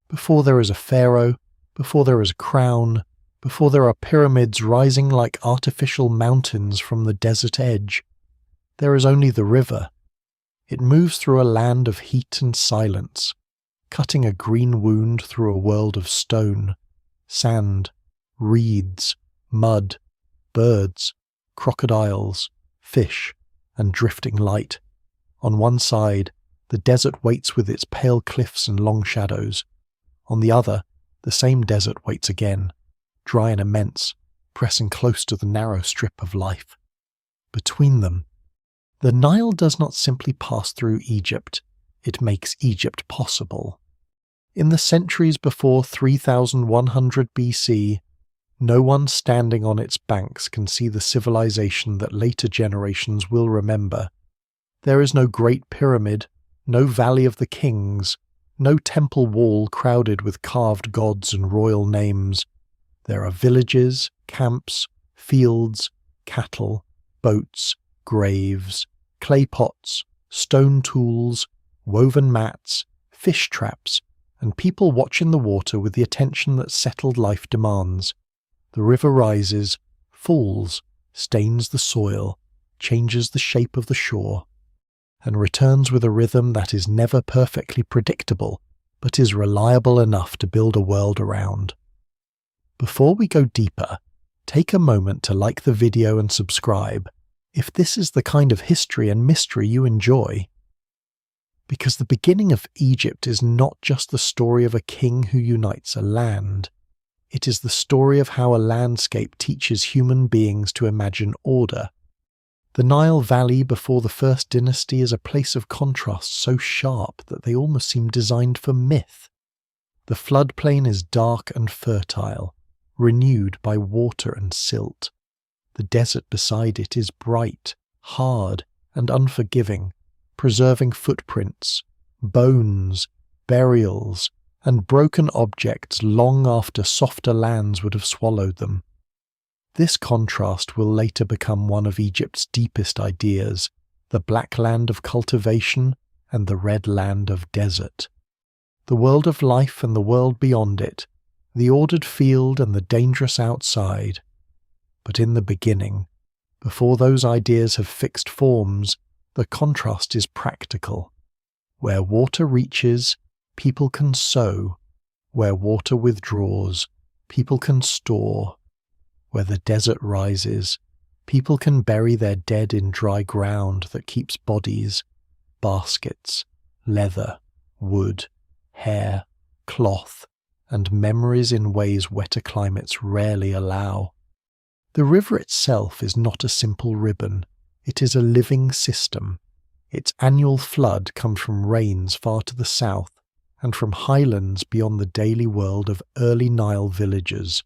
Before there is a pharaoh, before there is a crown, before there are pyramids rising like artificial mountains from the desert edge, there is only the river. It moves through a land of heat and silence, cutting a green wound through a world of stone, sand, reeds, mud, birds, crocodiles, fish, and drifting light. On one side, the desert waits with its pale cliffs and long shadows. On the other, the same desert waits again, dry and immense, pressing close to the narrow strip of life. Between them, the Nile does not simply pass through Egypt, it makes Egypt possible. In the centuries before 3100 BC, no one standing on its banks can see the civilization that later generations will remember. There is no Great Pyramid, no Valley of the Kings, no temple wall crowded with carved gods and royal names. There are villages, camps, fields, cattle, boats, graves, clay pots, stone tools, woven mats, fish traps, and people watching the water with the attention that settled life demands. The river rises, falls, stains the soil, changes the shape of the shore, and returns with a rhythm that is never perfectly predictable, but is reliable enough to build a world around. Before we go deeper, take a moment to like the video and subscribe, if this is the kind of history and mystery you enjoy. Because the beginning of Egypt is not just the story of a king who unites a land. It is the story of how a landscape teaches human beings to imagine order. The Nile Valley before the First Dynasty is a place of contrast so sharp that they almost seem designed for myth. The floodplain is dark and fertile, renewed by water and silt. The desert beside it is bright, hard, and unforgiving, preserving footprints, bones, burials, and broken objects long after softer lands would have swallowed them. This contrast will later become one of Egypt's deepest ideas, the black land of cultivation and the red land of desert. The world of life and the world beyond it, the ordered field and the dangerous outside. But in the beginning, before those ideas have fixed forms, the contrast is practical. Where water reaches, people can sow. Where water withdraws, people can store. Where the desert rises, people can bury their dead in dry ground that keeps bodies, baskets, leather, wood, hair, cloth, and memories in ways wetter climates rarely allow. The river itself is not a simple ribbon, it is a living system. Its annual flood comes from rains far to the south, and from highlands beyond the daily world of early Nile villages.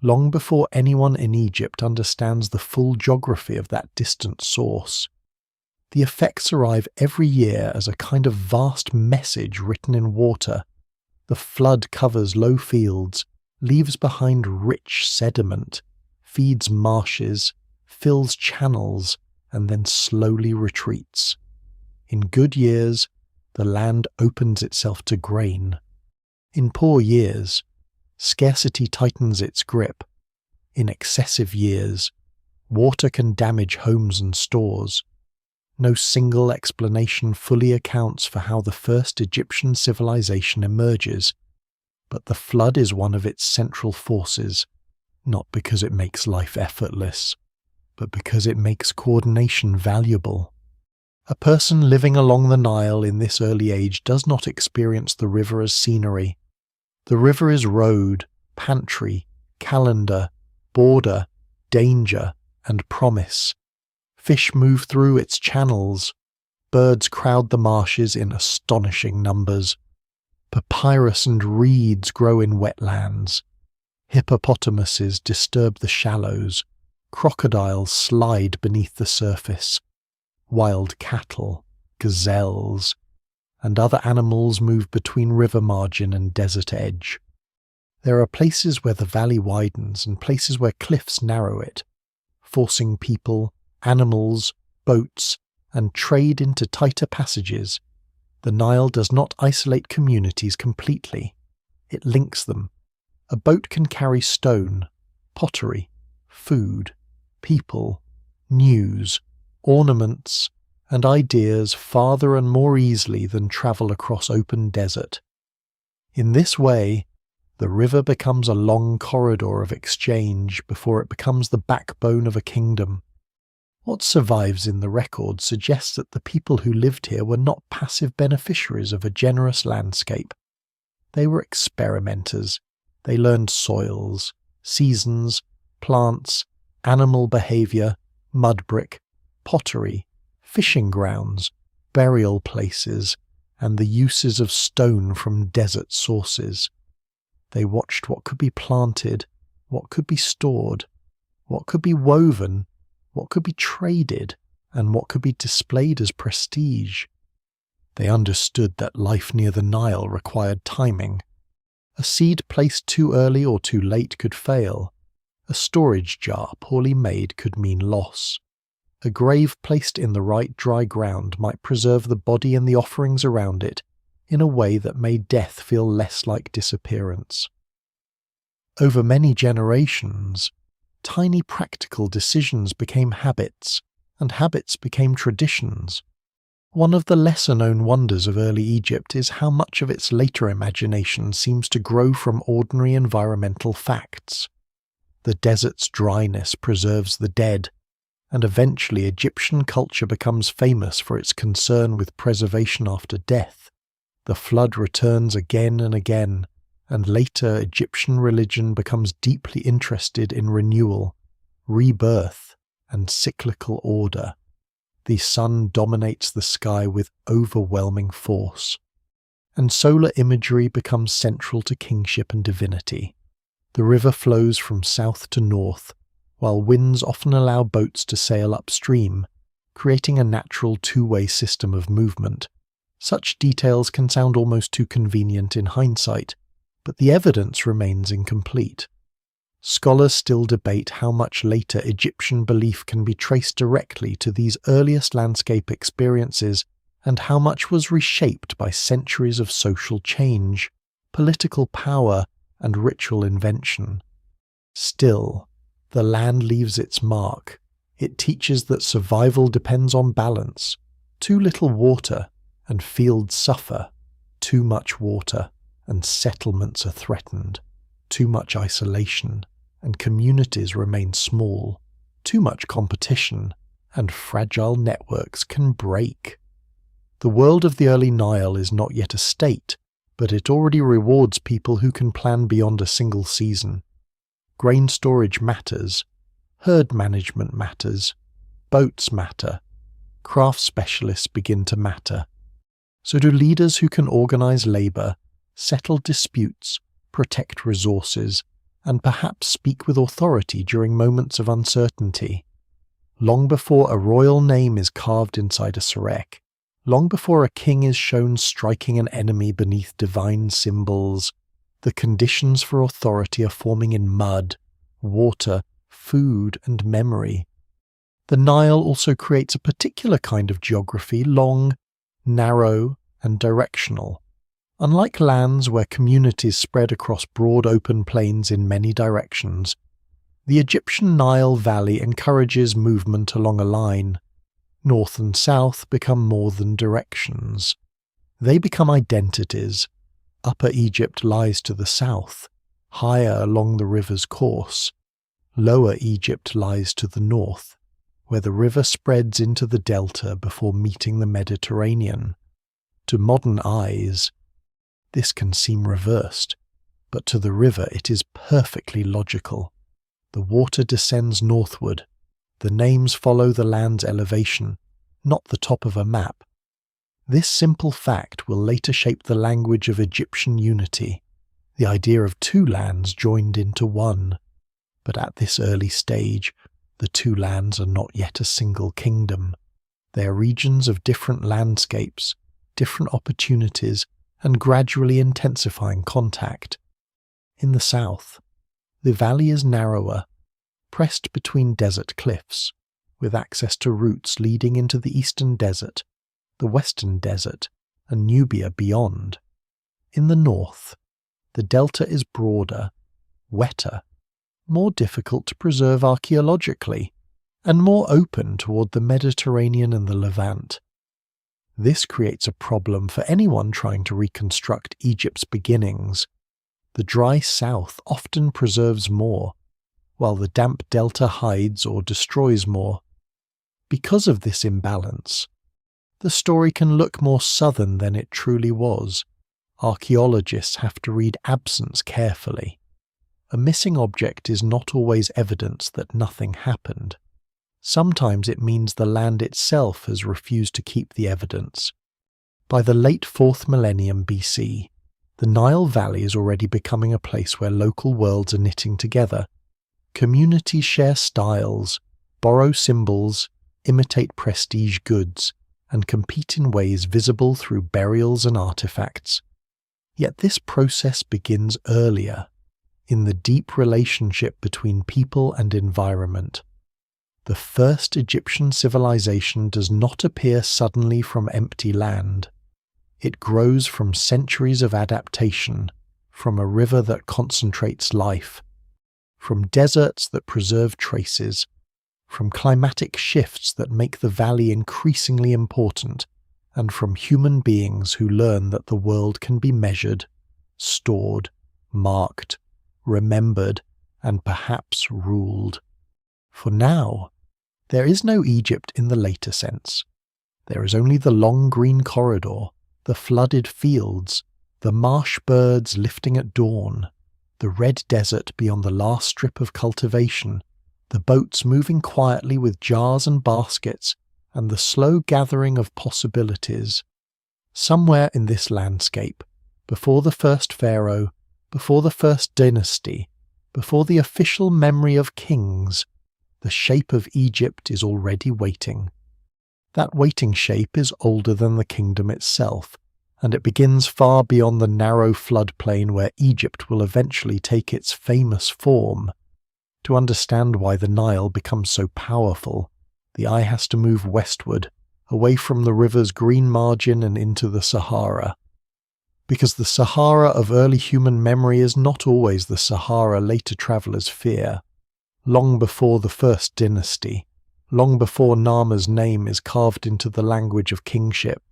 Long before anyone in Egypt understands the full geography of that distant source. The effects arrive every year as a kind of vast message written in water. The flood covers low fields, leaves behind rich sediment, feeds marshes, fills channels, and then slowly retreats. In good years, the land opens itself to grain. In poor years, scarcity tightens its grip. In excessive years, water can damage homes and stores. No single explanation fully accounts for how the first Egyptian civilization emerges, but the flood is one of its central forces, not because it makes life effortless, but because it makes coordination valuable. A person living along the Nile in this early age does not experience the river as scenery. The river is road, pantry, calendar, border, danger, and promise. Fish move through its channels. Birds crowd the marshes in astonishing numbers. Papyrus and reeds grow in wetlands. Hippopotamuses disturb the shallows. Crocodiles slide beneath the surface. Wild cattle, gazelles, and other animals move between river margin and desert edge. There are places where the valley widens and places where cliffs narrow it, forcing people, animals, boats, and trade into tighter passages. The Nile does not isolate communities completely. It links them. A boat can carry stone, pottery, food, people, news, ornaments, and ideas farther and more easily than travel across open desert. In this way, the river becomes a long corridor of exchange before it becomes the backbone of a kingdom. What survives in the record suggests that the people who lived here were not passive beneficiaries of a generous landscape. They were experimenters. They learned soils, seasons, plants, animal behavior, mud brick, pottery, fishing grounds, burial places, and the uses of stone from desert sources. They watched what could be planted, what could be stored, what could be woven, what could be traded, and what could be displayed as prestige. They understood that life near the Nile required timing. A seed placed too early or too late could fail. A storage jar poorly made could mean loss. A grave placed in the right dry ground might preserve the body and the offerings around it in a way that made death feel less like disappearance. Over many generations, tiny practical decisions became habits, and habits became traditions. One of the lesser-known wonders of early Egypt is how much of its later imagination seems to grow from ordinary environmental facts. The desert's dryness preserves the dead, and eventually Egyptian culture becomes famous for its concern with preservation after death. The flood returns again and again, and later Egyptian religion becomes deeply interested in renewal, rebirth, and cyclical order. The sun dominates the sky with overwhelming force, and solar imagery becomes central to kingship and divinity. The river flows from south to north, while winds often allow boats to sail upstream, creating a natural two-way system of movement. Such details can sound almost too convenient in hindsight, but the evidence remains incomplete. Scholars still debate how much later Egyptian belief can be traced directly to these earliest landscape experiences and how much was reshaped by centuries of social change, political power, and ritual invention. Still, the land leaves its mark. It teaches that survival depends on balance. Too little water, and fields suffer. Too much water, and settlements are threatened. Too much isolation, and communities remain small. Too much competition, and fragile networks can break. The world of the early Nile is not yet a state, but it already rewards people who can plan beyond a single season. Grain storage matters, herd management matters, boats matter, craft specialists begin to matter. So do leaders who can organize labor, settle disputes, protect resources, and perhaps speak with authority during moments of uncertainty. Long before a royal name is carved inside a sarek, long before a king is shown striking an enemy beneath divine symbols, the conditions for authority are forming in mud, water, food, and memory. The Nile also creates a particular kind of geography, long, narrow, and directional. Unlike lands where communities spread across broad open plains in many directions, the Egyptian Nile Valley encourages movement along a line. North and south become more than directions. They become identities. Upper Egypt lies to the south, higher along the river's course. Lower Egypt lies to the north, where the river spreads into the delta before meeting the Mediterranean. To modern eyes, this can seem reversed, but to the river it is perfectly logical. The water descends northward. The names follow the land's elevation, not the top of a map. This simple fact will later shape the language of Egyptian unity, the idea of two lands joined into one. But at this early stage, the two lands are not yet a single kingdom. They are regions of different landscapes, different opportunities, and gradually intensifying contact. In the south, the valley is narrower, pressed between desert cliffs, with access to routes leading into the eastern desert, the western desert, and Nubia beyond. In the north, The delta is broader, wetter, more difficult to preserve archaeologically, and more open toward the Mediterranean and the Levant. This creates a problem for anyone trying to reconstruct Egypt's beginnings. The dry south often preserves more, while the damp delta hides or destroys more. Because of this imbalance, the story can look more southern than it truly was. Archaeologists have to read absence carefully. A missing object is not always evidence that nothing happened. Sometimes it means the land itself has refused to keep the evidence. By the late 4th millennium BC, the Nile Valley is already becoming a place where local worlds are knitting together. Communities share styles, borrow symbols, imitate prestige goods, and compete in ways visible through burials and artifacts. Yet this process begins earlier, in the deep relationship between people and environment. The first Egyptian civilization does not appear suddenly from empty land. It grows from centuries of adaptation, from a river that concentrates life, from deserts that preserve traces, from climatic shifts that make the valley increasingly important, and from human beings who learn that the world can be measured, stored, marked, remembered, and perhaps ruled. For now, there is no Egypt in the later sense. There is only the long green corridor, the flooded fields, the marsh birds lifting at dawn, the red desert beyond the last strip of cultivation, the boats moving quietly with jars and baskets, and the slow gathering of possibilities. Somewhere in this landscape, before the first pharaoh, before the first dynasty, before the official memory of kings, the shape of Egypt is already waiting. That waiting shape is older than the kingdom itself, and it begins far beyond the narrow floodplain where Egypt will eventually take its famous form. To understand why the Nile becomes so powerful, the eye has to move westward, away from the river's green margin and into the Sahara. Because the Sahara of early human memory is not always the Sahara later travellers fear. Long before the first dynasty, long before Narmer's name is carved into the language of kingship,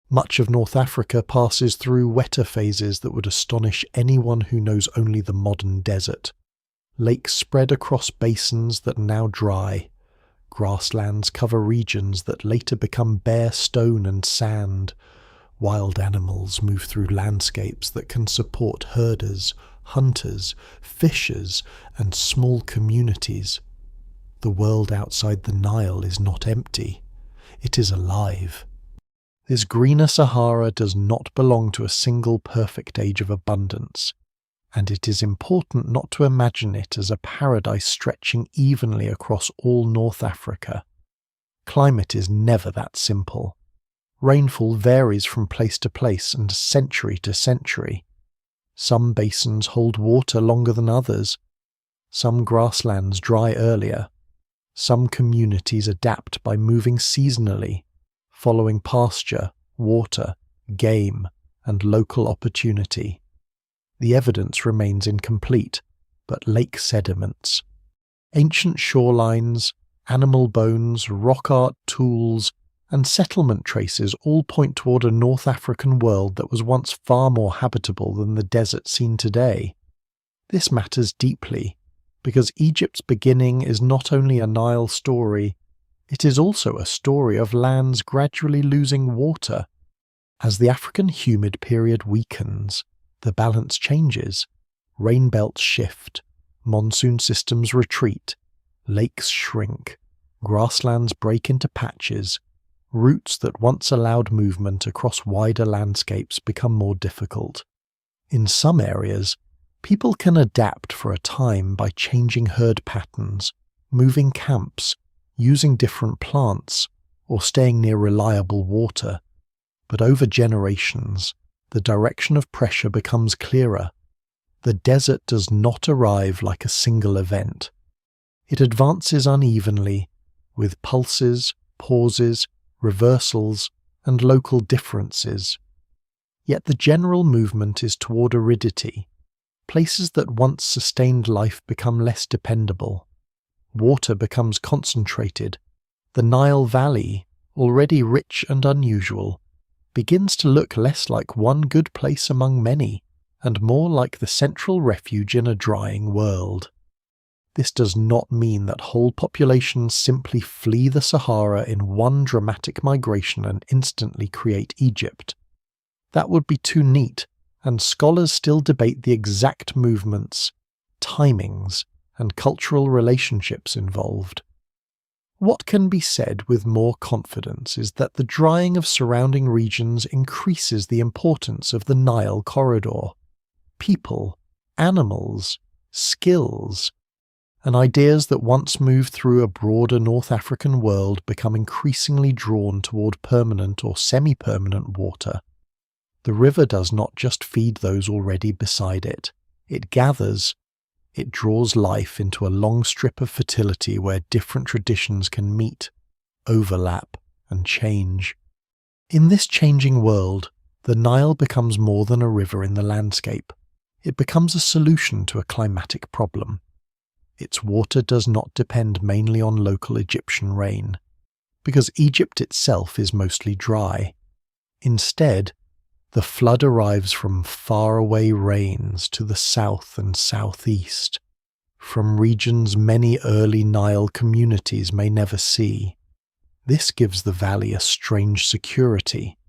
much of North Africa passes through wetter phases that would astonish anyone who knows only the modern desert. Lakes spread across basins that are now dry. Grasslands cover regions that later become bare stone and sand. Wild animals move through landscapes that can support herders, hunters, fishers, and small communities. The world outside the Nile is not empty. It is alive. This greener Sahara does not belong to a single perfect age of abundance, and it is important not to imagine it as a paradise stretching evenly across all North Africa. Climate is never that simple. Rainfall varies from place to place and century to century. Some basins hold water longer than others. Some grasslands dry earlier. Some communities adapt by moving seasonally, following pasture, water, game, and local opportunity. The evidence remains incomplete, but lake sediments, ancient shorelines, animal bones, rock art tools, and settlement traces all point toward a North African world that was once far more habitable than the desert seen today. This matters deeply, because Egypt's beginning is not only a Nile story, it is also a story of lands gradually losing water. As the African humid period weakens, the balance changes. Rain belts shift, monsoon systems retreat, lakes shrink, grasslands break into patches, routes that once allowed movement across wider landscapes become more difficult. In some areas, people can adapt for a time by changing herd patterns, moving camps, using different plants, or staying near reliable water. But over generations, the direction of pressure becomes clearer. The desert does not arrive like a single event. It advances unevenly, with pulses, pauses, reversals, and local differences. Yet the general movement is toward aridity. Places that once sustained life become less dependable. Water becomes concentrated. The Nile Valley, already rich and unusual, begins to look less like one good place among many, and more like the central refuge in a drying world. This does not mean that whole populations simply flee the Sahara in one dramatic migration and instantly create Egypt. That would be too neat, and scholars still debate the exact movements, timings, and cultural relationships involved. What can be said with more confidence is that the drying of surrounding regions increases the importance of the Nile corridor. People, animals, skills, and ideas that once moved through a broader North African world become increasingly drawn toward permanent or semi-permanent water. The river does not just feed those already beside it. It gathers. It draws life into a long strip of fertility where different traditions can meet, overlap, and change. In this changing world, the Nile becomes more than a river in the landscape. It becomes a solution to a climatic problem. Its water does not depend mainly on local Egyptian rain, because Egypt itself is mostly dry. Instead, the flood arrives from faraway rains to the south and southeast, from regions many early Nile communities may never see. This gives the valley a strange security.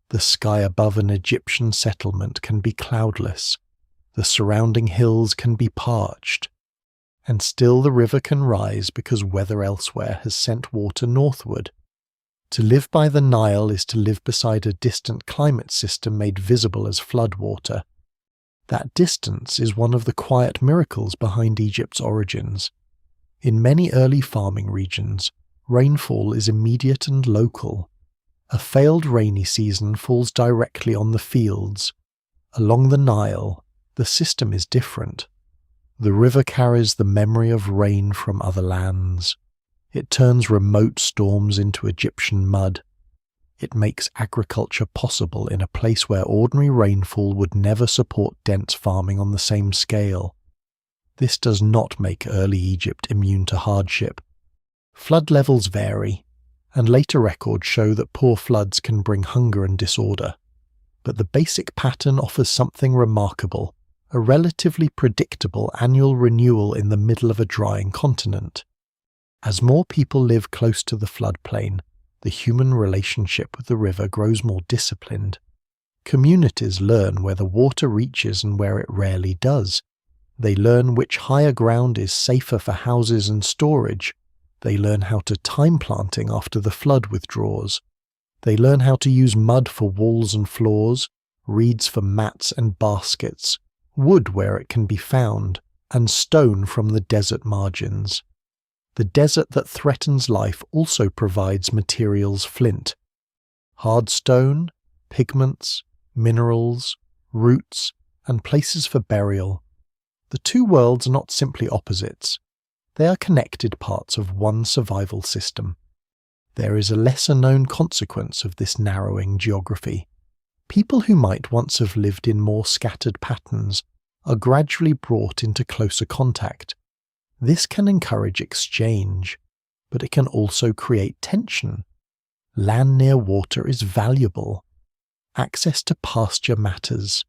The sky above an Egyptian settlement can be cloudless, the surrounding hills can be parched, and still the river can rise because weather elsewhere has sent water northward. To live by the Nile is to live beside a distant climate system made visible as floodwater. That distance is one of the quiet miracles behind Egypt's origins. In many early farming regions, rainfall is immediate and local. A failed rainy season falls directly on the fields. Along the Nile, the system is different. The river carries the memory of rain from other lands. It turns remote storms into Egyptian mud. It makes agriculture possible in a place where ordinary rainfall would never support dense farming on the same scale. This does not make early Egypt immune to hardship. Flood levels vary, and later records show that poor floods can bring hunger and disorder. But the basic pattern offers something remarkable, a relatively predictable annual renewal in the middle of a drying continent. As more people live close to the floodplain, the human relationship with the river grows more disciplined. Communities learn where the water reaches and where it rarely does. They learn which higher ground is safer for houses and storage. They learn how to time planting after the flood withdraws. They learn how to use mud for walls and floors, reeds for mats and baskets, wood where it can be found, and stone from the desert margins. The desert that threatens life also provides materials flint. Hard stone, pigments, minerals, roots, and places for burial. The two worlds are not simply opposites. They are connected parts of one survival system. There is a lesser-known consequence of this narrowing geography. People who might once have lived in more scattered patterns are gradually brought into closer contact. This can encourage exchange, but it can also create tension. Land near water is valuable. Access to pasture matters.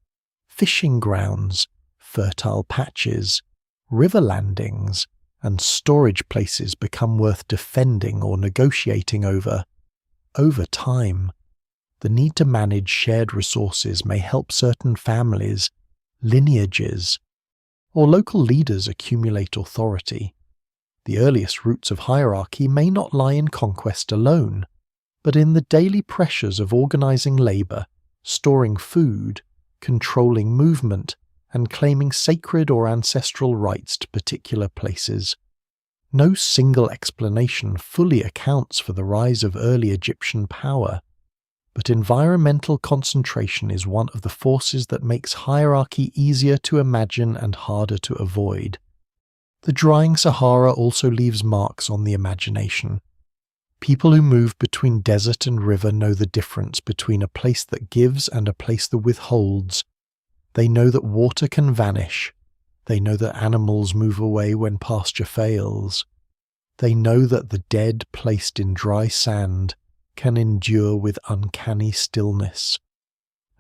Fishing grounds, fertile patches, river landings, and storage places become worth defending or negotiating over. Over time, the need to manage shared resources may help certain families, lineages, or local leaders accumulate authority. The earliest roots of hierarchy may not lie in conquest alone, but in the daily pressures of organizing labor, storing food, controlling movement, and claiming sacred or ancestral rights to particular places. No single explanation fully accounts for the rise of early Egyptian power, but environmental concentration is one of the forces that makes hierarchy easier to imagine and harder to avoid. The drying Sahara also leaves marks on the imagination. People who move between desert and river know the difference between a place that gives and a place that withholds. They know that water can vanish. They know that animals move away when pasture fails. They know that the dead placed in dry sand can endure with uncanny stillness.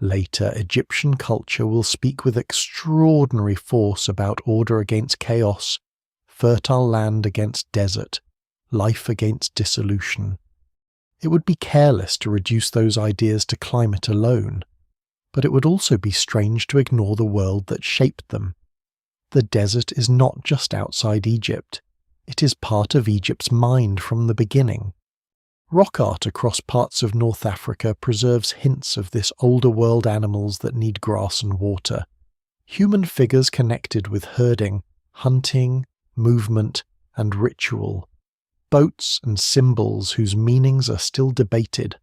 Later, Egyptian culture will speak with extraordinary force about order against chaos, fertile land against desert, life against dissolution. It would be careless to reduce those ideas to climate alone, but it would also be strange to ignore the world that shaped them. The desert is not just outside Egypt. It is part of Egypt's mind from the beginning. Rock art across parts of North Africa preserves hints of this older world animals that need grass and water. Human figures connected with herding, hunting, movement, and ritual. Boats and symbols whose meanings are still debated.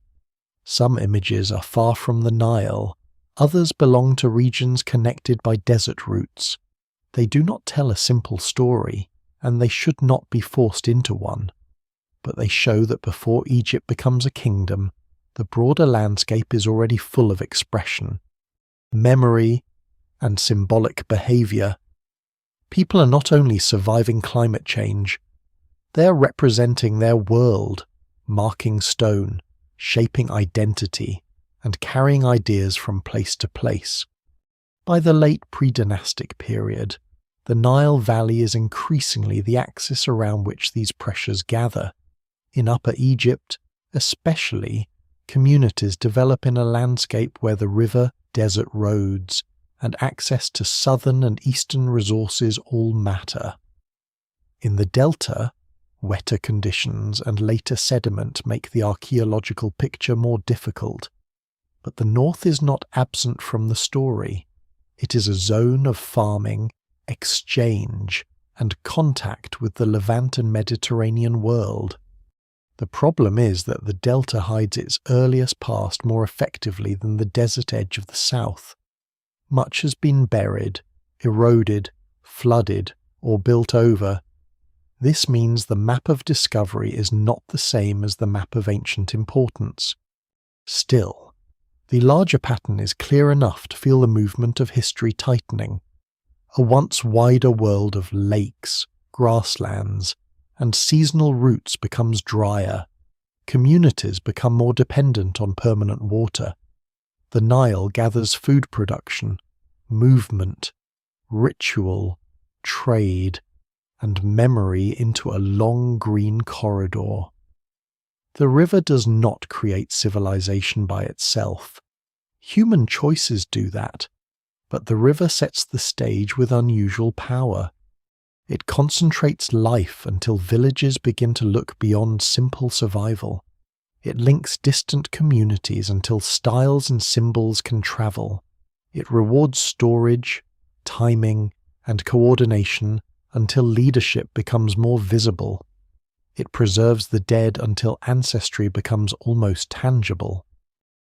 Some images are far from the Nile, others belong to regions connected by desert routes. They do not tell a simple story, and they should not be forced into one. But they show that before Egypt becomes a kingdom, the broader landscape is already full of expression, memory, and symbolic behavior. People are not only surviving climate change, they are representing their world, marking stone, shaping identity, and carrying ideas from place to place. By the late Predynastic period, the Nile Valley is increasingly the axis around which these pressures gather. In Upper Egypt, especially, communities develop in a landscape where the river, desert roads, and access to southern and eastern resources all matter. In the delta, wetter conditions and later sediment make the archaeological picture more difficult. But the north is not absent from the story. It is a zone of farming, exchange, and contact with the Levant and Mediterranean world. The problem is that the delta hides its earliest past more effectively than the desert edge of the south. Much has been buried, eroded, flooded, or built over. This means the map of discovery is not the same as the map of ancient importance. Still, the larger pattern is clear enough to feel the movement of history tightening. A once wider world of lakes, grasslands, and seasonal routes becomes drier. Communities become more dependent on permanent water. The Nile gathers food production, movement, ritual, trade, and memory into a long green corridor. The river does not create civilization by itself. Human choices do that, but the river sets the stage with unusual power. It concentrates life until villages begin to look beyond simple survival. It links distant communities until styles and symbols can travel. It rewards storage, timing, and coordination until leadership becomes more visible. It preserves the dead until ancestry becomes almost tangible.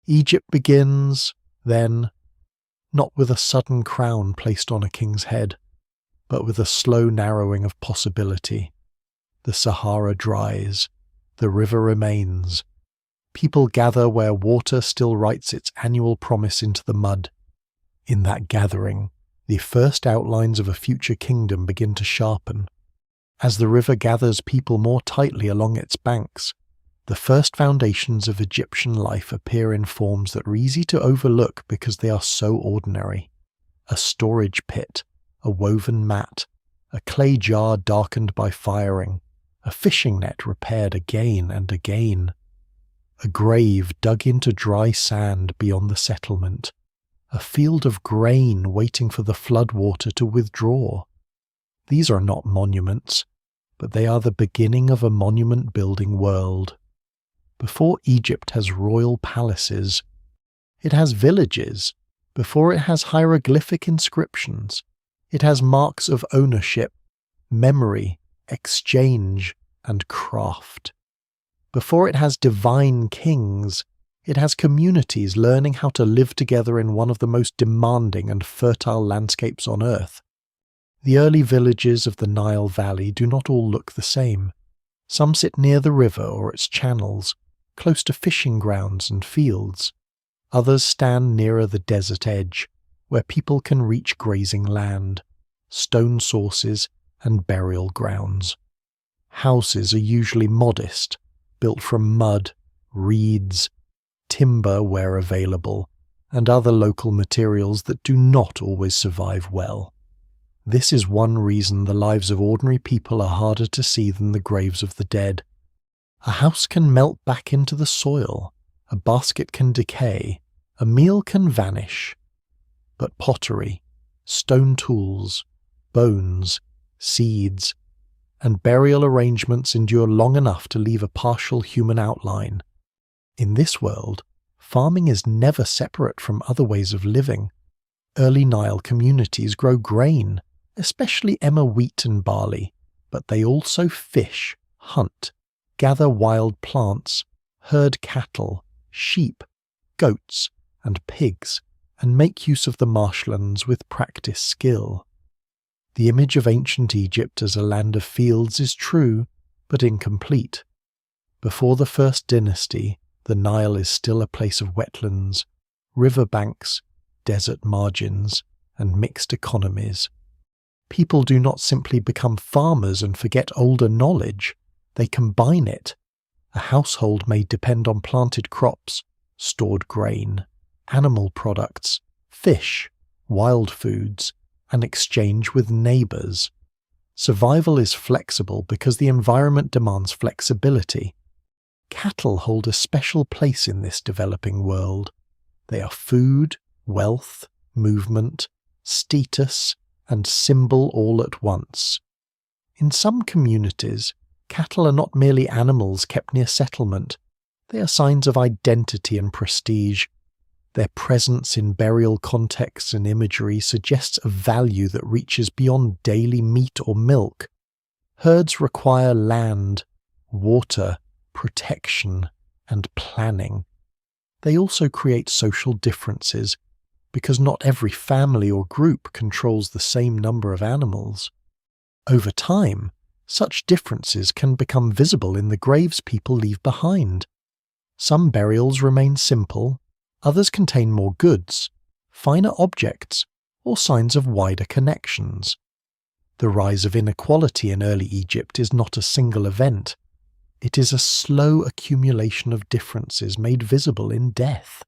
Egypt begins, then, not with a sudden crown placed on a king's head, but with a slow narrowing of possibility. The Sahara dries, the river remains. People gather where water still writes its annual promise into the mud. In that gathering, the first outlines of a future kingdom begin to sharpen. As the river gathers people more tightly along its banks, the first foundations of Egyptian life appear in forms that are easy to overlook because they are so ordinary. A storage pit, a woven mat, a clay jar darkened by firing, a fishing net repaired again and again, a grave dug into dry sand beyond the settlement, a field of grain waiting for the floodwater to withdraw. These are not monuments, but they are the beginning of a monument-building world. Before Egypt has royal palaces, it has villages. Before it has hieroglyphic inscriptions, it has marks of ownership, memory, exchange, and craft. Before it has divine kings, it has communities learning how to live together in one of the most demanding and fertile landscapes on earth. The early villages of the Nile Valley do not all look the same. Some sit near the river or its channels, close to fishing grounds and fields. Others stand nearer the desert edge, where people can reach grazing land, stone sources, and burial grounds. Houses are usually modest, built from mud, reeds, timber where available, and other local materials that do not always survive well. This is one reason the lives of ordinary people are harder to see than the graves of the dead. A house can melt back into the soil, a basket can decay, a meal can vanish. But pottery, stone tools, bones, seeds, and burial arrangements endure long enough to leave a partial human outline. In this world, farming is never separate from other ways of living. Early Nile communities grow grain, especially emmer wheat and barley, but they also fish, hunt, gather wild plants, herd cattle, sheep, goats, and pigs, and make use of the marshlands with practiced skill. The image of ancient Egypt as a land of fields is true, but incomplete. Before the first dynasty, the Nile is still a place of wetlands, river banks, desert margins, and mixed economies. People do not simply become farmers and forget older knowledge, they combine it. A household may depend on planted crops, stored grain, animal products, fish, wild foods, and exchange with neighbors. Survival is flexible because the environment demands flexibility. Cattle hold a special place in this developing world. They are food, wealth, movement, status, and symbol all at once. In some communities, cattle are not merely animals kept near settlement. They are signs of identity and prestige. Their presence in burial contexts and imagery suggests a value that reaches beyond daily meat or milk. Herds require land, water, protection, and planning. They also create social differences, because not every family or group controls the same number of animals. Over time, such differences can become visible in the graves people leave behind. Some burials remain simple, others contain more goods, finer objects, or signs of wider connections. The rise of inequality in early Egypt is not a single event. It is a slow accumulation of differences made visible in death.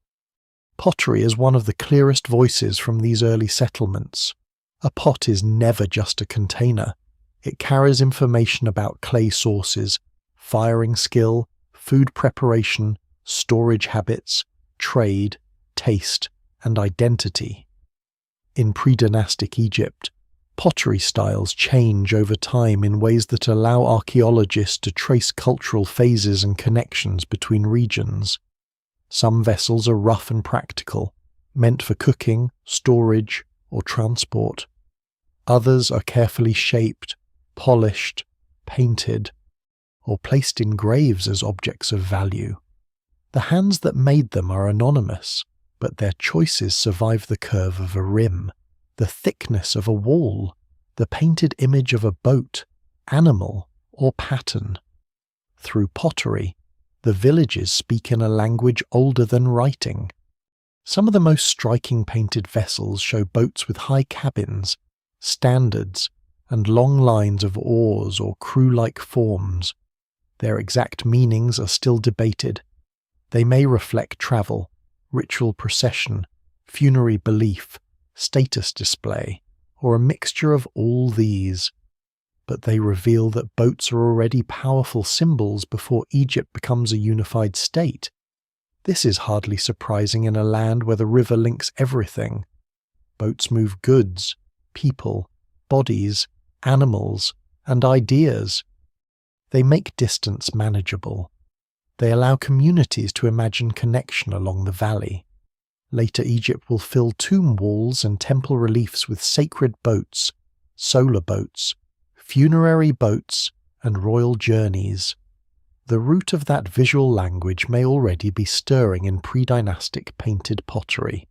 Pottery is one of the clearest voices from these early settlements. A pot is never just a container. It carries information about clay sources, firing skill, food preparation, storage habits, trade, taste, and identity. In Predynastic Egypt, pottery styles change over time in ways that allow archaeologists to trace cultural phases and connections between regions. Some vessels are rough and practical, meant for cooking, storage, or transport. Others are carefully shaped, polished, painted, or placed in graves as objects of value. The hands that made them are anonymous, but their choices survive the curve of a rim, the thickness of a wall, the painted image of a boat, animal, or pattern. Through pottery, the villages speak in a language older than writing. Some of the most striking painted vessels show boats with high cabins, standards, and long lines of oars or crew-like forms. Their exact meanings are still debated. They may reflect travel, ritual procession, funerary belief, status display, or a mixture of all these. But they reveal that boats are already powerful symbols before Egypt becomes a unified state. This is hardly surprising in a land where the river links everything. Boats move goods, people, bodies, animals, and ideas. They make distance manageable. They allow communities to imagine connection along the valley. Later Egypt will fill tomb walls and temple reliefs with sacred boats, solar boats, funerary boats, and royal journeys. The root of that visual language may already be stirring in predynastic painted pottery.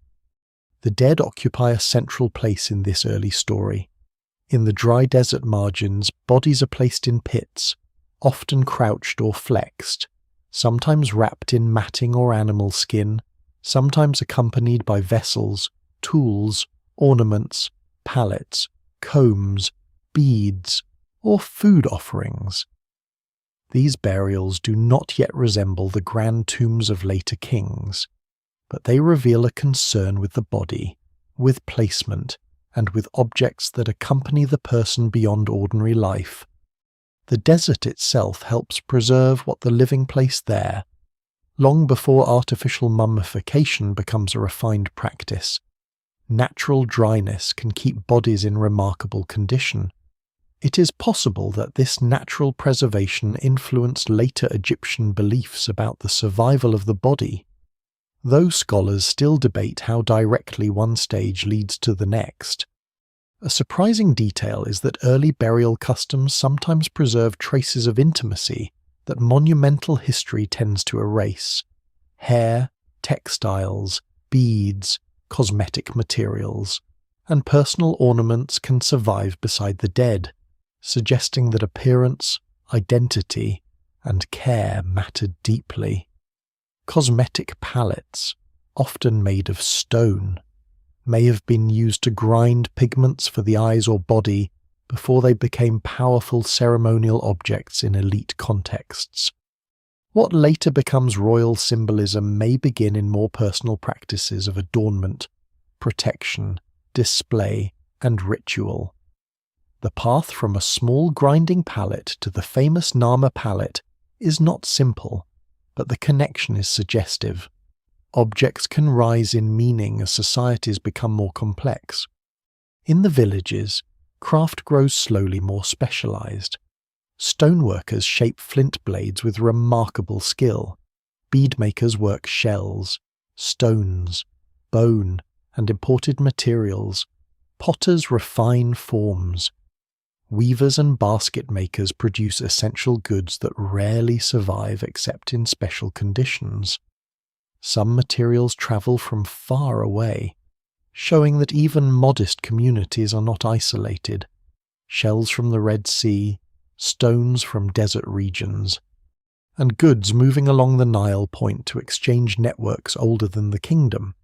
The dead occupy a central place in this early story. In the dry desert margins, bodies are placed in pits, often crouched or flexed, sometimes wrapped in matting or animal skin, sometimes accompanied by vessels, tools, ornaments, pallets, combs, beads, or food offerings. These burials do not yet resemble the grand tombs of later kings, but they reveal a concern with the body, with placement, and with objects that accompany the person beyond ordinary life. The desert itself helps preserve what the living place there. Long before artificial mummification becomes a refined practice, natural dryness can keep bodies in remarkable condition. It is possible that this natural preservation influenced later Egyptian beliefs about the survival of the body, though scholars still debate how directly one stage leads to the next. A surprising detail is that early burial customs sometimes preserve traces of intimacy that monumental history tends to erase. Hair, textiles, beads, cosmetic materials, and personal ornaments can survive beside the dead, suggesting that appearance, identity, and care mattered deeply. Cosmetic palettes, often made of stone, may have been used to grind pigments for the eyes or body before they became powerful ceremonial objects in elite contexts. What later becomes royal symbolism may begin in more personal practices of adornment, protection, display, and ritual. The path from a small grinding pallet to the famous Narmer pallet is not simple, but the connection is suggestive. Objects can rise in meaning as societies become more complex. In the villages, craft grows slowly more specialized. Stoneworkers shape flint blades with remarkable skill. Beadmakers work shells, stones, bone, and imported materials. Potters refine forms. Weavers and basket makers produce essential goods that rarely survive except in special conditions. Some materials travel from far away, showing that even modest communities are not isolated. Shells from the Red Sea, stones from desert regions, and goods moving along the Nile point to exchange networks older than the kingdom.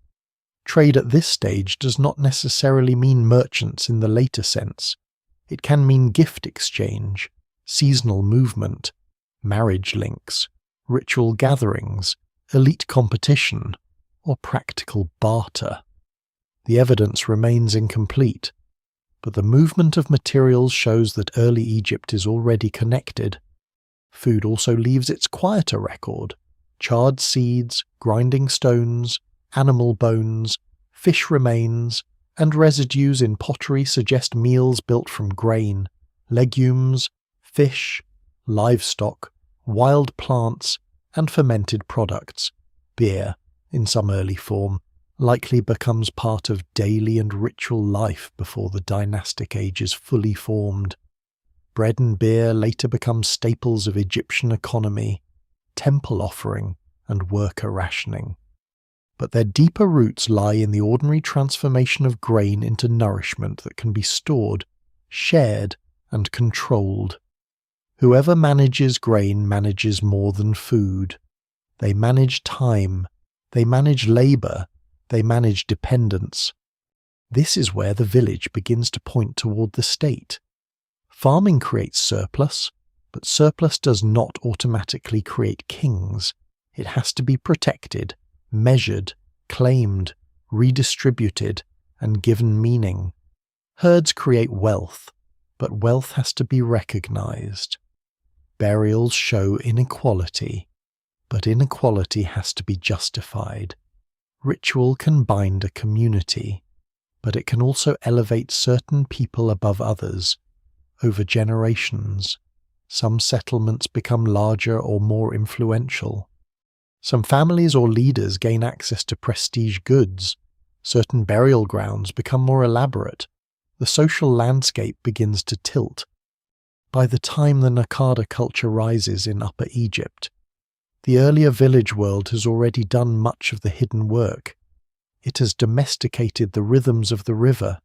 Trade at this stage does not necessarily mean merchants in the later sense. It can mean gift exchange, seasonal movement, marriage links, ritual gatherings, elite competition, or practical barter. The evidence remains incomplete, but the movement of materials shows that early Egypt is already connected. Food also leaves its quieter record. Charred seeds, grinding stones, animal bones, fish remains, and residues in pottery suggest meals built from grain, legumes, fish, livestock, wild plants, and fermented products. Beer, in some early form, likely becomes part of daily and ritual life before the dynastic age is fully formed. Bread and beer later become staples of Egyptian economy, temple offering, and worker rationing. But their deeper roots lie in the ordinary transformation of grain into nourishment that can be stored, shared, and controlled. Whoever manages grain manages more than food. They manage time, they manage labor, they manage dependence. This is where the village begins to point toward the state. Farming creates surplus, but surplus does not automatically create kings. It has to be protected, measured, claimed, redistributed, and given meaning. Herds create wealth, but wealth has to be recognized. Burials show inequality, but inequality has to be justified. Ritual can bind a community, but it can also elevate certain people above others. Over generations, some settlements become larger or more influential. Some families or leaders gain access to prestige goods. Certain burial grounds become more elaborate. The social landscape begins to tilt. By the time the Naqada culture rises in Upper Egypt, the earlier village world has already done much of the hidden work. It has domesticated the rhythms of the river.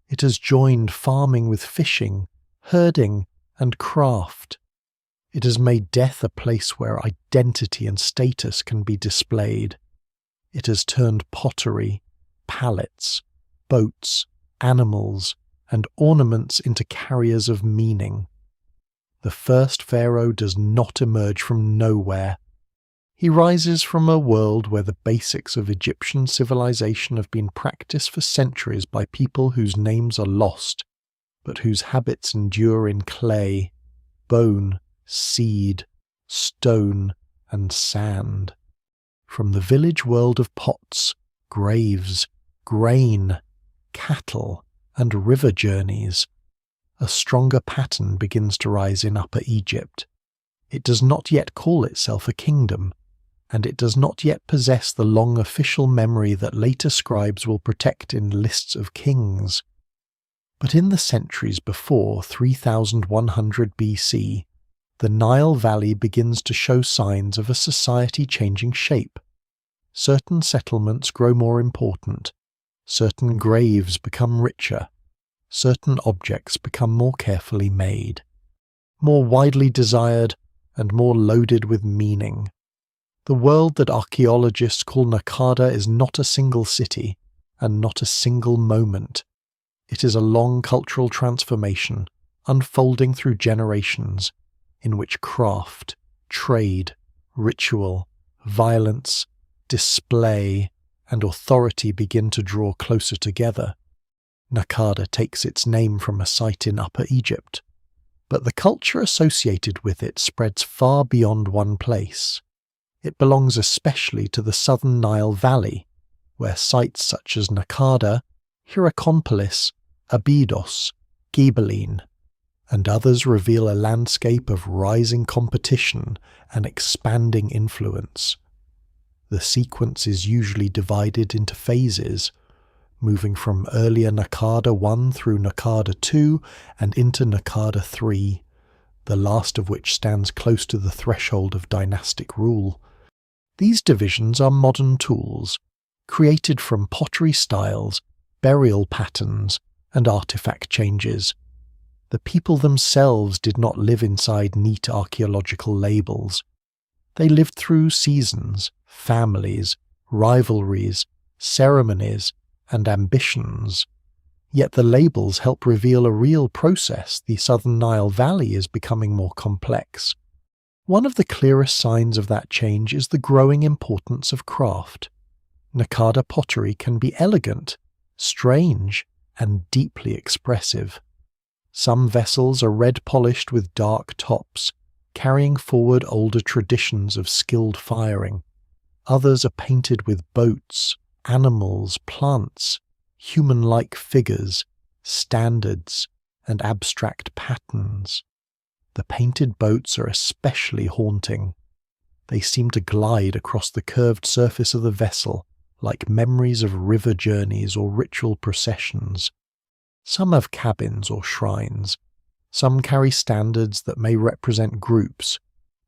It has joined farming with fishing, herding, and craft. It has made death a place where identity and status can be displayed. It has turned pottery, pallets, boats, animals, and ornaments into carriers of meaning. The first pharaoh does not emerge from nowhere. He rises from a world where the basics of Egyptian civilization have been practiced for centuries by people whose names are lost, but whose habits endure in clay, bone, seed, stone, and sand. From the village world of pots, graves, grain, cattle, and river journeys, a stronger pattern begins to rise in Upper Egypt. It does not yet call itself a kingdom, and it does not yet possess the long official memory that later scribes will protect in lists of kings. But in the centuries before 3100 BC, the Nile Valley begins to show signs of a society changing shape. Certain settlements grow more important, certain graves become richer, certain objects become more carefully made, more widely desired, and more loaded with meaning. The world that archaeologists call Naqada is not a single city, and not a single moment. It is a long cultural transformation, unfolding through generations, in which craft, trade, ritual, violence, display, and authority begin to draw closer together. Naqada takes its name from a site in Upper Egypt, but the culture associated with it spreads far beyond one place. It belongs especially to the southern Nile Valley, where sites such as Naqada, Hierakonpolis, Abydos, Ghibelline, and others reveal a landscape of rising competition and expanding influence. The sequence is usually divided into phases, moving from earlier Naqada 1 through Naqada 2 and into Naqada 3, the last of which stands close to the threshold of dynastic rule. These divisions are modern tools, created from pottery styles, burial patterns, and artifact changes. The people themselves did not live inside neat archaeological labels. They lived through seasons, families, rivalries, ceremonies, and ambitions. Yet the labels help reveal a real process. The southern Nile Valley is becoming more complex. One of the clearest signs of that change is the growing importance of craft. Naqada pottery can be elegant, strange, and deeply expressive. Some vessels are red-polished with dark tops, carrying forward older traditions of skilled firing. Others are painted with boats, animals, plants, human-like figures, standards, and abstract patterns. The painted boats are especially haunting. They seem to glide across the curved surface of the vessel, like memories of river journeys or ritual processions. Some have cabins or shrines. Some carry standards that may represent groups,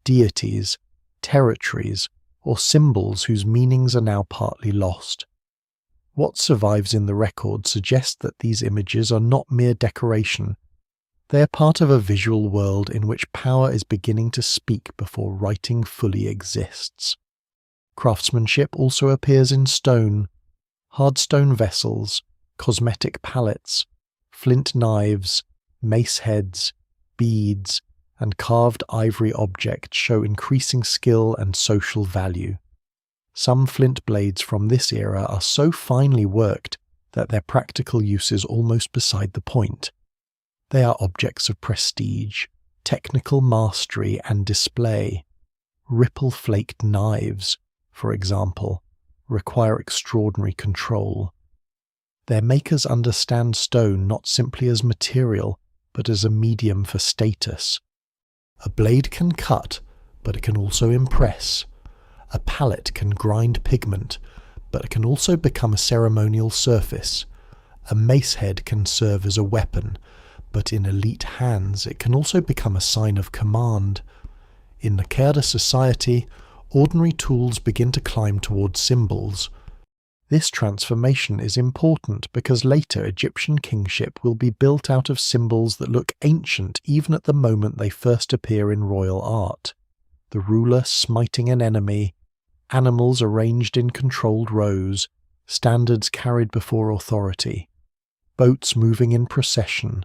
deities, territories, or symbols whose meanings are now partly lost. What survives in the record suggests that these images are not mere decoration. They are part of a visual world in which power is beginning to speak before writing fully exists. Craftsmanship also appears in stone, hard stone vessels, cosmetic palettes, flint knives, mace heads, beads, and carved ivory objects show increasing skill and social value. Some flint blades from this era are so finely worked that their practical use is almost beside the point. They are objects of prestige, technical mastery, and display. Ripple-flaked knives, for example, require extraordinary control. Their makers understand stone not simply as material, but as a medium for status. A blade can cut, but it can also impress. A palette can grind pigment, but it can also become a ceremonial surface. A mace head can serve as a weapon, but in elite hands it can also become a sign of command. In Naqada society, ordinary tools begin to climb towards symbols. This transformation is important because later Egyptian kingship will be built out of symbols that look ancient even at the moment they first appear in royal art. The ruler smiting an enemy, animals arranged in controlled rows, standards carried before authority, boats moving in procession,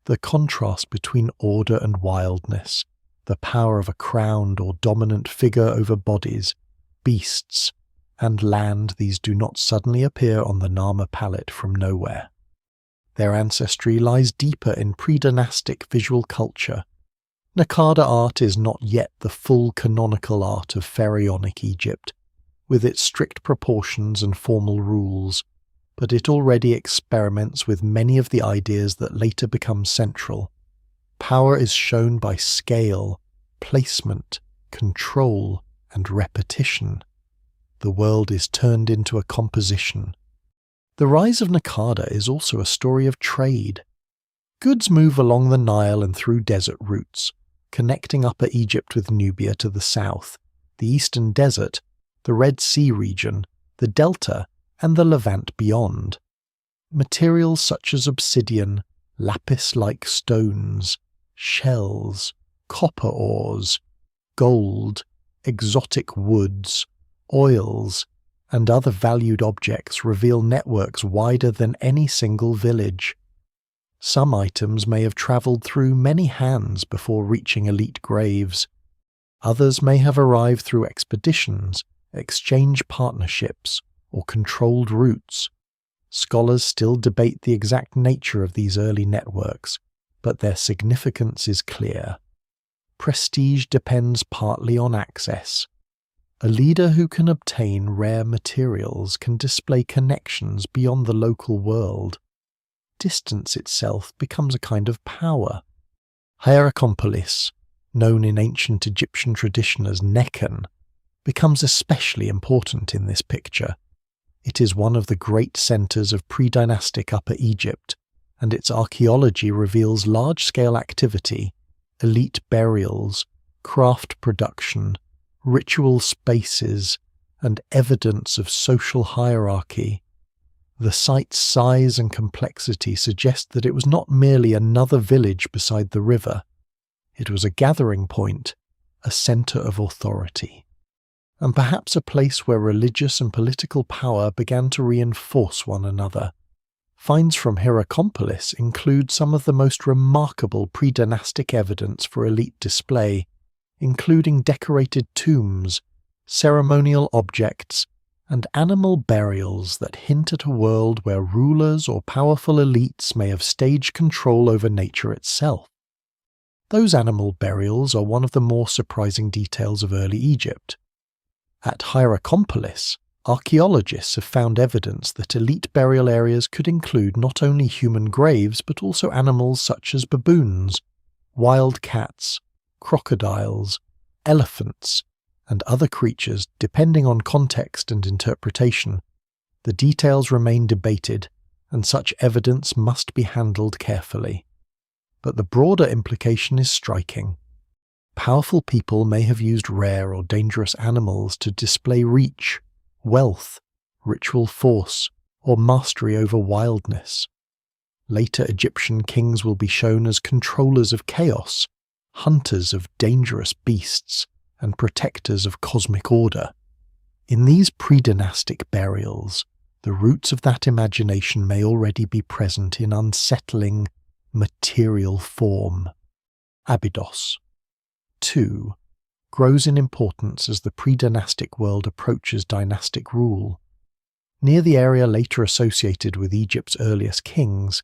the contrast between order and wildness, the power of a crowned or dominant figure over bodies, beasts, and land. These do not suddenly appear on the Narmer palette from nowhere. Their ancestry lies deeper in predynastic visual culture. Naqada art is not yet the full canonical art of pharaonic Egypt, with its strict proportions and formal rules, but it already experiments with many of the ideas that later become central. Power is shown by scale, placement, control, and repetition. The world is turned into a composition. The rise of Naqada is also a story of trade. Goods move along the Nile and through desert routes, connecting Upper Egypt with Nubia to the south, the Eastern Desert, the Red Sea region, the Delta, and the Levant beyond. Materials such as obsidian, lapis-like stones, shells, copper ores, gold, exotic woods, oils, and other valued objects reveal networks wider than any single village. Some items may have travelled through many hands before reaching elite graves. Others may have arrived through expeditions, exchange partnerships, or controlled routes. Scholars still debate the exact nature of these early networks, but their significance is clear. Prestige depends partly on access. A leader who can obtain rare materials can display connections beyond the local world. Distance itself becomes a kind of power. Hierakonpolis, known in ancient Egyptian tradition as Nekhen, becomes especially important in this picture. It is one of the great centres of predynastic Upper Egypt, and its archaeology reveals large-scale activity, elite burials, craft production, ritual spaces, and evidence of social hierarchy. The site's size and complexity suggest that it was not merely another village beside the river. It was a gathering point, a centre of authority, and perhaps a place where religious and political power began to reinforce one another. Finds from Hierakonpolis include some of the most remarkable predynastic evidence for elite display, including decorated tombs, ceremonial objects, and animal burials that hint at a world where rulers or powerful elites may have staged control over nature itself. Those animal burials are one of the more surprising details of early Egypt. At Hierakonpolis, archaeologists have found evidence that elite burial areas could include not only human graves but also animals such as baboons, wild cats, crocodiles, elephants, and other creatures depending on context and interpretation. The details remain debated, and such evidence must be handled carefully. But the broader implication is striking. Powerful people may have used rare or dangerous animals to display reach, wealth, ritual force, or mastery over wildness. Later Egyptian kings will be shown as controllers of chaos, hunters of dangerous beasts, and protectors of cosmic order. In these predynastic burials, the roots of that imagination may already be present in unsettling, material form. Abydos. 2. Grows in importance as the predynastic world approaches dynastic rule. Near the area later associated with Egypt's earliest kings,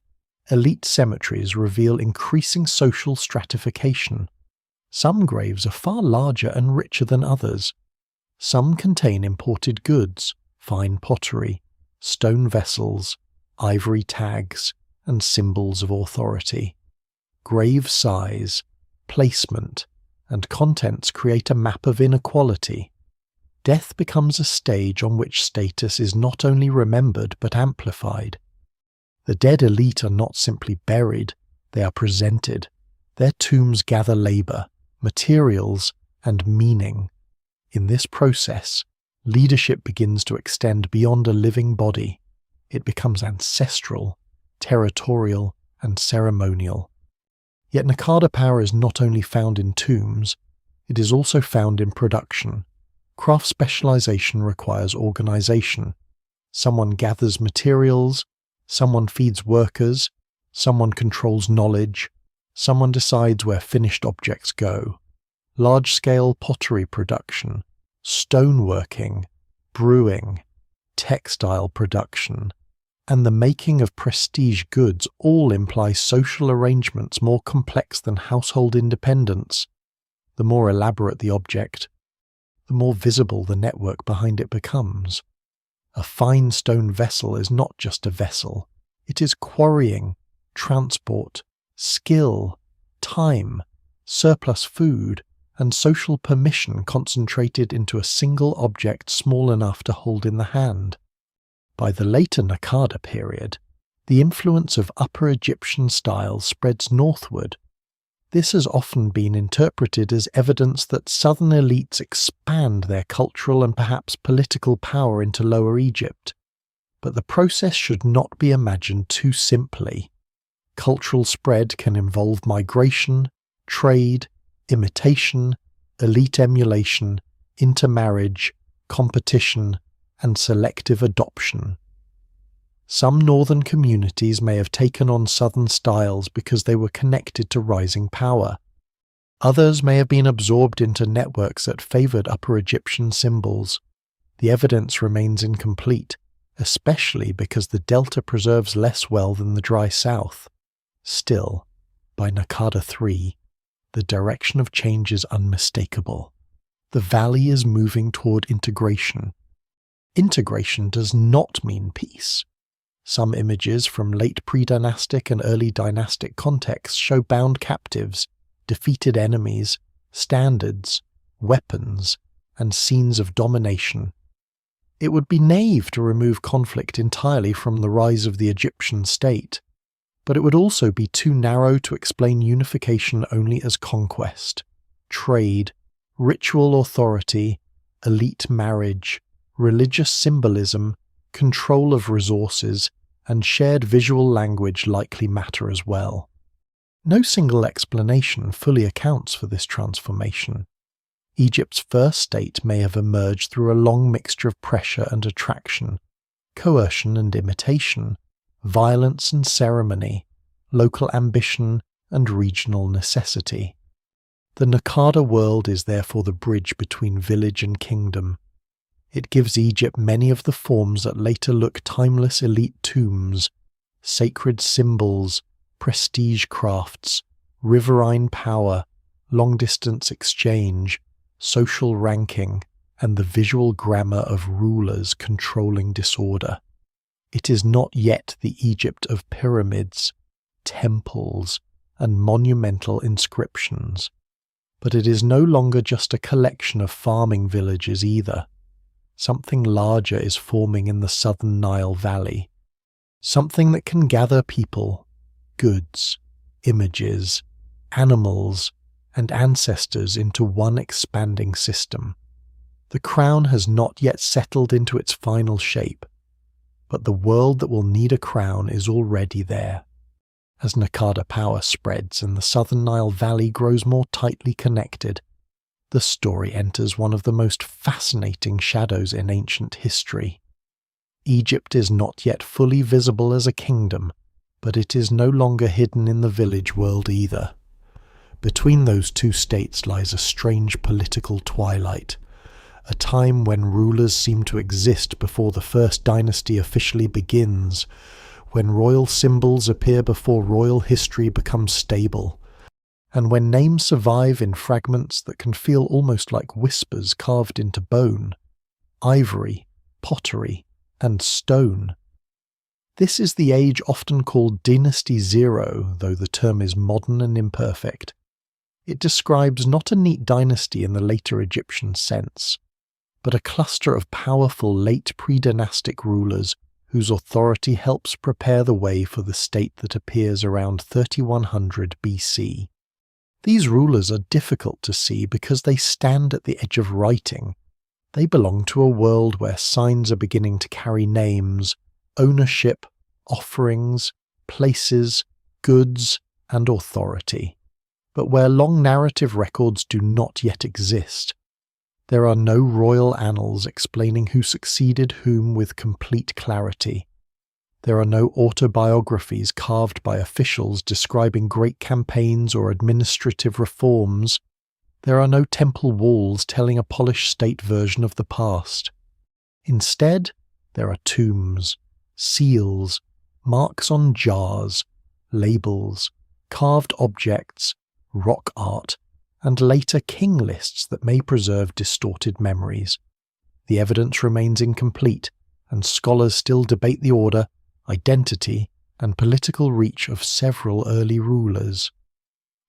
elite cemeteries reveal increasing social stratification. Some graves are far larger and richer than others. Some contain imported goods, fine pottery, stone vessels, ivory tags, and symbols of authority. Grave size, placement, and contents create a map of inequality. Death becomes a stage on which status is not only remembered but amplified. The dead elite are not simply buried, they are presented. Their tombs gather labour, materials, and meaning. In this process, leadership begins to extend beyond a living body. It becomes ancestral, territorial, and ceremonial. Yet Naqada power is not only found in tombs, it is also found in production. Craft specialization requires organization. Someone gathers materials, someone feeds workers, someone controls knowledge, someone decides where finished objects go. Large-scale pottery production, stoneworking, brewing, textile production, and the making of prestige goods all imply social arrangements more complex than household independence. The more elaborate the object, the more visible the network behind it becomes. A fine stone vessel is not just a vessel. It is quarrying, transport, skill, time, surplus food, and social permission concentrated into a single object small enough to hold in the hand. By the later Naqada period, the influence of Upper Egyptian styles spreads northward. This has often been interpreted as evidence that southern elites expand their cultural and perhaps political power into Lower Egypt. But the process should not be imagined too simply. Cultural spread can involve migration, trade, imitation, elite emulation, intermarriage, competition, and selective adoption. Some northern communities may have taken on southern styles because they were connected to rising power. Others may have been absorbed into networks that favored Upper Egyptian symbols. The evidence remains incomplete, especially because the delta preserves less well than the dry south. Still, by Naqada III, the direction of change is unmistakable. The valley is moving toward integration. Integration does not mean peace. Some images from late Predynastic and early dynastic contexts show bound captives, defeated enemies, standards, weapons, and scenes of domination. It would be naive to remove conflict entirely from the rise of the Egyptian state, but it would also be too narrow to explain unification only as conquest, trade, ritual authority, elite marriage, religious symbolism, control of resources, and shared visual language likely matter as well. No single explanation fully accounts for this transformation. Egypt's first state may have emerged through a long mixture of pressure and attraction, coercion and imitation, violence and ceremony, local ambition and regional necessity. The Naqada world is therefore the bridge between village and kingdom. It gives Egypt many of the forms that later look timeless elite tombs, sacred symbols, prestige crafts, riverine power, long-distance exchange, social ranking, and the visual grammar of rulers controlling disorder. It is not yet the Egypt of pyramids, temples, and monumental inscriptions, but it is no longer just a collection of farming villages either. Something larger is forming in the southern Nile Valley, something that can gather people, goods, images, animals, and ancestors into one expanding system. The crown has not yet settled into its final shape, but the world that will need a crown is already there. As Naqada power spreads and the southern Nile Valley grows more tightly connected, the story enters one of the most fascinating shadows in ancient history. Egypt is not yet fully visible as a kingdom, but it is no longer hidden in the village world either. Between those two states lies a strange political twilight, a time when rulers seem to exist before the first dynasty officially begins, when royal symbols appear before royal history becomes stable, and when names survive in fragments that can feel almost like whispers carved into bone, ivory, pottery, and stone. This is the age often called Dynasty Zero, though the term is modern and imperfect. It describes not a neat dynasty in the later Egyptian sense, but a cluster of powerful late predynastic rulers whose authority helps prepare the way for the state that appears around 3100 BC. These rulers are difficult to see because they stand at the edge of writing. They belong to a world where signs are beginning to carry names, ownership, offerings, places, goods, and authority, but where long narrative records do not yet exist. There are no royal annals explaining who succeeded whom with complete clarity. There are no autobiographies carved by officials describing great campaigns or administrative reforms. There are no temple walls telling a polished state version of the past. Instead, there are tombs, seals, marks on jars, labels, carved objects, rock art, and later king lists that may preserve distorted memories. The evidence remains incomplete, and scholars still debate the order, identity, and political reach of several early rulers.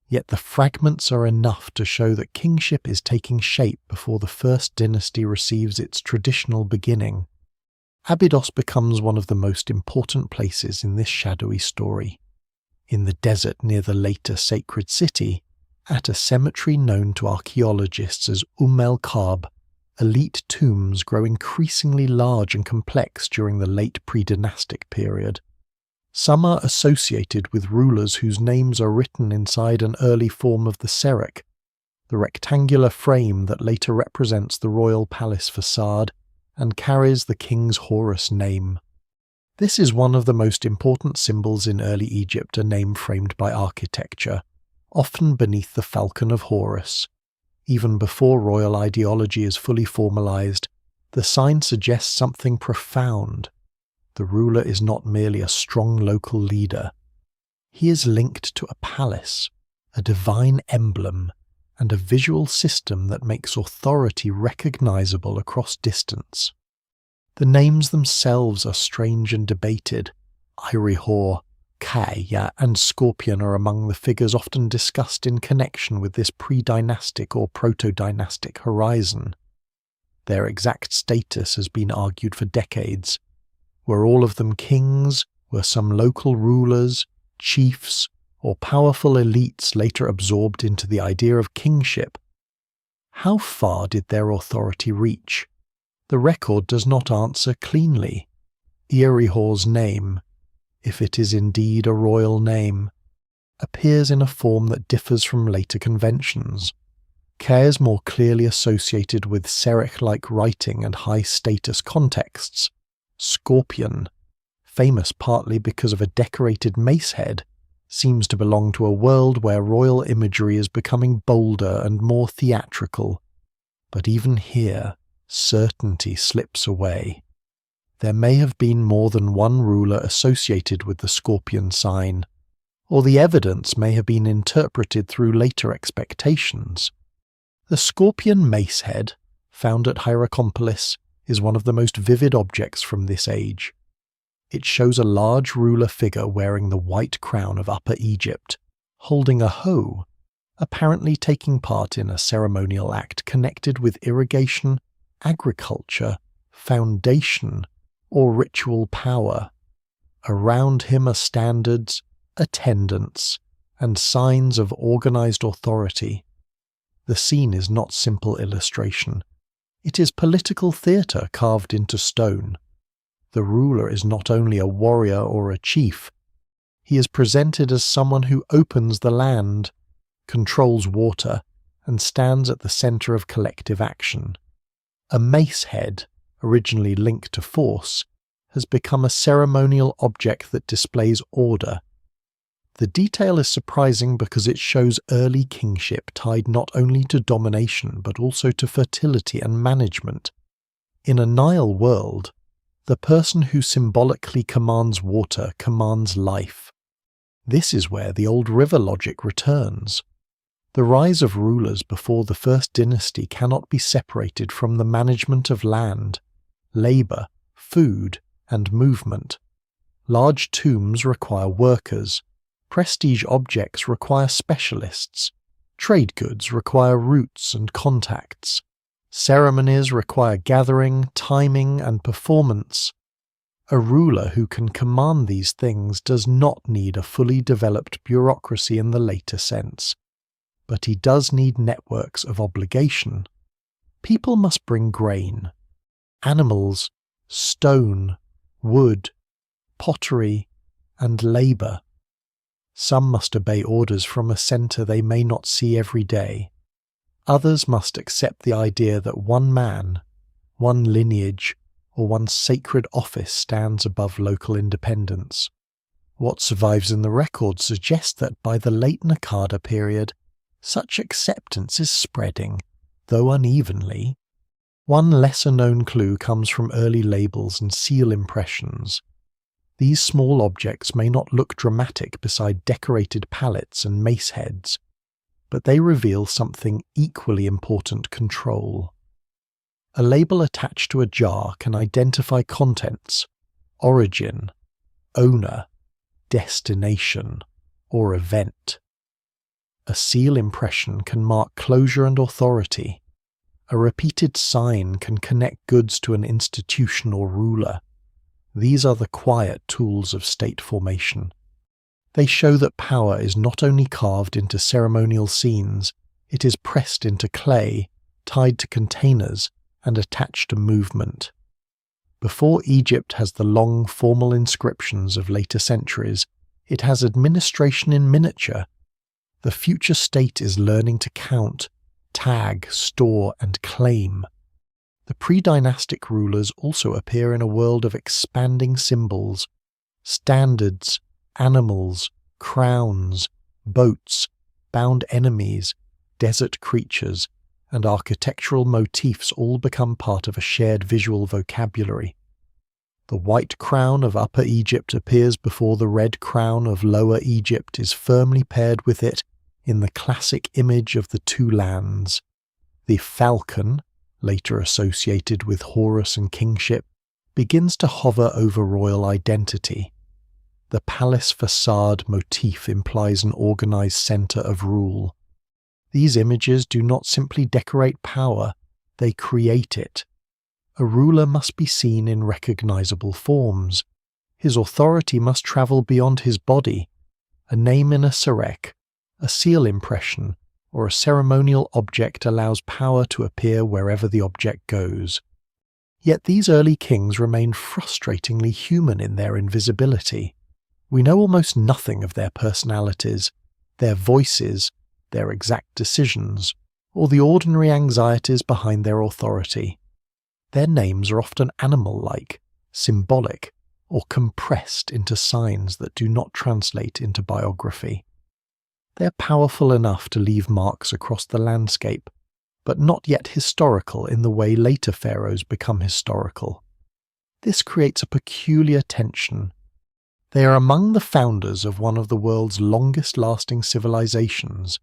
Yet the fragments are enough to show that kingship is taking shape before the first dynasty receives its traditional beginning. Abydos becomes one of the most important places in this shadowy story. In the desert near the later sacred city, at a cemetery known to archaeologists as el-Kab, elite tombs grow increasingly large and complex during the late Predynastic period. Some are associated with rulers whose names are written inside an early form of the serek, the rectangular frame that later represents the royal palace facade and carries the king's Horus name. This is one of the most important symbols in early Egypt, a name framed by architecture, often beneath the falcon of Horus. Even before royal ideology is fully formalized, the sign suggests something profound. The ruler is not merely a strong local leader. He is linked to a palace, a divine emblem, and a visual system that makes authority recognizable across distance. The names themselves are strange and debated. Irihor, Kaya, and Scorpion are among the figures often discussed in connection with this pre-dynastic or proto-dynastic horizon. Their exact status has been argued for decades. Were all of them kings? Were some local rulers, chiefs, or powerful elites later absorbed into the idea of kingship? How far did their authority reach? The record does not answer cleanly. Irihor's name, if it is indeed a royal name, appears in a form that differs from later conventions. Ke is more clearly associated with serek-like writing and high-status contexts. Scorpion, famous partly because of a decorated mace head, seems to belong to a world where royal imagery is becoming bolder and more theatrical. But even here, certainty slips away. There may have been more than one ruler associated with the scorpion sign, or the evidence may have been interpreted through later expectations. The scorpion mace head, found at Hierakonpolis, is one of the most vivid objects from this age. It shows a large ruler figure wearing the white crown of Upper Egypt, holding a hoe, apparently taking part in a ceremonial act connected with irrigation, agriculture, foundation, or ritual power. Around him are standards, attendants, and signs of organized authority. The scene is not simple illustration. It is political theatre carved into stone. The ruler is not only a warrior or a chief. He is presented as someone who opens the land, controls water, and stands at the center of collective action. A mace head, originally linked to force, has become a ceremonial object that displays order. The detail is surprising because it shows early kingship tied not only to domination but also to fertility and management. In a Nile world, the person who symbolically commands water commands life. This is where the old river logic returns. The rise of rulers before the first dynasty cannot be separated from the management of land, labor, food, and movement. Large tombs require workers. Prestige objects require specialists. Trade goods require routes and contacts. Ceremonies require gathering, timing, and performance. A ruler who can command these things does not need a fully developed bureaucracy in the later sense, but he does need networks of obligation. People must bring grain. Animals, stone, wood, pottery, and labour. Some must obey orders from a centre they may not see every day. Others must accept the idea that one man, one lineage, or one sacred office stands above local independence. What survives in the record suggests that by the late Naqada period, such acceptance is spreading, though unevenly. One lesser-known clue comes from early labels and seal impressions. These small objects may not look dramatic beside decorated palettes and mace heads, but they reveal something equally important: control. A label attached to a jar can identify contents, origin, owner, destination, or event. A seal impression can mark closure and authority. A repeated sign can connect goods to an institution or ruler. These are the quiet tools of state formation. They show that power is not only carved into ceremonial scenes, it is pressed into clay, tied to containers, and attached to movement. Before Egypt has the long formal inscriptions of later centuries, it has administration in miniature. The future state is learning to count, tag, store, and claim. The predynastic rulers also appear in a world of expanding symbols, standards, animals, crowns, boats, bound enemies, desert creatures, and architectural motifs all become part of a shared visual vocabulary. The white crown of Upper Egypt appears before the red crown of Lower Egypt is firmly paired with it in the classic image of the two lands. The falcon, later associated with Horus and kingship, begins to hover over royal identity. The palace facade motif implies an organized center of rule. These images do not simply decorate power, they create it. A ruler must be seen in recognizable forms. His authority must travel beyond his body. A name in a sarek, a seal impression, or a ceremonial object allows power to appear wherever the object goes. Yet these early kings remained frustratingly human in their invisibility. We know almost nothing of their personalities, their voices, their exact decisions, or the ordinary anxieties behind their authority. Their names are often animal-like, symbolic, or compressed into signs that do not translate into biography. They are powerful enough to leave marks across the landscape, but not yet historical in the way later pharaohs become historical. This creates a peculiar tension. They are among the founders of one of the world's longest-lasting civilizations,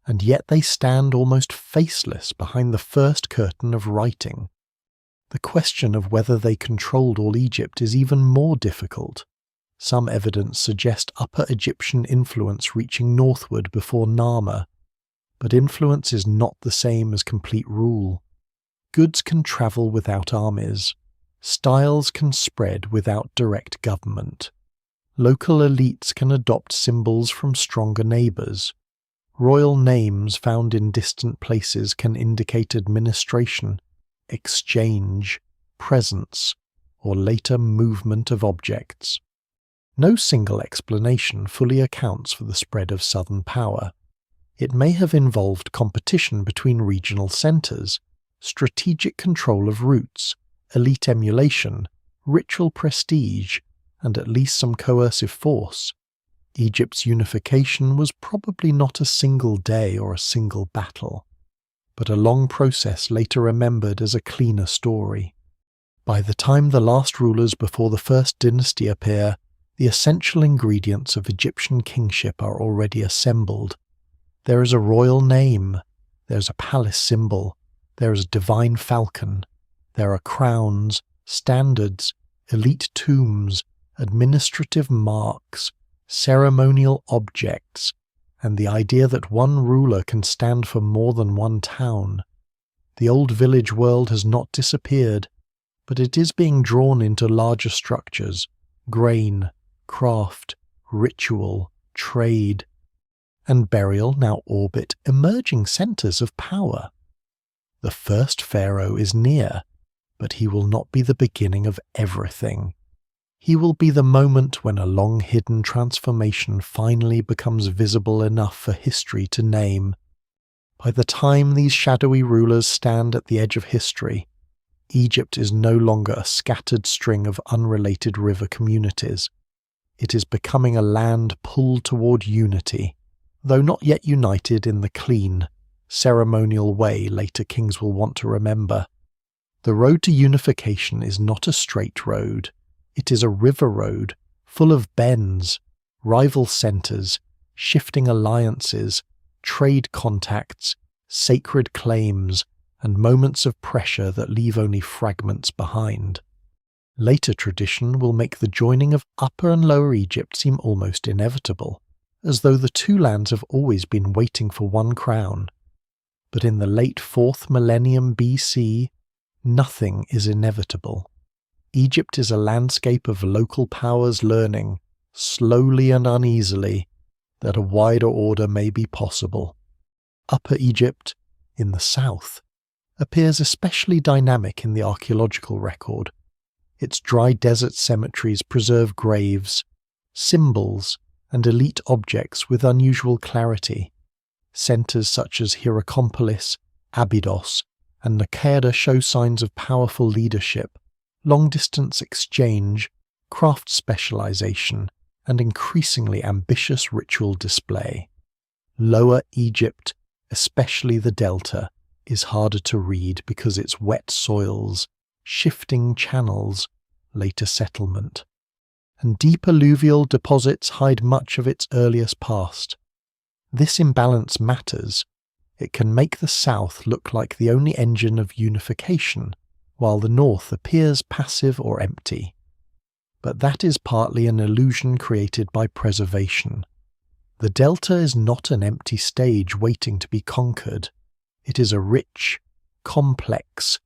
and yet they stand almost faceless behind the first curtain of writing. The question of whether they controlled all Egypt is even more difficult. Some evidence suggests Upper Egyptian influence reaching northward before Narmer, but influence is not the same as complete rule. Goods can travel without armies. Styles can spread without direct government. Local elites can adopt symbols from stronger neighbours. Royal names found in distant places can indicate administration, exchange, presence, or later movement of objects. No single explanation fully accounts for the spread of southern power. It may have involved competition between regional centres, strategic control of routes, elite emulation, ritual prestige, and at least some coercive force. Egypt's unification was probably not a single day or a single battle, but a long process later remembered as a cleaner story. By the time the last rulers before the first dynasty appear, the essential ingredients of Egyptian kingship are already assembled. There is a royal name, there is a palace symbol, there is a divine falcon, there are crowns, standards, elite tombs, administrative marks, ceremonial objects, and the idea that one ruler can stand for more than one town. The old village world has not disappeared, but it is being drawn into larger structures: grain, craft, ritual, trade, and burial now orbit emerging centres of power. The first pharaoh is near, but he will not be the beginning of everything. He will be the moment when a long-hidden transformation finally becomes visible enough for history to name. By the time these shadowy rulers stand at the edge of history, Egypt is no longer a scattered string of unrelated river communities. It is becoming a land pulled toward unity, though not yet united in the clean, ceremonial way later kings will want to remember. The road to unification is not a straight road. It is a river road, full of bends, rival centres, shifting alliances, trade contacts, sacred claims, and moments of pressure that leave only fragments behind. Later tradition will make the joining of Upper and Lower Egypt seem almost inevitable, as though the two lands have always been waiting for one crown. But in the late 4th millennium BC, nothing is inevitable. Egypt is a landscape of local powers learning, slowly and uneasily, that a wider order may be possible. Upper Egypt, in the south, appears especially dynamic in the archaeological record. Its dry desert cemeteries preserve graves, symbols, and elite objects with unusual clarity. Centres such as Hierakonpolis, Abydos, and Naqada show signs of powerful leadership, long-distance exchange, craft specialization, and increasingly ambitious ritual display. Lower Egypt, especially the Delta, is harder to read because its wet soils, shifting channels, later settlement, and deep alluvial deposits hide much of its earliest past. This imbalance matters. It can make the south look like the only engine of unification, while the north appears passive or empty. But that is partly an illusion created by preservation. The delta is not an empty stage waiting to be conquered. It is a rich, complex,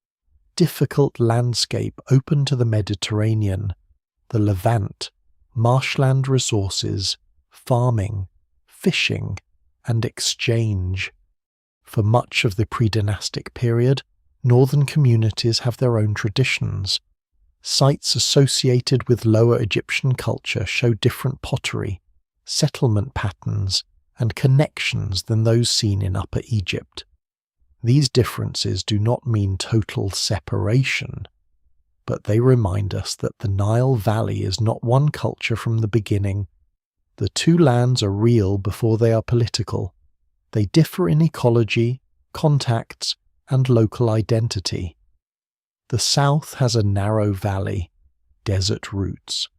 difficult landscape open to the Mediterranean, the Levant, marshland resources, farming, fishing, and exchange. For much of the Predynastic period, northern communities have their own traditions. Sites associated with Lower Egyptian culture show different pottery, settlement patterns, and connections than those seen in Upper Egypt. These differences do not mean total separation, but they remind us that the Nile Valley is not one culture from the beginning. The two lands are real before they are political. They differ in ecology, contacts, and local identity. The south has a narrow valley, desert routes,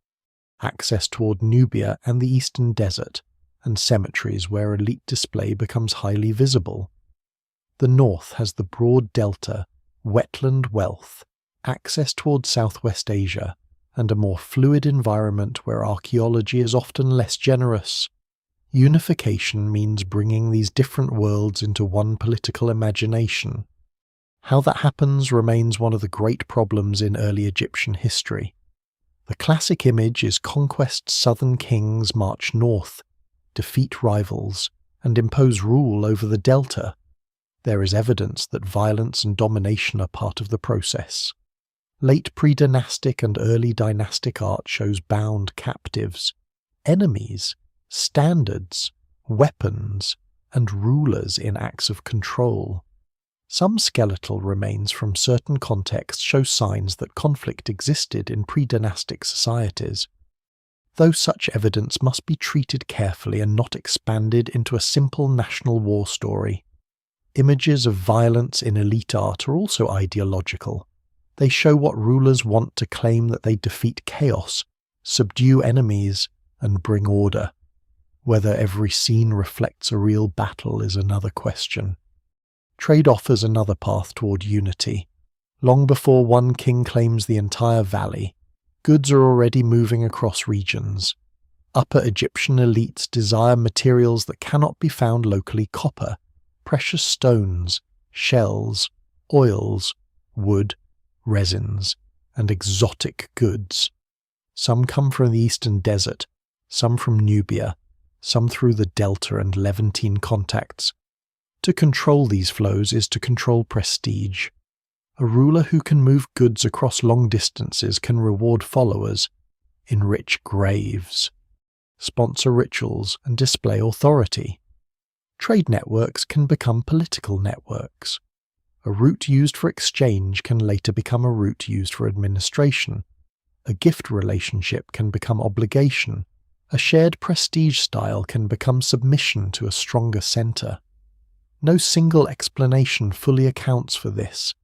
access toward Nubia and the eastern desert, and cemeteries where elite display becomes highly visible. The north has the broad delta, wetland wealth, access toward Southwest Asia, and a more fluid environment where archaeology is often less generous. Unification means bringing these different worlds into one political imagination. How that happens remains one of the great problems in early Egyptian history. The classic image is conquest southern kings march north, defeat rivals, and impose rule over the delta. There is evidence that violence and domination are part of the process. Late predynastic and early dynastic art shows bound captives, enemies, standards, weapons, and rulers in acts of control. Some skeletal remains from certain contexts show signs that conflict existed in predynastic societies, though such evidence must be treated carefully and not expanded into a simple national war story. Images of violence in elite art are also ideological. They show what rulers want to claim that they defeat chaos, subdue enemies, and bring order. Whether every scene reflects a real battle is another question. Trade offers another path toward unity. Long before one king claims the entire valley, goods are already moving across regions. Upper Egyptian elites desire materials that cannot be found locally: copper, precious stones, shells, oils, wood, resins, and exotic goods. Some come from the eastern desert, some from Nubia, some through the Delta and Levantine contacts. To control these flows is to control prestige. A ruler who can move goods across long distances can reward followers, enrich graves, sponsor rituals, and display authority. Trade networks can become political networks. A route used for exchange can later become a route used for administration. A gift relationship can become obligation. A shared prestige style can become submission to a stronger center. No single explanation fully accounts for this,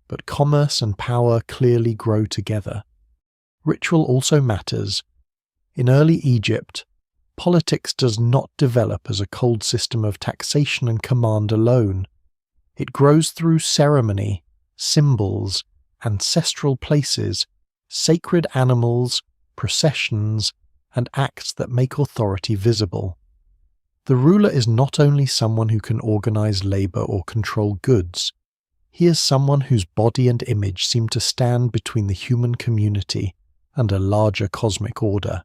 but commerce and power clearly grow together. Ritual also matters. In early Egypt, politics does not develop as a cold system of taxation and command alone. It grows through ceremony, symbols, ancestral places, sacred animals, processions, and acts that make authority visible. The ruler is not only someone who can organize labor or control goods. He is someone whose body and image seem to stand between the human community and a larger cosmic order.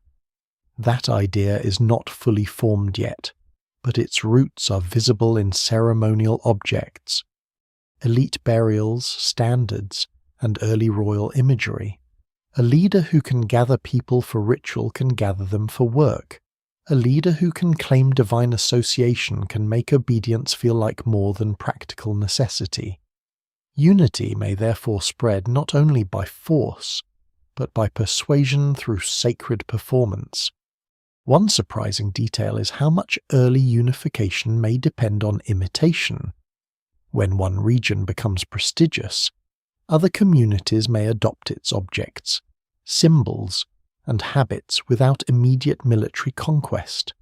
That idea is not fully formed yet, but its roots are visible in ceremonial objects, elite burials, standards, and early royal imagery. A leader who can gather people for ritual can gather them for work. A leader who can claim divine association can make obedience feel like more than practical necessity. Unity may therefore spread not only by force, but by persuasion through sacred performance. One surprising detail is how much early unification may depend on imitation. When one region becomes prestigious, other communities may adopt its objects, symbols, and habits without immediate military conquest.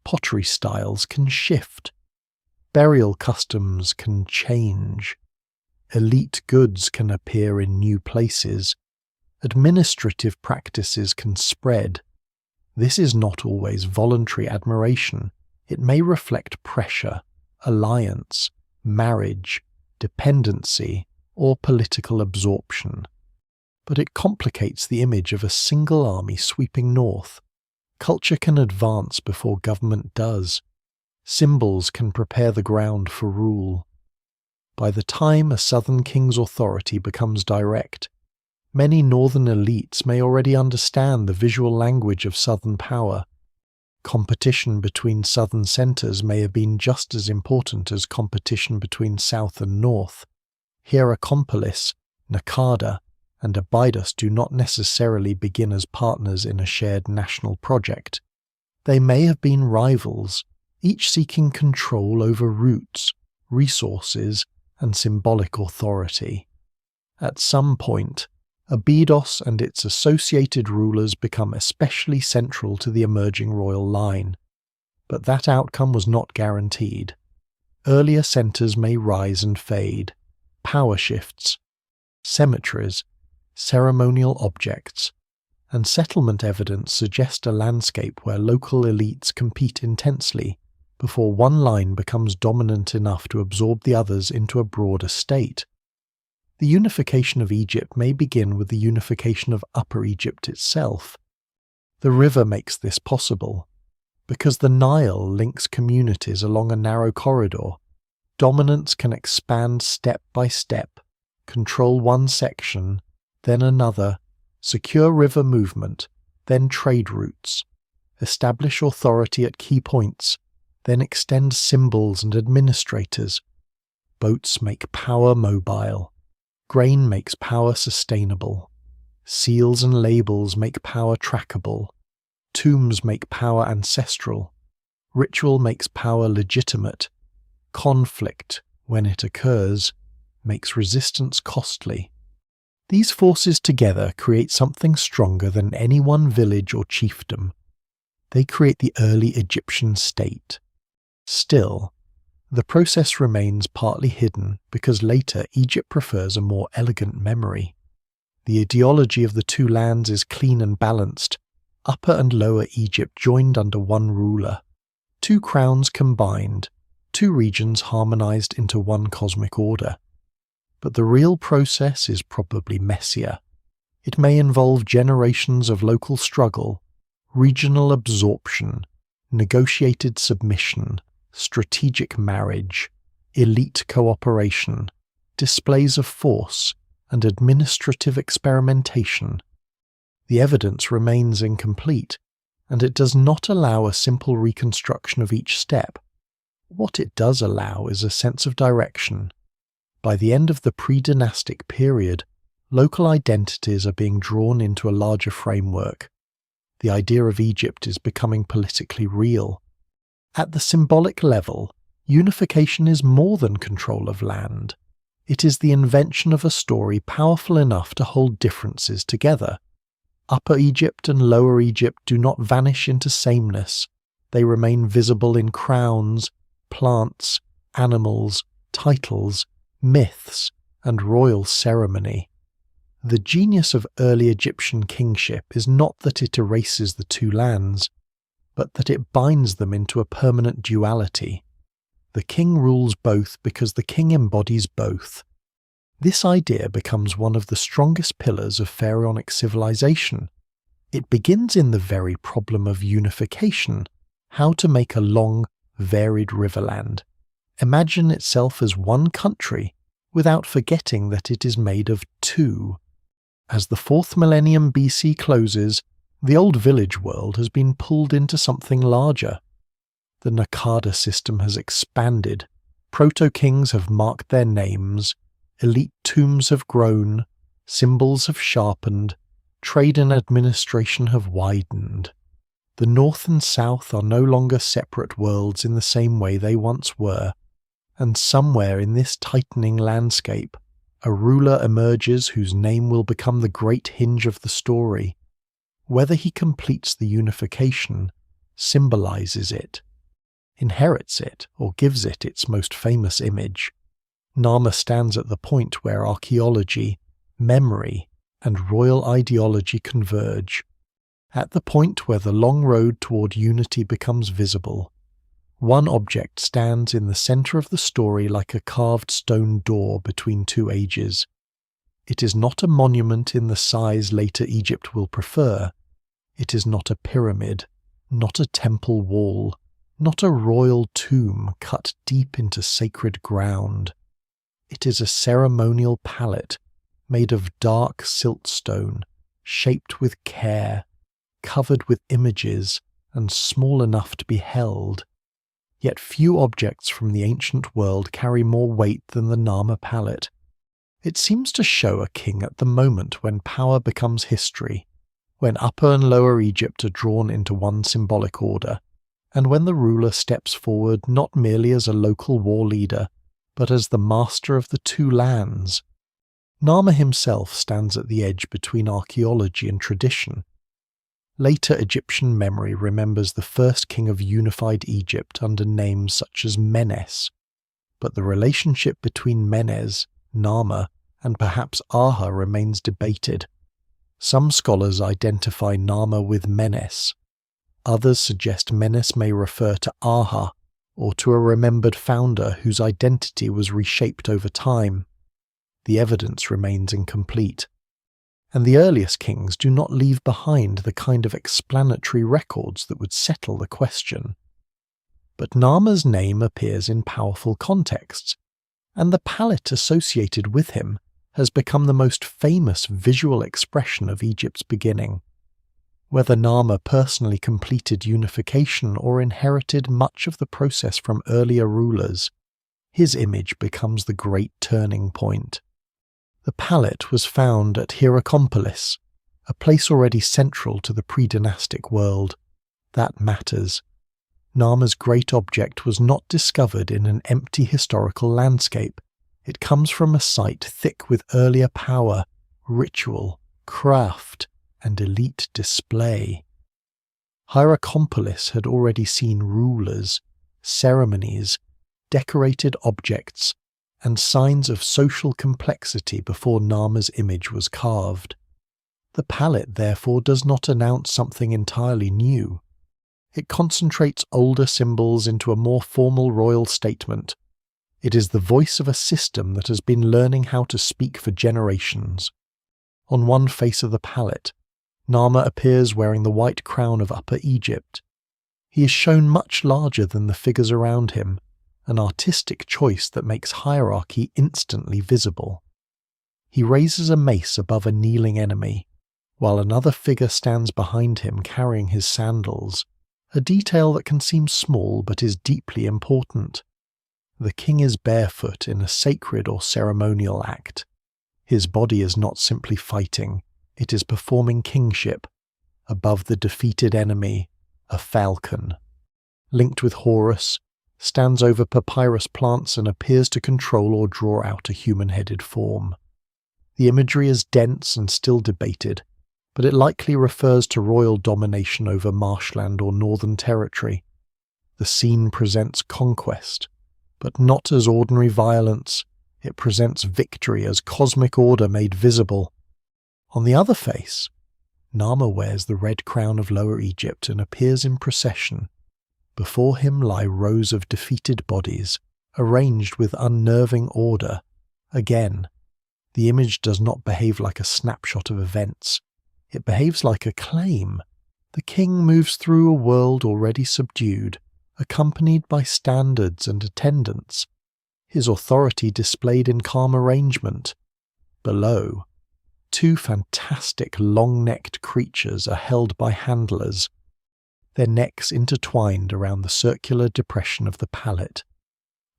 Pottery styles can shift. Burial customs can change. Elite goods can appear in new places. Administrative practices can spread. This is not always voluntary admiration. It may reflect pressure, alliance, marriage, dependency, or political absorption. But it complicates the image of a single army sweeping north. Culture can advance before government does. Symbols can prepare the ground for rule. By the time a southern king's authority becomes direct, many northern elites may already understand the visual language of southern power. Competition between southern centers may have been just as important as competition between south and north. Hierakonpolis, Naqada, and Abydos do not necessarily begin as partners in a shared national project. They may have been rivals, each seeking control over routes, resources, and symbolic authority. At some point, Abydos and its associated rulers become especially central to the emerging royal line. But that outcome was not guaranteed. Earlier centers may rise and fade. Power shifts, cemeteries, ceremonial objects, and settlement evidence suggest a landscape where local elites compete intensely before one line becomes dominant enough to absorb the others into a broader state. The unification of Egypt may begin with the unification of Upper Egypt itself. The river makes this possible. Because the Nile links communities along a narrow corridor, dominance can expand step by step, control one section, then another, secure river movement, then trade routes, establish authority at key points, then extend symbols and administrators. Boats make power mobile. Grain makes power sustainable. Seals and labels make power trackable. Tombs make power ancestral. Ritual makes power legitimate. Conflict, when it occurs, makes resistance costly. These forces together create something stronger than any one village or chiefdom. They create the early Egyptian state. Still, the process remains partly hidden because later Egypt prefers a more elegant memory. The ideology of the two lands is clean and balanced, Upper and Lower Egypt joined under one ruler, two crowns combined, two regions harmonized into one cosmic order. But the real process is probably messier. It may involve generations of local struggle, regional absorption, negotiated submission, strategic marriage, elite cooperation, displays of force, and administrative experimentation. The evidence remains incomplete, and it does not allow a simple reconstruction of each step. What it does allow is a sense of direction. By the end of the Predynastic period, local identities are being drawn into a larger framework. The idea of Egypt is becoming politically real. At the symbolic level, unification is more than control of land. It is the invention of a story powerful enough to hold differences together. Upper Egypt and Lower Egypt do not vanish into sameness. They remain visible in crowns, plants, animals, titles, myths, and royal ceremony. The genius of early Egyptian kingship is not that it erases the two lands, but that it binds them into a permanent duality. The king rules both because the king embodies both. This idea becomes one of the strongest pillars of pharaonic civilization. It begins in the very problem of unification, how to make a long, varied riverland. Imagine itself as one country, without forgetting that it is made of two. As the 4th millennium BC closes, the old village world has been pulled into something larger. The Naqada system has expanded, proto-kings have marked their names, elite tombs have grown, symbols have sharpened, trade and administration have widened. The north and south are no longer separate worlds in the same way they once were, and somewhere in this tightening landscape, a ruler emerges whose name will become the great hinge of the story. Whether he completes the unification, symbolizes it, inherits it, or gives it its most famous image. Narmer stands at the point where archaeology, memory, and royal ideology converge, at the point where the long road toward unity becomes visible. One object stands in the center of the story like a carved stone door between two ages. It is not a monument in the size later Egypt will prefer. It is not a pyramid, not a temple wall, not a royal tomb cut deep into sacred ground. It is a ceremonial palette made of dark siltstone, shaped with care, covered with images, and small enough to be held. Yet few objects from the ancient world carry more weight than the Narmer palette. It seems to show a king at the moment when power becomes history, when Upper and Lower Egypt are drawn into one symbolic order, and when the ruler steps forward not merely as a local war leader, but as the master of the two lands. Narmer himself stands at the edge between archaeology and tradition. Later Egyptian memory remembers the first king of unified Egypt under names such as Menes, but the relationship between Menes, Narmer, and perhaps Aha remains debated. Some scholars identify Narmer with Menes. Others suggest Menes may refer to Aha, or to a remembered founder whose identity was reshaped over time. The evidence remains incomplete, and the earliest kings do not leave behind the kind of explanatory records that would settle the question. But Narmer's name appears in powerful contexts, and the palette associated with him has become the most famous visual expression of Egypt's beginning. Whether Narmer personally completed unification or inherited much of the process from earlier rulers, his image becomes the great turning point. The palette was found at Hierakonpolis, a place already central to the Predynastic world. That matters. Narmer's great object was not discovered in an empty historical landscape. It comes from a site thick with earlier power, ritual, craft, and elite display. Hierakonpolis had already seen rulers, ceremonies, decorated objects, and signs of social complexity before Narmer's image was carved. The palette, therefore, does not announce something entirely new. It concentrates older symbols into a more formal royal statement. It is the voice of a system that has been learning how to speak for generations. On one face of the palette, Narmer appears wearing the white crown of Upper Egypt. He is shown much larger than the figures around him, an artistic choice that makes hierarchy instantly visible. He raises a mace above a kneeling enemy, while another figure stands behind him carrying his sandals, a detail that can seem small but is deeply important. The king is barefoot in a sacred or ceremonial act. His body is not simply fighting, it is performing kingship. Above the defeated enemy, a falcon, linked with Horus, stands over papyrus plants and appears to control or draw out a human-headed form. The imagery is dense and still debated, but it likely refers to royal domination over marshland or northern territory. The scene presents conquest, but not as ordinary violence. It presents victory as cosmic order made visible. On the other face, Narmer wears the red crown of Lower Egypt and appears in procession. Before him lie rows of defeated bodies, arranged with unnerving order. Again, the image does not behave like a snapshot of events. It behaves like a claim. The king moves through a world already subdued, accompanied by standards and attendants, his authority displayed in calm arrangement. Below, two fantastic long-necked creatures are held by handlers, their necks intertwined around the circular depression of the palate.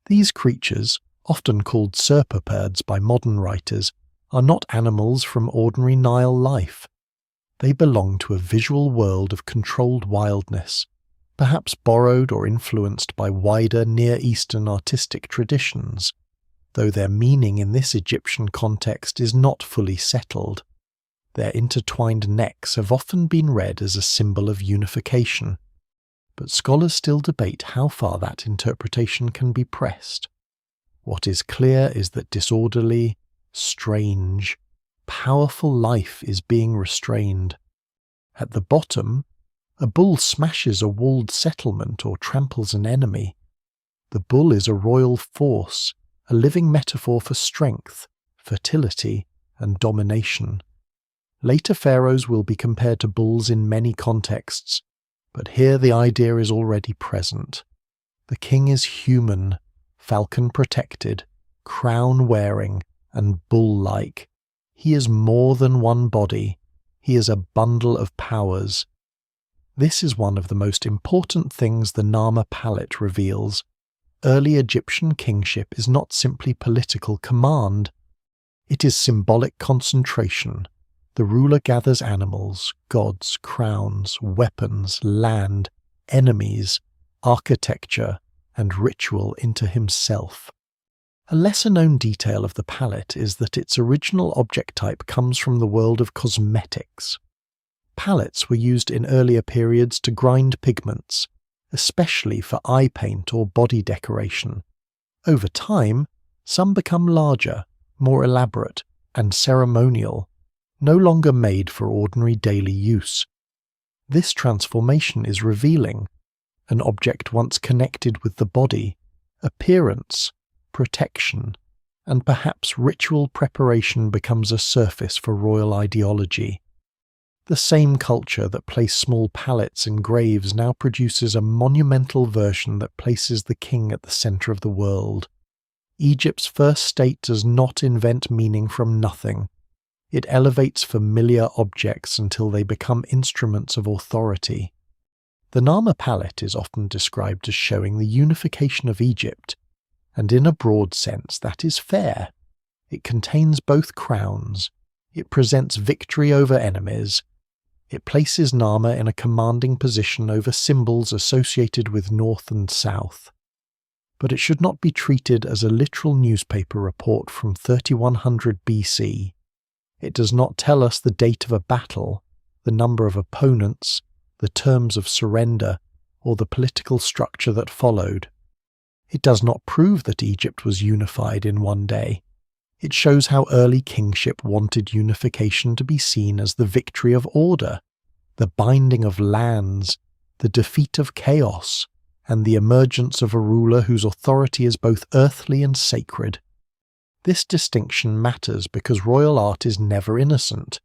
These creatures, often called serpopirds by modern writers, are not animals from ordinary Nile life. They belong to a visual world of controlled wildness, perhaps borrowed or influenced by wider Near Eastern artistic traditions, though their meaning in this Egyptian context is not fully settled. Their intertwined necks have often been read as a symbol of unification, but scholars still debate how far that interpretation can be pressed. What is clear is that disorderly, strange, powerful life is being restrained. At the bottom, a bull smashes a walled settlement or tramples an enemy. The bull is a royal force, a living metaphor for strength, fertility, and domination. Later pharaohs will be compared to bulls in many contexts, but here the idea is already present. The king is human, falcon-protected, crown-wearing, and bull-like. He is more than one body. He is a bundle of powers. This is one of the most important things the Narmer palette reveals. Early Egyptian kingship is not simply political command. It is symbolic concentration. The ruler gathers animals, gods, crowns, weapons, land, enemies, architecture, and ritual into himself. A lesser-known detail of the palette is that its original object type comes from the world of cosmetics. Palettes were used in earlier periods to grind pigments, especially for eye paint or body decoration. Over time, some become larger, more elaborate, and ceremonial, no longer made for ordinary daily use. This transformation is revealing. An object once connected with the body, appearance, protection, and perhaps ritual preparation becomes a surface for royal ideology. The same culture that placed small palettes in graves now produces a monumental version that places the king at the center of the world. Egypt's first state does not invent meaning from nothing. It elevates familiar objects until they become instruments of authority. The Narmer palette is often described as showing the unification of Egypt, and in a broad sense that is fair. It contains both crowns. It presents victory over enemies. It places Narmer in a commanding position over symbols associated with North and South. But it should not be treated as a literal newspaper report from 3100 BC. It does not tell us the date of a battle, the number of opponents, the terms of surrender, or the political structure that followed. It does not prove that Egypt was unified in one day. It shows how early kingship wanted unification to be seen as the victory of order, the binding of lands, the defeat of chaos, and the emergence of a ruler whose authority is both earthly and sacred. This distinction matters because royal art is never innocent.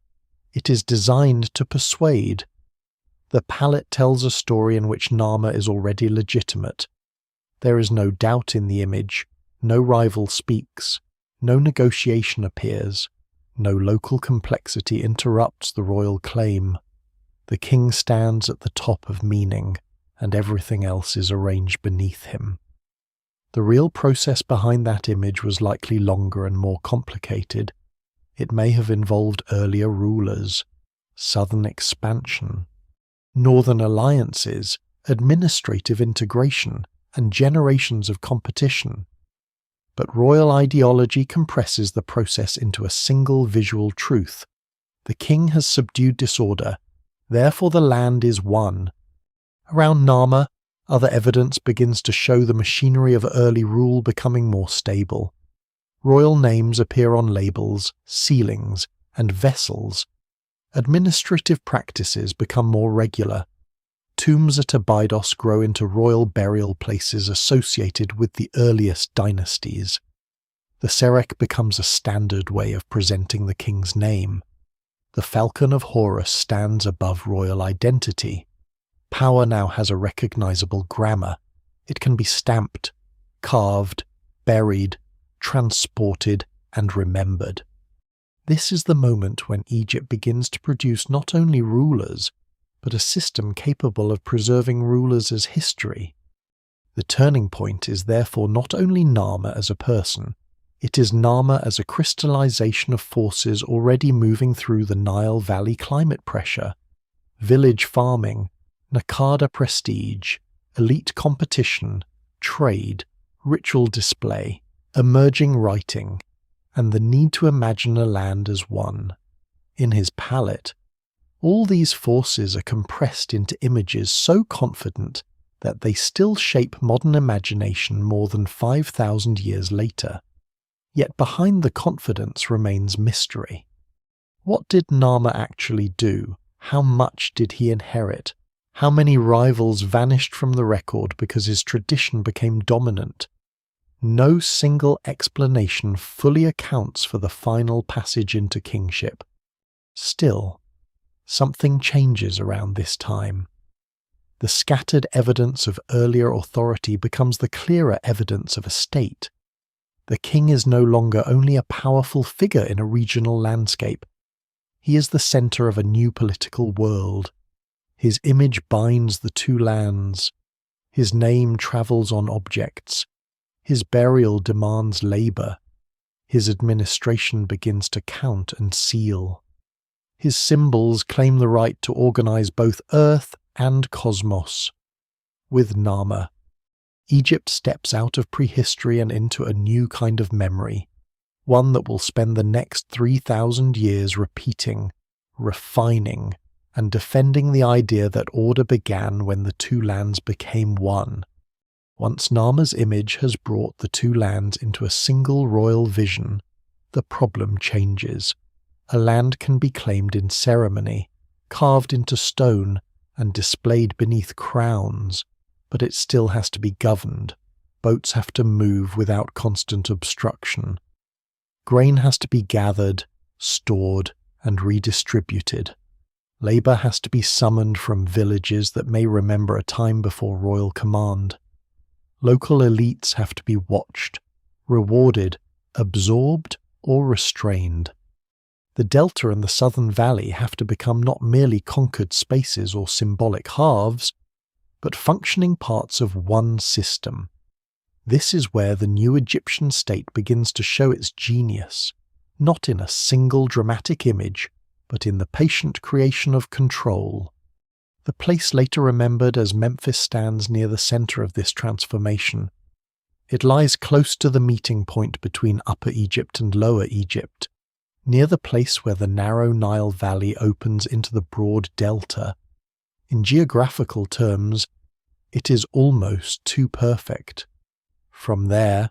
It is designed to persuade. The palette tells a story in which Narmer is already legitimate. There is no doubt in the image, no rival speaks, no negotiation appears, no local complexity interrupts the royal claim. The king stands at the top of meaning, and everything else is arranged beneath him. The real process behind that image was likely longer and more complicated. It may have involved earlier rulers, southern expansion, northern alliances, administrative integration, and generations of competition. But royal ideology compresses the process into a single visual truth. The king has subdued disorder, therefore the land is one. Around Narmer, other evidence begins to show the machinery of early rule becoming more stable. Royal names appear on labels, ceilings, and vessels. Administrative practices become more regular. Tombs at Abydos grow into royal burial places associated with the earliest dynasties. The serek becomes a standard way of presenting the king's name. The falcon of Horus stands above royal identity. Power now has a recognizable grammar. It can be stamped, carved, buried, transported, and remembered. This is the moment when Egypt begins to produce not only rulers, but a system capable of preserving rulers as history. The turning point is therefore not only Narmer as a person, it is Narmer as a crystallization of forces already moving through the Nile Valley climate pressure, village farming, Naqada prestige, elite competition, trade, ritual display, emerging writing, and the need to imagine a land as one. In his palette, all these forces are compressed into images so confident that they still shape modern imagination more than 5,000 years later. Yet behind the confidence remains mystery. What did Narmer actually do? How much did he inherit? How many rivals vanished from the record because his tradition became dominant? No single explanation fully accounts for the final passage into kingship. Still, something changes around this time. The scattered evidence of earlier authority becomes the clearer evidence of a state. The king is no longer only a powerful figure in a regional landscape. He is the center of a new political world. His image binds the two lands. His name travels on objects. His burial demands labor. His administration begins to count and seal. His symbols claim the right to organize both Earth and cosmos. With Narmer, Egypt steps out of prehistory and into a new kind of memory, one that will spend the next 3,000 years repeating, refining, and defending the idea that order began when the two lands became one. Once Narmer's image has brought the two lands into a single royal vision, the problem changes. A land can be claimed in ceremony, carved into stone, and displayed beneath crowns, but it still has to be governed. Boats have to move without constant obstruction. Grain has to be gathered, stored, and redistributed. Labor has to be summoned from villages that may remember a time before royal command. Local elites have to be watched, rewarded, absorbed, or restrained. The Delta and the Southern Valley have to become not merely conquered spaces or symbolic halves, but functioning parts of one system. This is where the new Egyptian state begins to show its genius, not in a single dramatic image, but in the patient creation of control. The place later remembered as Memphis stands near the center of this transformation. It lies close to the meeting point between Upper Egypt and Lower Egypt, near the place where the narrow Nile Valley opens into the broad delta. In geographical terms, it is almost too perfect. From there,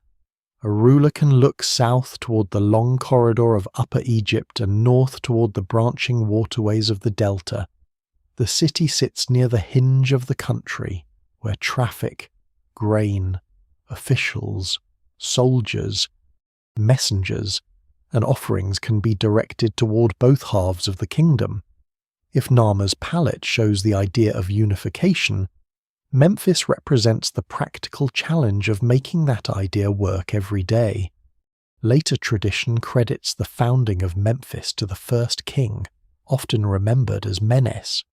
a ruler can look south toward the long corridor of Upper Egypt and north toward the branching waterways of the delta. The city sits near the hinge of the country, where traffic, grain, officials, soldiers, messengers, and offerings can be directed toward both halves of the kingdom. If Narmer's palette shows the idea of unification, Memphis represents the practical challenge of making that idea work every day. Later tradition credits the founding of Memphis to the first king, often remembered as Menes,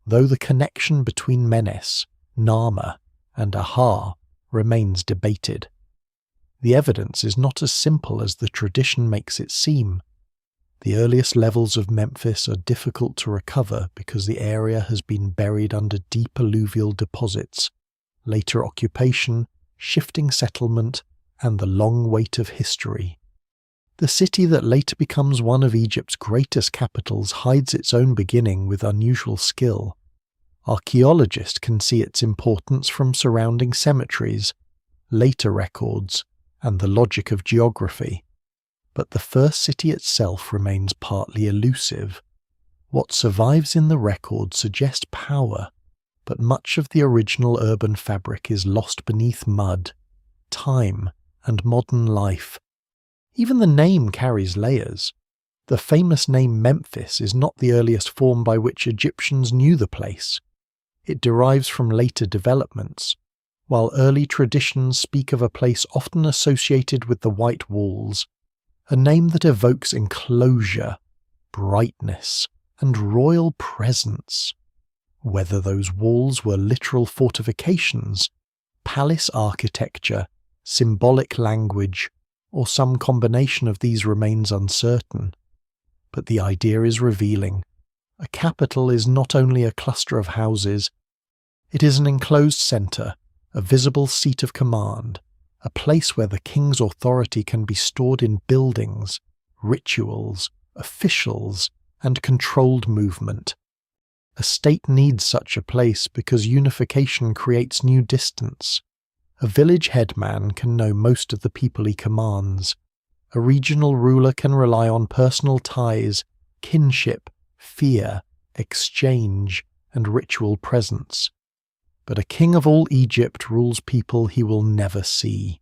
though the connection between Menes, Narmer, and Aha remains debated. The evidence is not as simple as the tradition makes it seem. The earliest levels of Memphis are difficult to recover because the area has been buried under deep alluvial deposits, later occupation, shifting settlement, and the long wait of history. The city that later becomes one of Egypt's greatest capitals hides its own beginning with unusual skill. Archaeologists can see its importance from surrounding cemeteries, later records, and the logic of geography. But the first city itself remains partly elusive. What survives in the record suggests power, but much of the original urban fabric is lost beneath mud, time, and modern life. Even the name carries layers. The famous name Memphis is not the earliest form by which Egyptians knew the place. It derives from later developments, while early traditions speak of a place often associated with the white walls, a name that evokes enclosure, brightness, and royal presence. Whether those walls were literal fortifications, palace architecture, symbolic language, or some combination of these remains uncertain. But the idea is revealing. A capital is not only a cluster of houses, it is an enclosed centre, a visible seat of command, a place where the king's authority can be stored in buildings, rituals, officials, and controlled movement. A state needs such a place because unification creates new distance. A village headman can know most of the people he commands. A regional ruler can rely on personal ties, kinship, fear, exchange, and ritual presence. But a king of all Egypt rules people he will never see,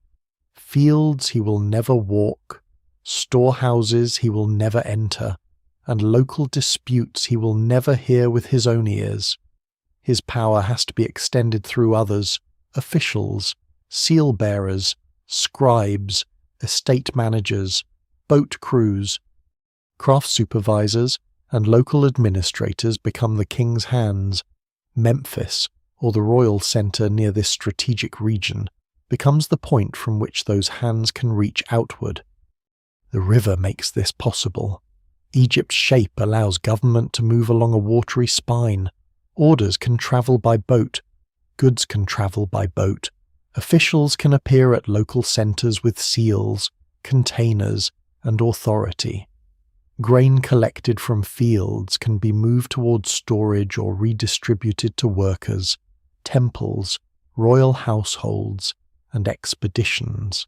fields he will never walk, storehouses he will never enter, and local disputes he will never hear with his own ears. His power has to be extended through others, officials, seal-bearers, scribes, estate managers, boat crews. Craft supervisors and local administrators become the king's hands. Memphis, or the royal centre near this strategic region, becomes the point from which those hands can reach outward. The river makes this possible. Egypt's shape allows government to move along a watery spine. Orders can travel by boat. Goods can travel by boat. Officials can appear at local centres with seals, containers, and authority. Grain collected from fields can be moved towards storage or redistributed to workers, temples, royal households, and expeditions.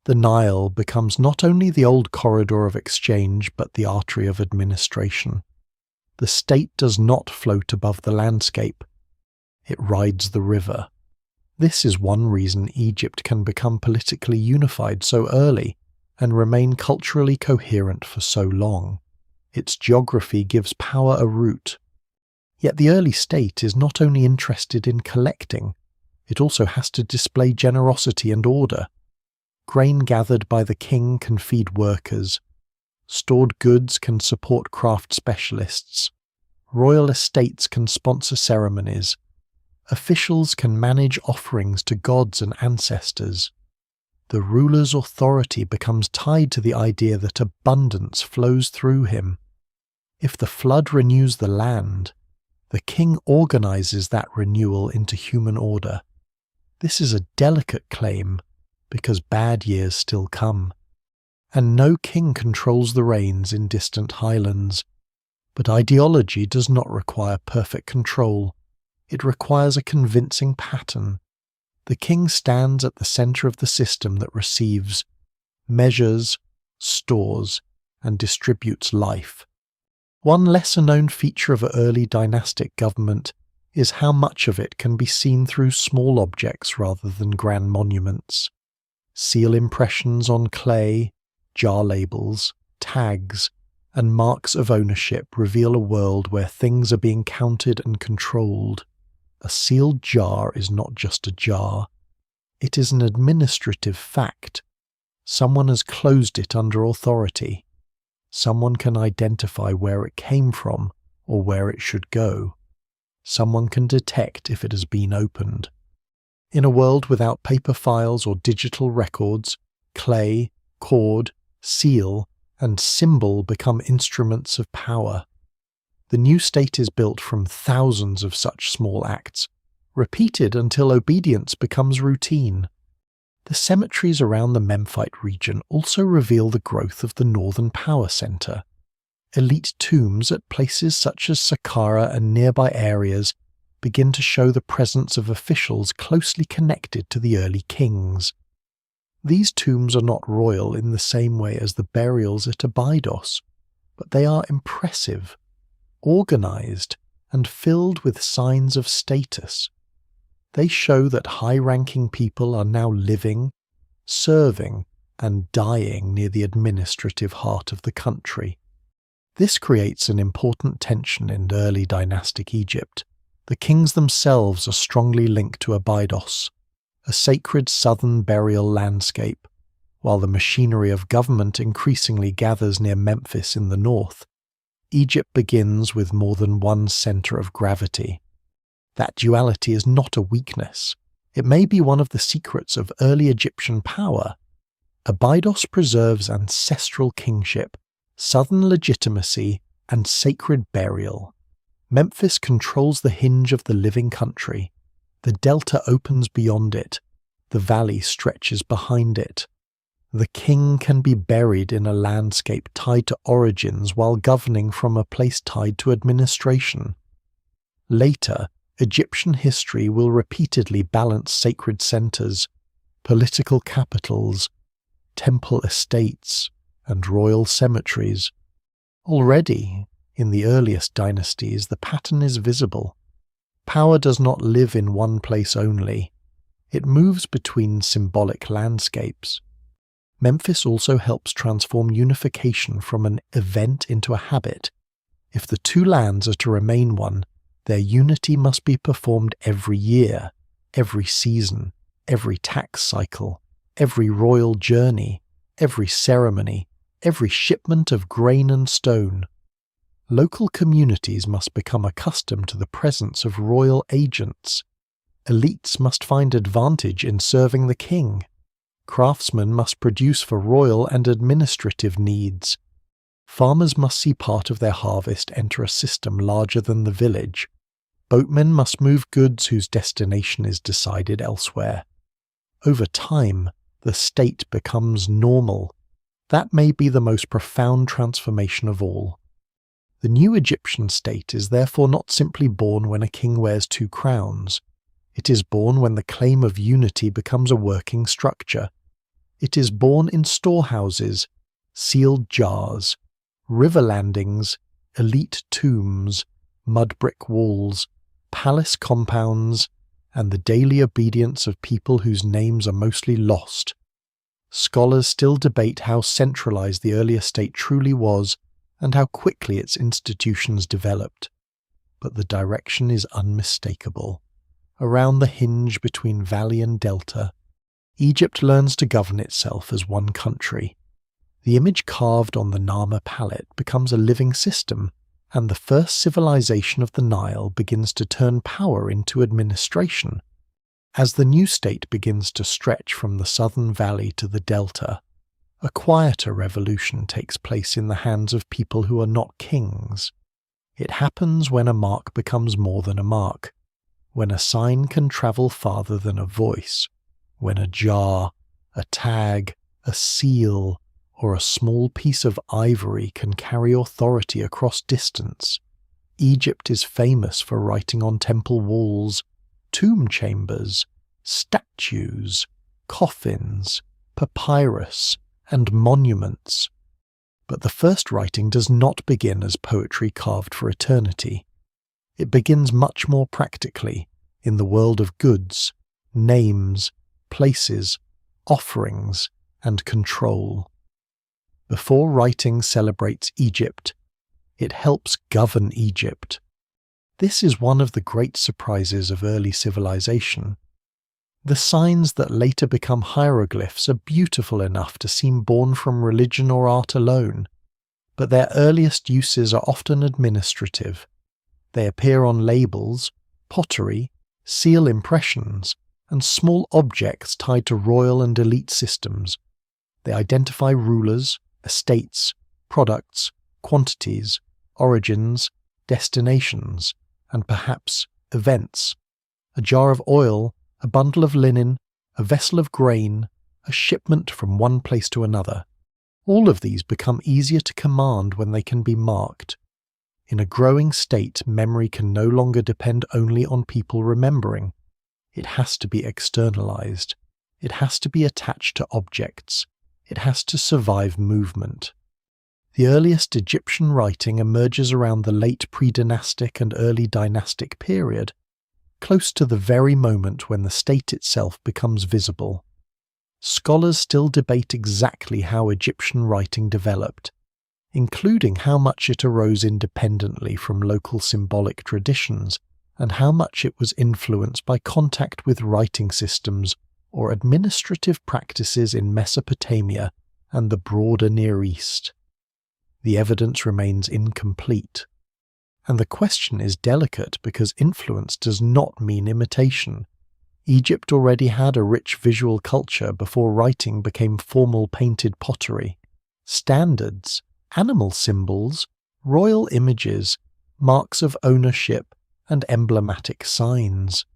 The Nile becomes not only the old corridor of exchange but the artery of administration. The state does not float above the landscape. It rides the river. This is one reason Egypt can become politically unified so early and remain culturally coherent for so long. Its geography gives power a root. Yet the early state is not only interested in collecting, it also has to display generosity and order. Grain gathered by the king can feed workers. Stored goods can support craft specialists. Royal estates can sponsor ceremonies. Officials can manage offerings to gods and ancestors. The ruler's authority becomes tied to the idea that abundance flows through him. If the flood renews the land, the king organizes that renewal into human order. This is a delicate claim, because bad years still come, and no king controls the reins in distant highlands. But ideology does not require perfect control. It requires a convincing pattern. The king stands at the centre of the system that receives, measures, stores, and distributes life. One lesser-known feature of early dynastic government is how much of it can be seen through small objects rather than grand monuments. Seal impressions on clay, jar labels, tags, and marks of ownership reveal a world where things are being counted and controlled. A sealed jar is not just a jar. It is an administrative fact. Someone has closed it under authority. Someone can identify where it came from or where it should go. Someone can detect if it has been opened. In a world without paper files or digital records, clay, cord, seal, and symbol become instruments of power. The new state is built from thousands of such small acts, repeated until obedience becomes routine. The cemeteries around the Memphite region also reveal the growth of the northern power center. Elite tombs at places such as Sahara and nearby areas begin to show the presence of officials closely connected to the early kings. These tombs are not royal in the same way as the burials at Abydos, but they are impressive, organized, and filled with signs of status. They show that high-ranking people are now living, serving, and dying near the administrative heart of the country. This creates an important tension in early dynastic Egypt. The kings themselves are strongly linked to Abydos, a sacred southern burial landscape, while the machinery of government increasingly gathers near Memphis in the north. Egypt begins with more than one center of gravity. That duality is not a weakness. It may be one of the secrets of early Egyptian power. Abydos preserves ancestral kingship, southern legitimacy, and sacred burial. Memphis controls the hinge of the living country. The delta opens beyond it. The valley stretches behind it. The king can be buried in a landscape tied to origins while governing from a place tied to administration. Later, Egyptian history will repeatedly balance sacred centers, political capitals, temple estates, and royal cemeteries. Already, in the earliest dynasties, the pattern is visible. Power does not live in one place only. It moves between symbolic landscapes. Memphis also helps transform unification from an event into a habit. If the two lands are to remain one, their unity must be performed every year, every season, every tax cycle, every royal journey, every ceremony, every shipment of grain and stone. Local communities must become accustomed to the presence of royal agents. Elites must find advantage in serving the king. Craftsmen must produce for royal and administrative needs. Farmers must see part of their harvest enter a system larger than the village. Boatmen must move goods whose destination is decided elsewhere. Over time, the state becomes normal. That may be the most profound transformation of all. The new Egyptian state is therefore not simply born when a king wears two crowns. It is born when the claim of unity becomes a working structure. It is born in storehouses, sealed jars, river landings, elite tombs, mud brick walls, palace compounds, and the daily obedience of people whose names are mostly lost. Scholars still debate how centralized the earlier state truly was and how quickly its institutions developed. But the direction is unmistakable. Around the hinge between valley and delta, Egypt learns to govern itself as one country. The image carved on the Narmer palette becomes a living system, and the first civilization of the Nile begins to turn power into administration. As the new state begins to stretch from the southern valley to the delta, a quieter revolution takes place in the hands of people who are not kings. It happens when a mark becomes more than a mark, when a sign can travel farther than a voice, when a jar, a tag, a seal, or a small piece of ivory can carry authority across distance. Egypt is famous for writing on temple walls, tomb chambers, statues, coffins, papyrus, and monuments. But the first writing does not begin as poetry carved for eternity. It begins much more practically, in the world of goods, names, places, offerings, and control. Before writing celebrates Egypt, it helps govern Egypt. This is one of the great surprises of early civilization. The signs that later become hieroglyphs are beautiful enough to seem born from religion or art alone, but their earliest uses are often administrative. They appear on labels, pottery, seal impressions, and small objects tied to royal and elite systems. They identify rulers, estates, products, quantities, origins, destinations, and perhaps events. A jar of oil, a bundle of linen, a vessel of grain, a shipment from one place to another. All of these become easier to command when they can be marked. In a growing state, memory can no longer depend only on people remembering. It has to be externalized. It has to be attached to objects. It has to survive movement. The earliest Egyptian writing emerges around the late Predynastic and early dynastic period, close to the very moment when the state itself becomes visible. Scholars still debate exactly how Egyptian writing developed, including how much it arose independently from local symbolic traditions and how much it was influenced by contact with writing systems or administrative practices in Mesopotamia and the broader Near East. The evidence remains incomplete. And the question is delicate because influence does not mean imitation. Egypt already had a rich visual culture before writing became formal painted pottery. Standards, animal symbols, royal images, marks of ownership, and emblematic signs.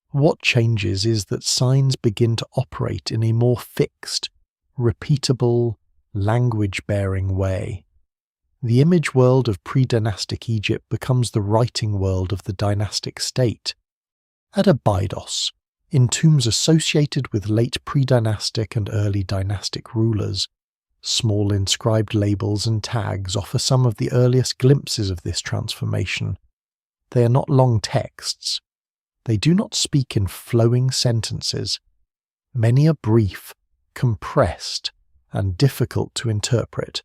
What changes is that signs begin to operate in a more fixed, repeatable, language-bearing way. The image world of pre-dynastic Egypt becomes the writing world of the dynastic state. At Abydos, in tombs associated with late pre-dynastic and early dynastic rulers, small inscribed labels and tags offer some of the earliest glimpses of this transformation. They are not long texts. They do not speak in flowing sentences. Many are brief, compressed, and difficult to interpret.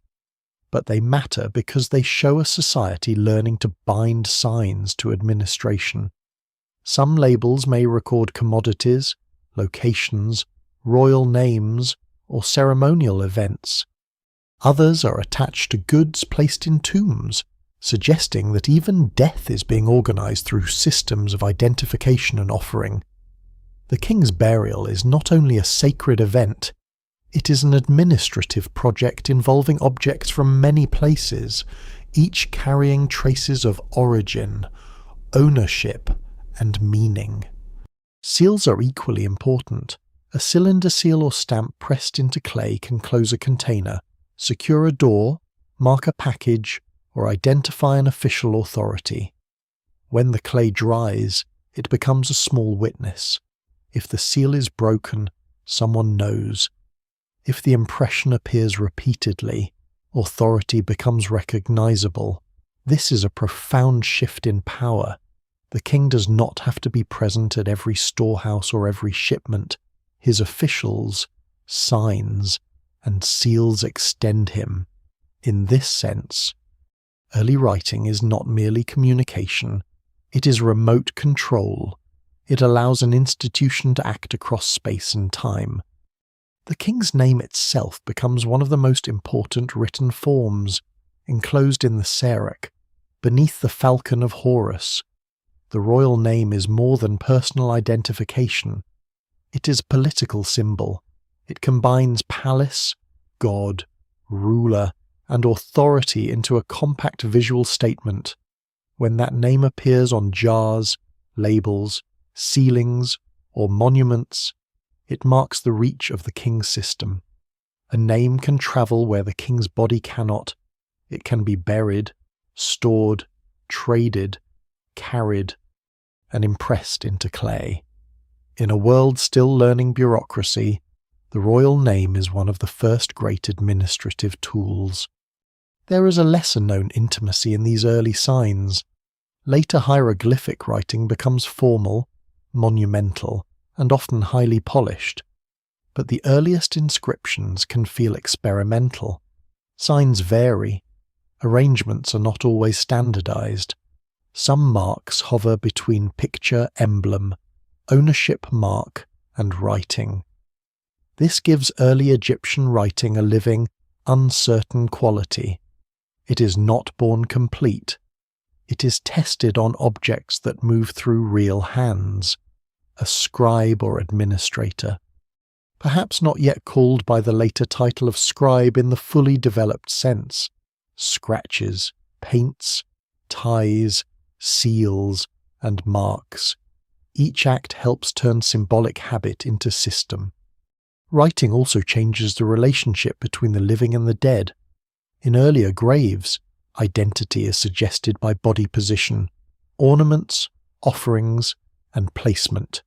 But they matter because they show a society learning to bind signs to administration. Some labels may record commodities, locations, royal names, or ceremonial events. Others are attached to goods placed in tombs, suggesting that even death is being organized through systems of identification and offering. The king's burial is not only a sacred event, it is an administrative project involving objects from many places, each carrying traces of origin, ownership, and meaning. Seals are equally important. A cylinder seal or stamp pressed into clay can close a container, secure a door, mark a package, or identify an official authority. When the clay dries, it becomes a small witness. If the seal is broken, someone knows. If the impression appears repeatedly, authority becomes recognizable. This is a profound shift in power. The king does not have to be present at every storehouse or every shipment. His officials, signs, and seals extend him. In this sense, early writing is not merely communication, it is remote control. It allows an institution to act across space and time. The king's name itself becomes one of the most important written forms, enclosed in the Serach, beneath the falcon of Horus. The royal name is more than personal identification. It is a political symbol. It combines palace, god, ruler, and authority into a compact visual statement. When that name appears on jars, labels, ceilings, or monuments, it marks the reach of the king's system. A name can travel where the king's body cannot. It can be buried, stored, traded, carried, and impressed into clay. In a world still learning bureaucracy, the royal name is one of the first great administrative tools. There is a lesser-known intimacy in these early signs. Later hieroglyphic writing becomes formal, monumental, and often highly polished. But the earliest inscriptions can feel experimental. Signs vary. Arrangements are not always standardized. Some marks hover between picture, emblem, ownership mark, and writing. This gives early Egyptian writing a living, uncertain quality. It is not born complete. It is tested on objects that move through real hands, a scribe or administrator, perhaps not yet called by the later title of scribe in the fully developed sense. Scratches, paints, ties, seals, and marks. Each act helps turn symbolic habit into system. Writing also changes the relationship between the living and the dead. In earlier graves, identity is suggested by body position, ornaments, offerings, and placement.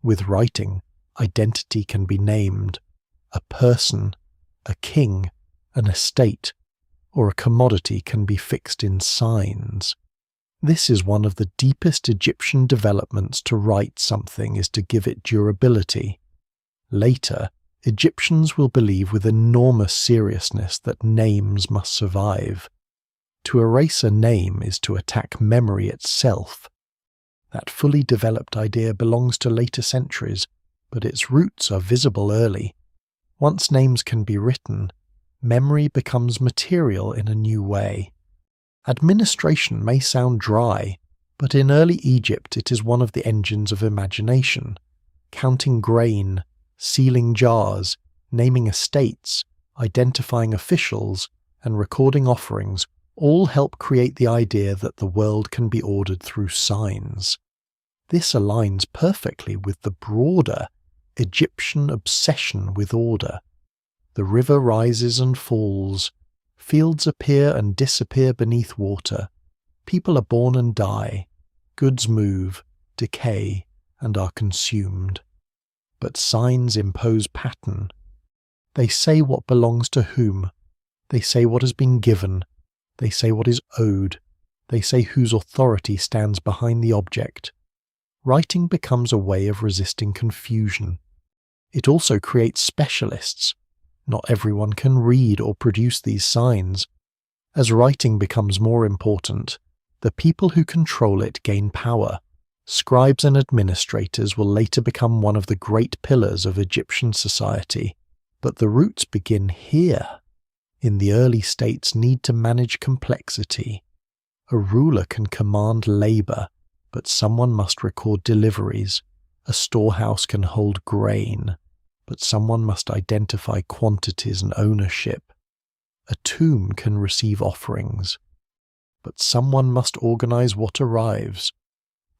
With writing, identity can be named. A person, a king, an estate, or a commodity can be fixed in signs. This is one of the deepest Egyptian developments. To write something is to give it durability. Later, Egyptians will believe with enormous seriousness that names must survive. To erase a name is to attack memory itself. That fully developed idea belongs to later centuries, but its roots are visible early. Once names can be written, memory becomes material in a new way. Administration may sound dry, but in early Egypt it is one of the engines of imagination. Counting grain, sealing jars, naming estates, identifying officials, and recording offerings all help create the idea that the world can be ordered through signs. This aligns perfectly with the broader Egyptian obsession with order. The river rises and falls, fields appear and disappear beneath water, people are born and die, goods move, decay, and are consumed. But signs impose pattern. They say what belongs to whom, they say what has been given, they say what is owed, they say whose authority stands behind the object. Writing becomes a way of resisting confusion. It also creates specialists. Not everyone can read or produce these signs. As writing becomes more important, the people who control it gain power. Scribes and administrators will later become one of the great pillars of Egyptian society. But the roots begin here. In the early states need to manage complexity. A ruler can command labor, but someone must record deliveries. A storehouse can hold grain, but someone must identify quantities and ownership. A tomb can receive offerings, but someone must organize what arrives.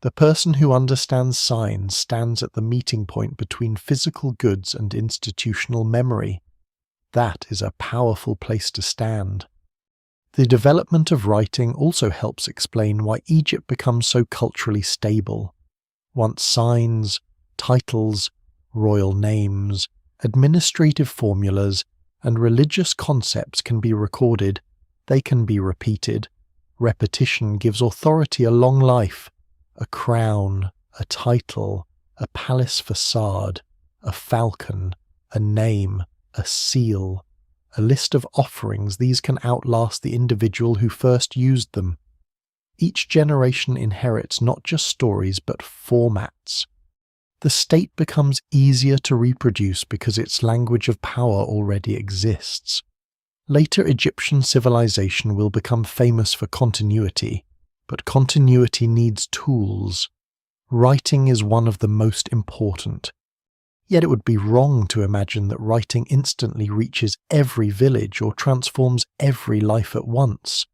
The person who understands signs stands at the meeting point between physical goods and institutional memory. That is a powerful place to stand. The development of writing also helps explain why Egypt becomes so culturally stable. Once signs, titles, royal names, administrative formulas, and religious concepts can be recorded, they can be repeated. Repetition gives authority a long life. A crown, a title, a palace facade, a falcon, a name, a seal, a list of offerings, these can outlast the individual who first used them. Each generation inherits not just stories but formats. The state becomes easier to reproduce because its language of power already exists. Later Egyptian civilization will become famous for continuity, but continuity needs tools. Writing is one of the most important. Yet it would be wrong to imagine that writing instantly reaches every village or transforms every life at once.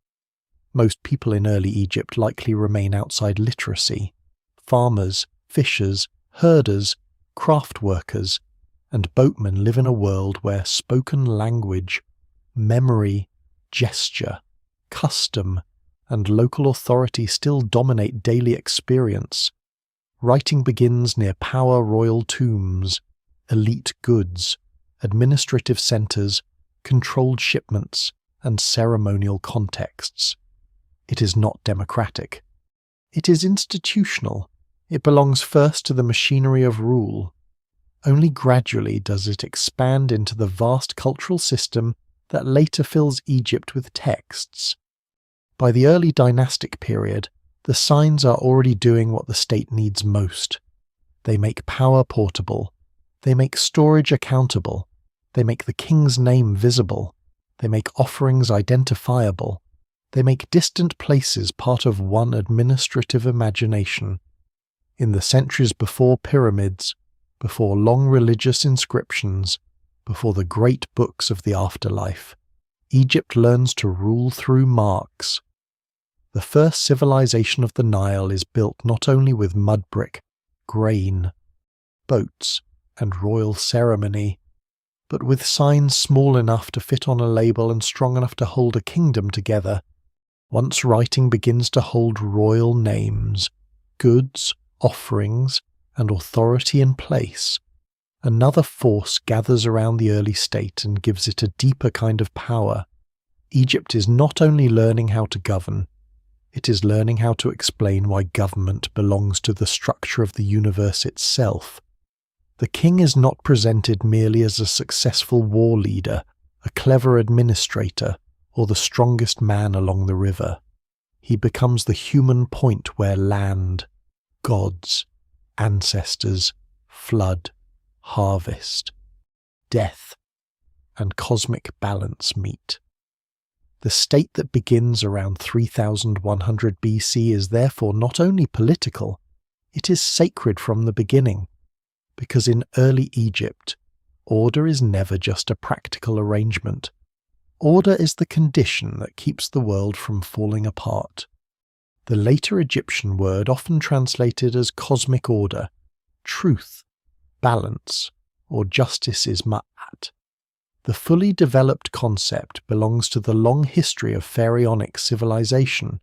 Most people in early Egypt likely remain outside literacy. Farmers, fishers, herders, craft workers, and boatmen live in a world where spoken language, memory, gesture, custom, and local authority still dominate daily experience. Writing begins near power royal tombs, elite goods, administrative centers, controlled shipments, and ceremonial contexts. It is not democratic. It is institutional. It belongs first to the machinery of rule. Only gradually does it expand into the vast cultural system that later fills Egypt with texts. By the early dynastic period, The signs are already doing what the state needs most. They make power portable. They make storage accountable. They make the king's name visible. They make offerings identifiable. They make distant places part of one administrative imagination. In the centuries before pyramids, before long religious inscriptions, before the great books of the afterlife, Egypt learns to rule through marks. The first civilization of the Nile is built not only with mud brick, grain, boats, and royal ceremony, but with signs small enough to fit on a label and strong enough to hold a kingdom together. Once writing begins to hold royal names, goods, offerings, and authority in place, another force gathers around the early state and gives it a deeper kind of power. Egypt is not only learning how to govern, it is learning how to explain why government belongs to the structure of the universe itself. The king is not presented merely as a successful war leader, a clever administrator, or the strongest man along the river. He becomes the human point where land, gods, ancestors, flood, harvest, death, and cosmic balance meet. The state that begins around 3100 BC is therefore not only political, it is sacred from the beginning, because in early Egypt, order is never just a practical arrangement. Order is the condition that keeps the world from falling apart. The later Egyptian word often translated as cosmic order, truth, balance, or justice is ma'at. The fully developed concept belongs to the long history of pharaonic civilization,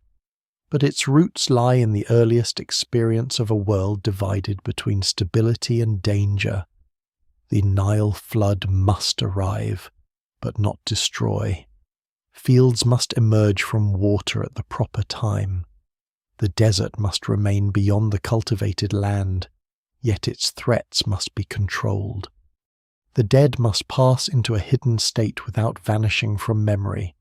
but its roots lie in the earliest experience of a world divided between stability and danger. The Nile flood must arrive, but not destroy. Fields must emerge from water at the proper time. The desert must remain beyond the cultivated land, yet its threats must be controlled. The dead must pass into a hidden state without vanishing from memory.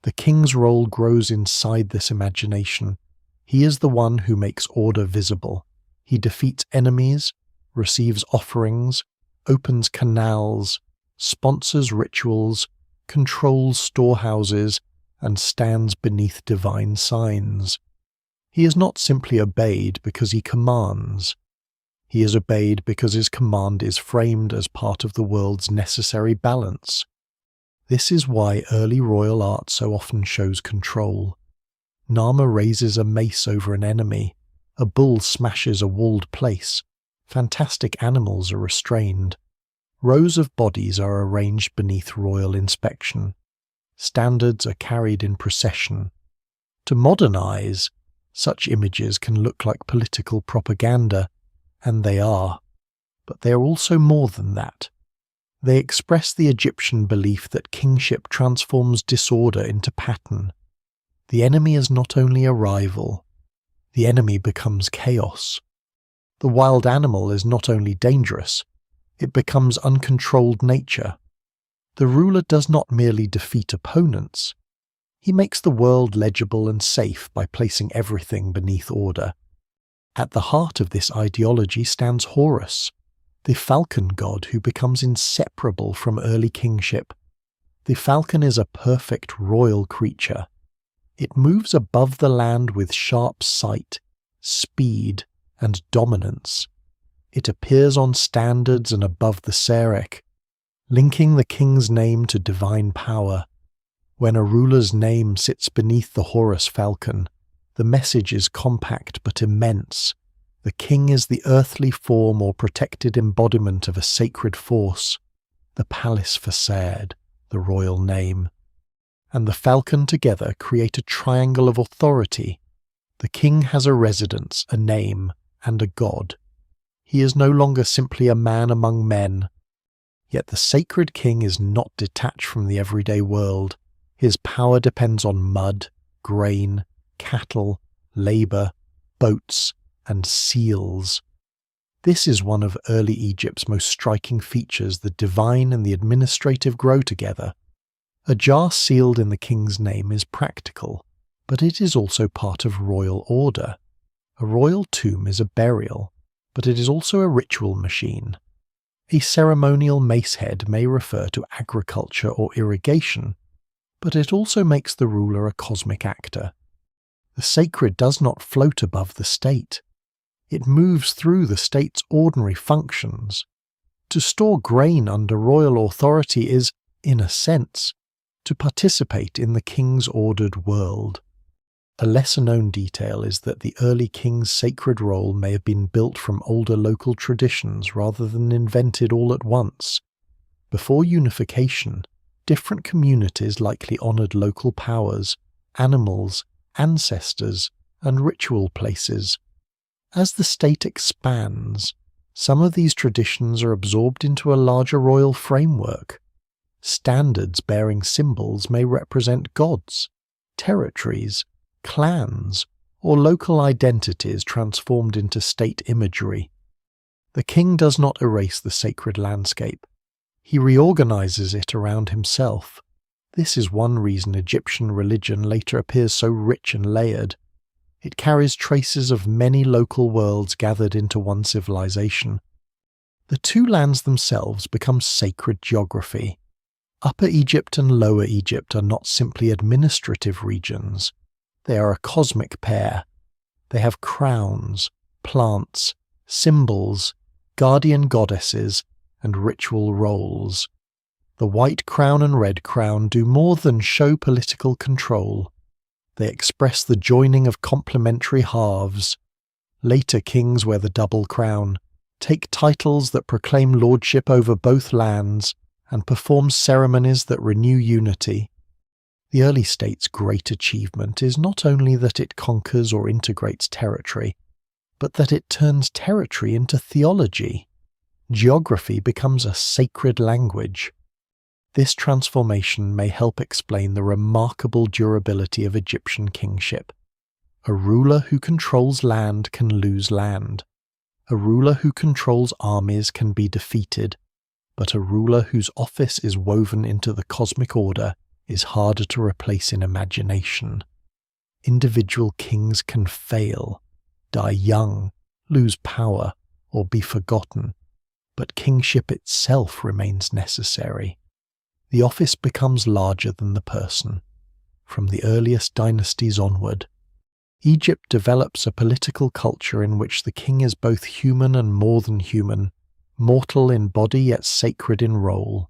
The king's role grows inside this imagination. He is the one who makes order visible. He defeats enemies, receives offerings, opens canals, sponsors rituals, controls storehouses, and stands beneath divine signs. He is not simply obeyed because he commands. He is obeyed because his command is framed as part of the world's necessary balance. This is why early royal art so often shows control. Narmer raises a mace over an enemy, a bull smashes a walled place, fantastic animals are restrained, rows of bodies are arranged beneath royal inspection, standards are carried in procession. To modern eyes, such images can look like political propaganda, and they are, but they are also more than that. They express the Egyptian belief that kingship transforms disorder into pattern. The enemy is not only a rival, the enemy becomes chaos. The wild animal is not only dangerous, it becomes uncontrolled nature. The ruler does not merely defeat opponents, he makes the world legible and safe by placing everything beneath order. At the heart of this ideology stands Horus, the falcon god who becomes inseparable from early kingship. The falcon is a perfect royal creature. It moves above the land with sharp sight, speed, and dominance. It appears on standards and above the Serek, linking the king's name to divine power. When a ruler's name sits beneath the Horus falcon, the message is compact but immense. The king is the earthly form or protected embodiment of a sacred force, the palace facade, the royal name, and the falcon together create a triangle of authority. The king has a residence, a name, and a god. He is no longer simply a man among men. Yet the sacred king is not detached from the everyday world. His power depends on mud, grain, cattle, labour, boats, and seals. This is one of early Egypt's most striking features. The divine and the administrative grow together. A jar sealed in the king's name is practical. but it is also part of royal order. A royal tomb is a burial, but it is also a ritual machine. A ceremonial macehead may refer to agriculture or irrigation, but it also makes the ruler a cosmic actor. The sacred does not float above the state. It moves through the state's ordinary functions. To store grain under royal authority is, in a sense, to participate in the king's ordered world. A lesser-known detail is that the early king's sacred role may have been built from older local traditions rather than invented all at once. Before unification, different communities likely honoured local powers, animals, ancestors, and ritual places. As the state expands, some of these traditions are absorbed into a larger royal framework. Standards bearing symbols may represent gods, territories, clans, or local identities transformed into state imagery. The king does not erase the sacred landscape. He reorganizes it around himself. This is one reason Egyptian religion later appears so rich and layered. It carries traces of many local worlds gathered into one civilization. The two lands themselves become sacred geography. Upper Egypt and Lower Egypt are not simply administrative regions. They are a cosmic pair. They have crowns, plants, symbols, guardian goddesses, and ritual roles. The white crown and red crown do more than show political control. They express the joining of complementary halves. Later kings wear the double crown, take titles that proclaim lordship over both lands, and perform ceremonies that renew unity. The early state's great achievement is not only that it conquers or integrates territory, but that it turns territory into theology. Geography becomes a sacred language. This transformation may help explain the remarkable durability of Egyptian kingship. A ruler who controls land can lose land. A ruler who controls armies can be defeated. But a ruler whose office is woven into the cosmic order is harder to replace in imagination. Individual kings can fail, die young, lose power, or be forgotten, but kingship itself remains necessary. The office becomes larger than the person. From the earliest dynasties onward, Egypt develops a political culture in which the king is both human and more than human, mortal in body yet sacred in role.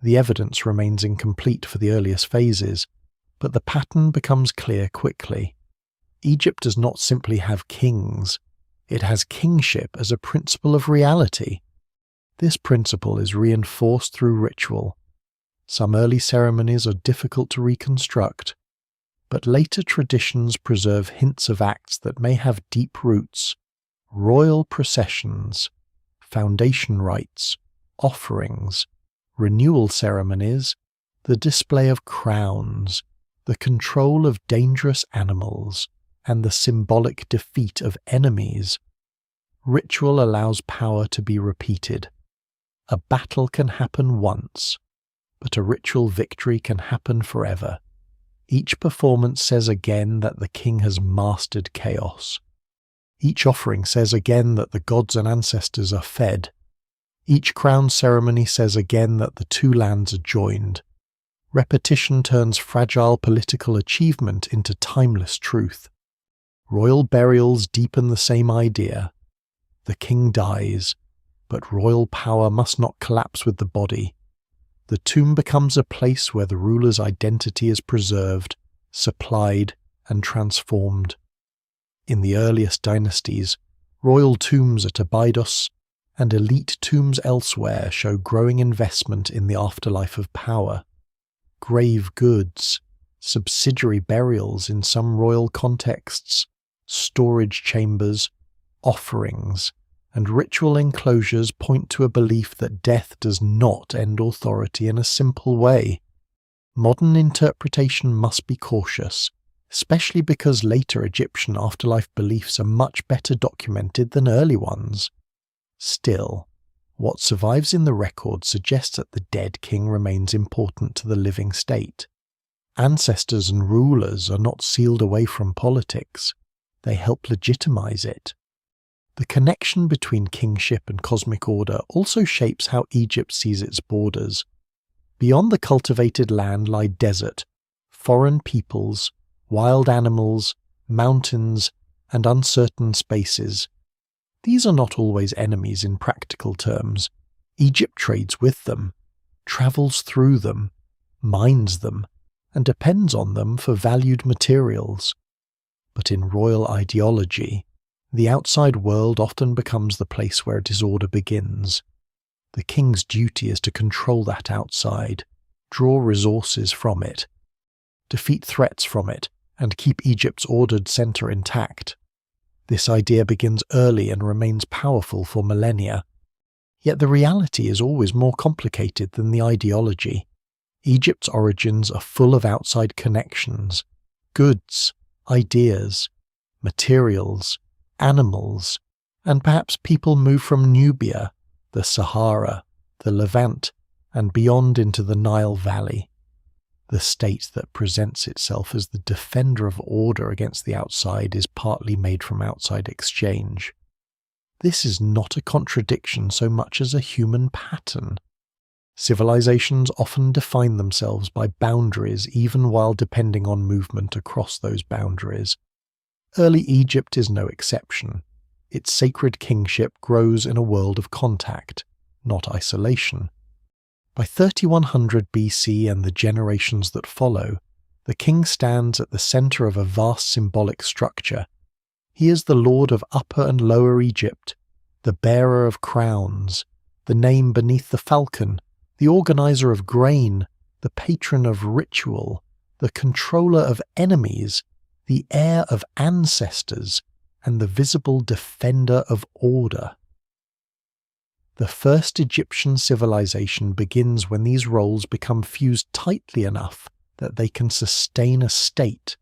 The evidence remains incomplete for the earliest phases, but the pattern becomes clear quickly. Egypt does not simply have kings, it has kingship as a principle of reality. This principle is reinforced through ritual. Some early ceremonies are difficult to reconstruct, but later traditions preserve hints of acts that may have deep roots: royal processions, foundation rites, offerings, renewal ceremonies, the display of crowns, the control of dangerous animals, and the symbolic defeat of enemies. Ritual allows power to be repeated. A battle can happen once, but a ritual victory can happen forever. Each performance says again that the king has mastered chaos. Each offering says again that the gods and ancestors are fed. Each crown ceremony says again that the two lands are joined. Repetition turns fragile political achievement into timeless truth. Royal burials deepen the same idea. The king dies, but royal power must not collapse with the body. The tomb becomes a place where the ruler's identity is preserved, supplied, and transformed. In the earliest dynasties, royal tombs at Abydos and elite tombs elsewhere show growing investment in the afterlife of power. Grave goods, subsidiary burials in some royal contexts, storage chambers, offerings, and ritual enclosures point to a belief that death does not end authority in a simple way. Modern interpretation must be cautious, especially because later Egyptian afterlife beliefs are much better documented than early ones. Still, what survives in the record suggests that the dead king remains important to the living state. Ancestors and rulers are not sealed away from politics. They help legitimize it. The connection between kingship and cosmic order also shapes how Egypt sees its borders. Beyond the cultivated land lie desert, foreign peoples, wild animals, mountains, and uncertain spaces. These are not always enemies in practical terms. Egypt trades with them, travels through them, mines them, and depends on them for valued materials. But in royal ideology, the outside world often becomes the place where disorder begins. The king's duty is to control that outside, draw resources from it, defeat threats from it, and keep Egypt's ordered centre intact. This idea begins early and remains powerful for millennia. Yet the reality is always more complicated than the ideology. Egypt's origins are full of outside connections, goods, ideas, materials, animals, and perhaps people move from Nubia, the Sahara, the Levant, and beyond into the Nile Valley. The state that presents itself as the defender of order against the outside is partly made from outside exchange. This is not a contradiction so much as a human pattern. Civilizations often define themselves by boundaries even while depending on movement across those boundaries. Early Egypt is no exception. Its sacred kingship grows in a world of contact, not isolation. By 3100 BC and the generations that follow, the king stands at the center of a vast symbolic structure. He is the lord of Upper and Lower Egypt, the bearer of crowns, the name beneath the falcon, the organizer of grain, the patron of ritual, the controller of enemies, the heir of ancestors, and the visible defender of order. The first Egyptian civilization begins when these roles become fused tightly enough that they can sustain a state.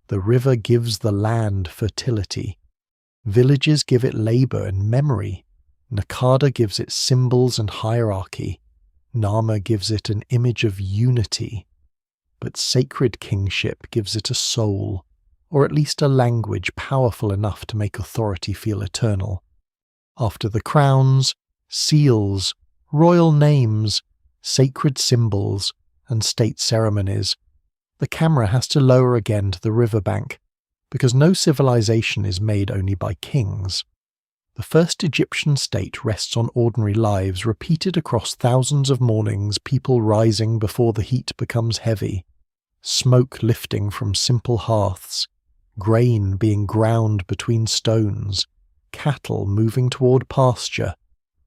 The river gives the land fertility. Villages give it labor and memory. Naqada gives it symbols and hierarchy. Narmer gives it an image of unity. But sacred kingship gives it a soul, or at least a language powerful enough to make authority feel eternal. After the crowns, seals, royal names, sacred symbols, and state ceremonies, the camera has to lower again to the riverbank, because no civilization is made only by kings. The first Egyptian state rests on ordinary lives repeated across thousands of mornings, people rising before the heat becomes heavy, smoke lifting from simple hearths, grain being ground between stones, cattle moving toward pasture,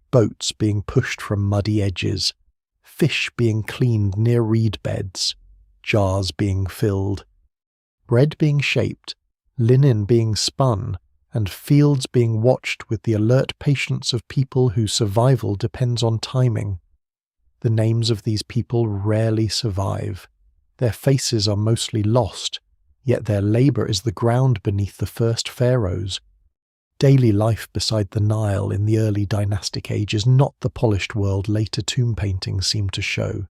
boats being pushed from muddy edges, fish being cleaned near reed beds, jars being filled, bread being shaped, linen being spun, and fields being watched with the alert patience of people whose survival depends on timing. The names of these people rarely survive. Their faces are mostly lost, yet their labor is the ground beneath the first pharaohs. Daily life beside the Nile in the early dynastic age is not the polished world later tomb paintings seem to show,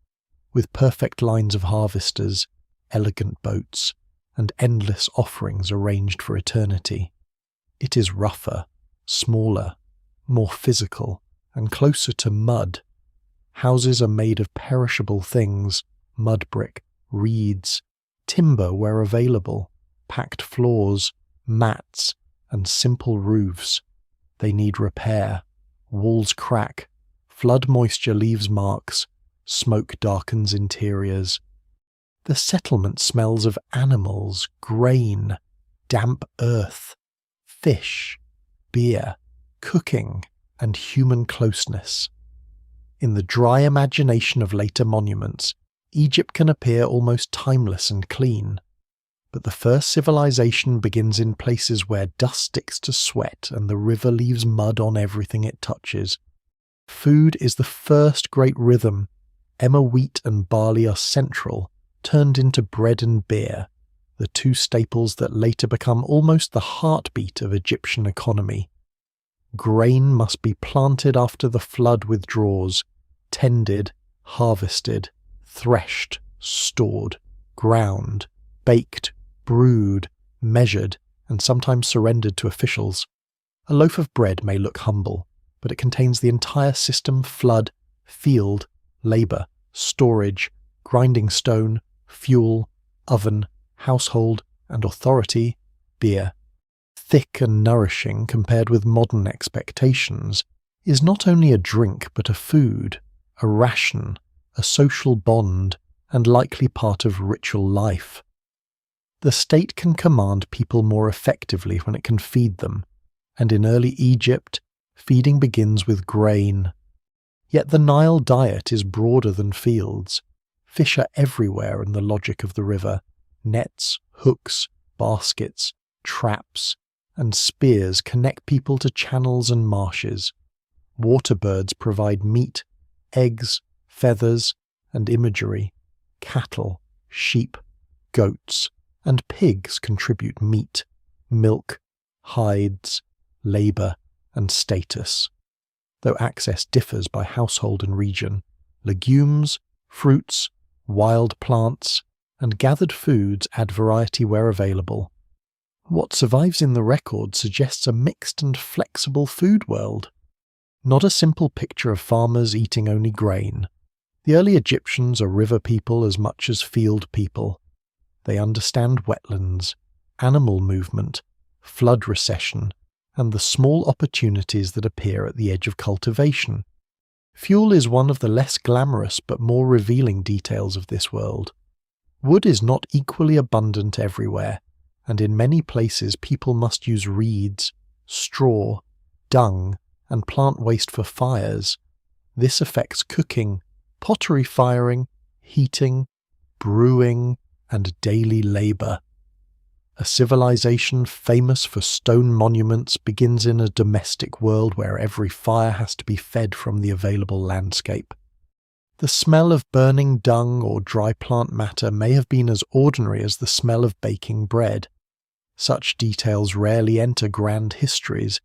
with perfect lines of harvesters, elegant boats, and endless offerings arranged for eternity. It is rougher, smaller, more physical, and closer to mud. Houses are made of perishable things, mud brick, reeds, timber where available, packed floors, mats, and simple roofs. They need repair. Walls crack, flood moisture leaves marks, smoke darkens interiors. The settlement smells of animals, grain, damp earth, fish, beer, cooking, and human closeness. In the dry imagination of later monuments, Egypt can appear almost timeless and clean. But the first civilization begins in places where dust sticks to sweat and the river leaves mud on everything it touches. Food is the first great rhythm. Emmer wheat and barley are central, turned into bread and beer, the two staples that later become almost the heartbeat of Egyptian economy. Grain must be planted after the flood withdraws, tended, harvested, threshed, stored. ground, baked, brewed, measured, and sometimes surrendered to officials. A loaf of bread may look humble, but it contains the entire system: flood, field, labour, storage, grinding stone, fuel, oven, household, and authority, beer. Thick and nourishing compared with modern expectations, is not only a drink but a food, a ration, a social bond, and likely part of ritual life. The state can command people more effectively when it can feed them, and in early Egypt, feeding begins with grain. Yet the Nile diet is broader than fields. Fish are everywhere in the logic of the river: nets, hooks, baskets, traps, and spears connect people to channels and marshes. Water birds provide meat, eggs, feathers, and imagery. Cattle, sheep, goats, and pigs contribute meat, milk, hides, labour, and status. Though access differs by household and region, legumes, fruits, wild plants, and gathered foods add variety where available. What survives in the record suggests a mixed and flexible food world. Not a simple picture of farmers eating only grain. The early Egyptians are river people as much as field people. They understand wetlands, animal movement, flood recession, and the small opportunities that appear at the edge of cultivation. Fuel is one of the less glamorous but more revealing details of this world. Wood is not equally abundant everywhere, and in many places people must use reeds, straw, dung, and plant waste for fires. This affects cooking, pottery firing, heating, brewing, and daily labour. A civilization famous for stone monuments begins in a domestic world where every fire has to be fed from the available landscape. The smell of burning dung or dry plant matter may have been as ordinary as the smell of baking bread. Such details rarely enter grand histories,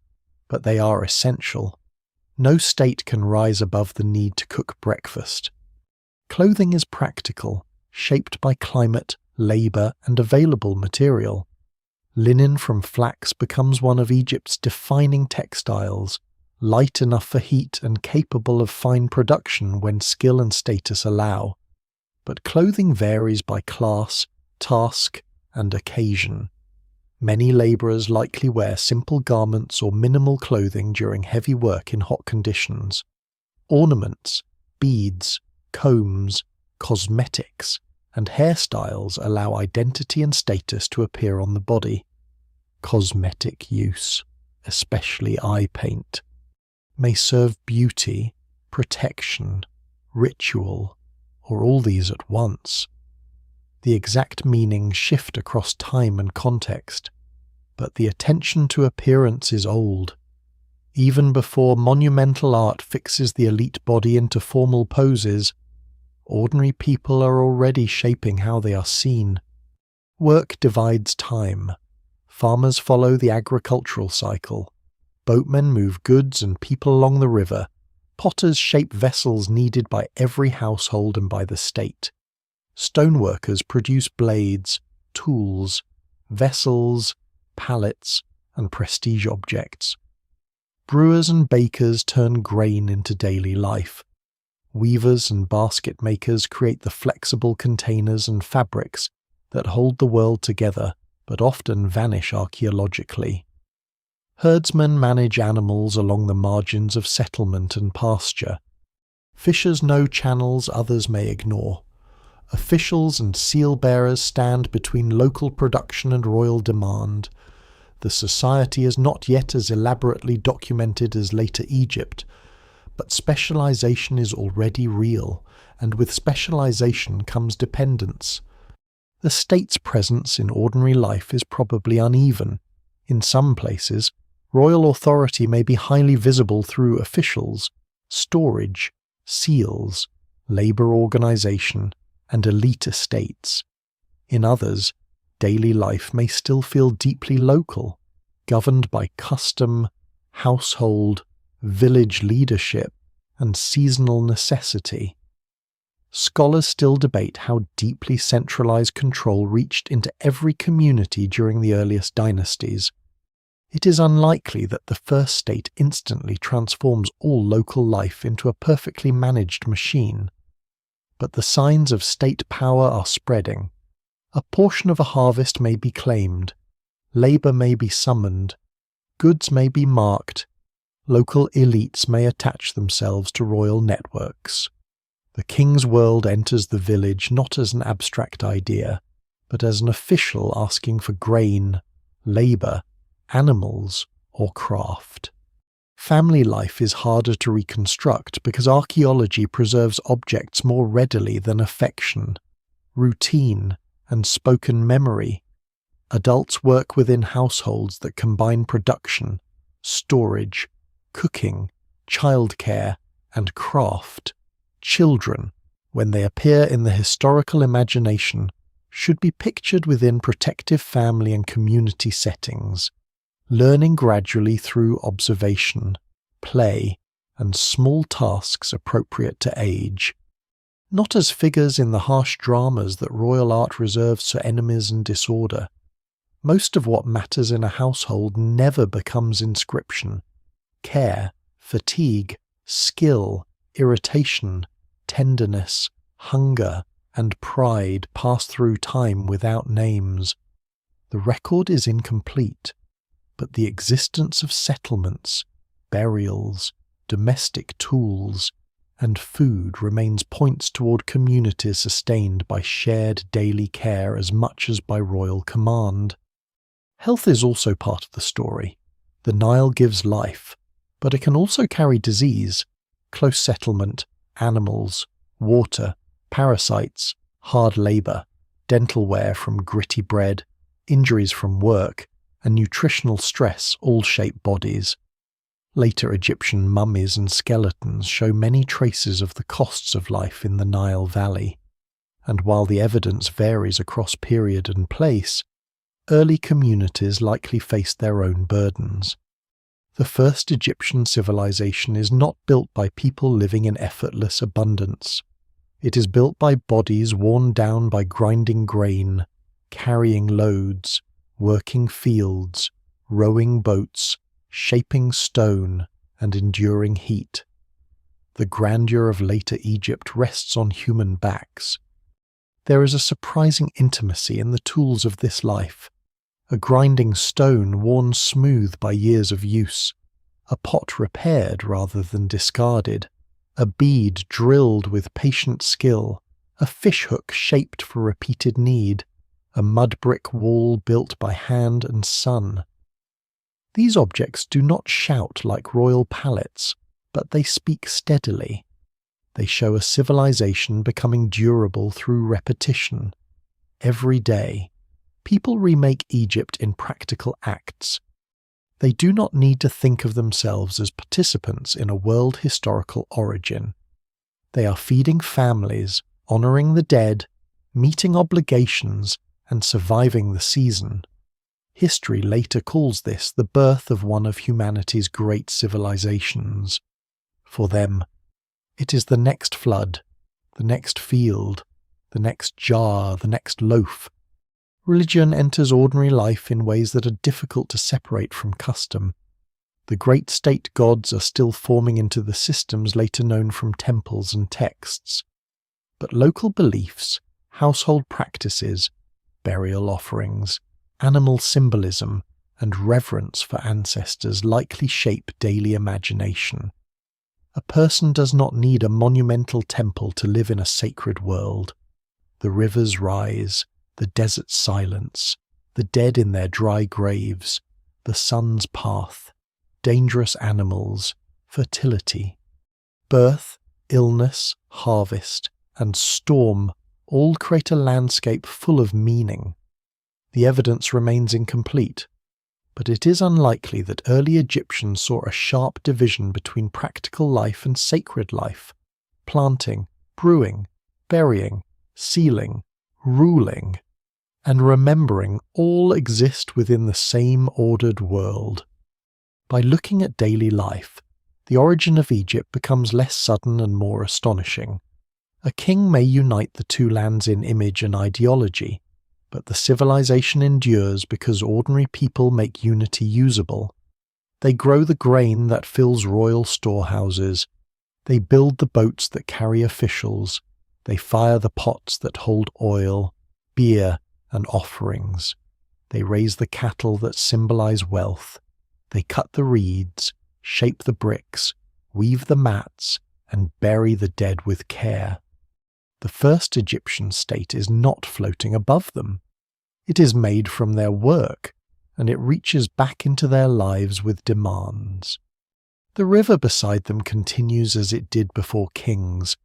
but they are essential. No state can rise above the need to cook breakfast. Clothing is practical, shaped by climate, labour, and available material. Linen from flax becomes one of Egypt's defining textiles, light enough for heat and capable of fine production when skill and status allow. But clothing varies by class, task, and occasion. Many labourers likely wear simple garments or minimal clothing during heavy work in hot conditions. Ornaments, beads, combs, cosmetics, and hairstyles allow identity and status to appear on the body. Cosmetic use, especially eye paint, may serve beauty, protection, ritual, or all these at once. The exact meanings shift across time and context, but the attention to appearance is old. Even before monumental art fixes the elite body into formal poses, ordinary people are already shaping how they are seen. Work divides time. Farmers follow the agricultural cycle. Boatmen move goods and people along the river. Potters shape vessels needed by every household and by the state. Stoneworkers produce blades, tools, vessels, pallets, and prestige objects. Brewers and bakers turn grain into daily life. Weavers and basket makers create the flexible containers and fabrics that hold the world together but often vanish archaeologically. Herdsmen manage animals along the margins of settlement and pasture. Fishers know channels others may ignore. Officials and seal-bearers stand between local production and royal demand. The society is not yet as elaborately documented as later Egypt, but specialization is already real, and with specialization comes dependence. The state's presence in ordinary life is probably uneven. In some places, royal authority may be highly visible through officials, storage, seals, labour organisation, and elite estates. In others, daily life may still feel deeply local, governed by custom, household, village leadership, and seasonal necessity. scholars still debate how deeply centralized control reached into every community during the earliest dynasties. It is unlikely that the first state instantly transforms all local life into a perfectly managed machine. But the signs of state power are spreading. A portion of a harvest may be claimed, labor may be summoned, goods may be marked, local elites may attach themselves to royal networks. The king's world enters the village not as an abstract idea, but as an official asking for grain, labor, animals, or craft. Family life is harder to reconstruct because archaeology preserves objects more readily than affection, routine, and spoken memory. Adults work within households that combine production, storage, cooking, childcare, and craft. Children, when they appear in the historical imagination, should be pictured within protective family and community settings, learning gradually through observation, play, and small tasks appropriate to age, not as figures in the harsh dramas that royal art reserves for enemies and disorder. Most of what matters in a household never becomes inscription. Care, fatigue, skill, irritation, tenderness, hunger, and pride pass through time without names. The record is incomplete, but the existence of settlements, burials, domestic tools, and food remains points toward communities sustained by shared daily care as much as by royal command. Health is also part of the story. The Nile gives life, but it can also carry disease, close settlement, animals, water, parasites, hard labor, dental wear from gritty bread, injuries from work, and nutritional stress all shape bodies. Later Egyptian mummies and skeletons show many traces of the costs of life in the Nile Valley, and while the evidence varies across period and place, early communities likely faced their own burdens. The first Egyptian civilization is not built by people living in effortless abundance. It is built by bodies worn down by grinding grain, carrying loads, working fields, rowing boats, shaping stone, and enduring heat. The grandeur of later Egypt rests on human backs. There is a surprising intimacy in the tools of this life. A grinding stone worn smooth by years of use, a pot repaired rather than discarded, a bead drilled with patient skill, a fishhook shaped for repeated need, a mud brick wall built by hand and sun. These objects do not shout like royal palettes, but they speak steadily. They show a civilization becoming durable through repetition. Every day, people remake Egypt in practical acts. They do not need to think of themselves as participants in a world historical origin. They are feeding families, honoring the dead, meeting obligations, and surviving the season. History later calls this the birth of one of humanity's great civilizations. For them, it is the next flood, the next field, the next jar, the next loaf. Religion enters ordinary life in ways that are difficult to separate from custom. The great state gods are still forming into the systems later known from temples and texts. But local beliefs, household practices, burial offerings, animal symbolism, and reverence for ancestors likely shape daily imagination. A person does not need a monumental temple to live in a sacred world. The rivers rise, the deserts silence, the dead in their dry graves, the sun's path, dangerous animals, fertility. Birth, illness, harvest, and storm all create a landscape full of meaning. The evidence remains incomplete, but it is unlikely that early Egyptians saw a sharp division between practical life and sacred life. Planting, brewing, burying, sealing, ruling, and remembering all exist within the same ordered world. By looking at daily life, the origin of Egypt becomes less sudden and more astonishing. A king may unite the two lands in image and ideology, but the civilization endures because ordinary people make unity usable. They grow the grain that fills royal storehouses. They build the boats that carry officials. They fire the pots that hold oil, beer, and offerings. They raise the cattle that symbolize wealth. They cut the reeds, shape the bricks, weave the mats, and bury the dead with care. The first Egyptian state is not floating above them. It is made from their work, and it reaches back into their lives with demands. The river beside them continues as it did before kings,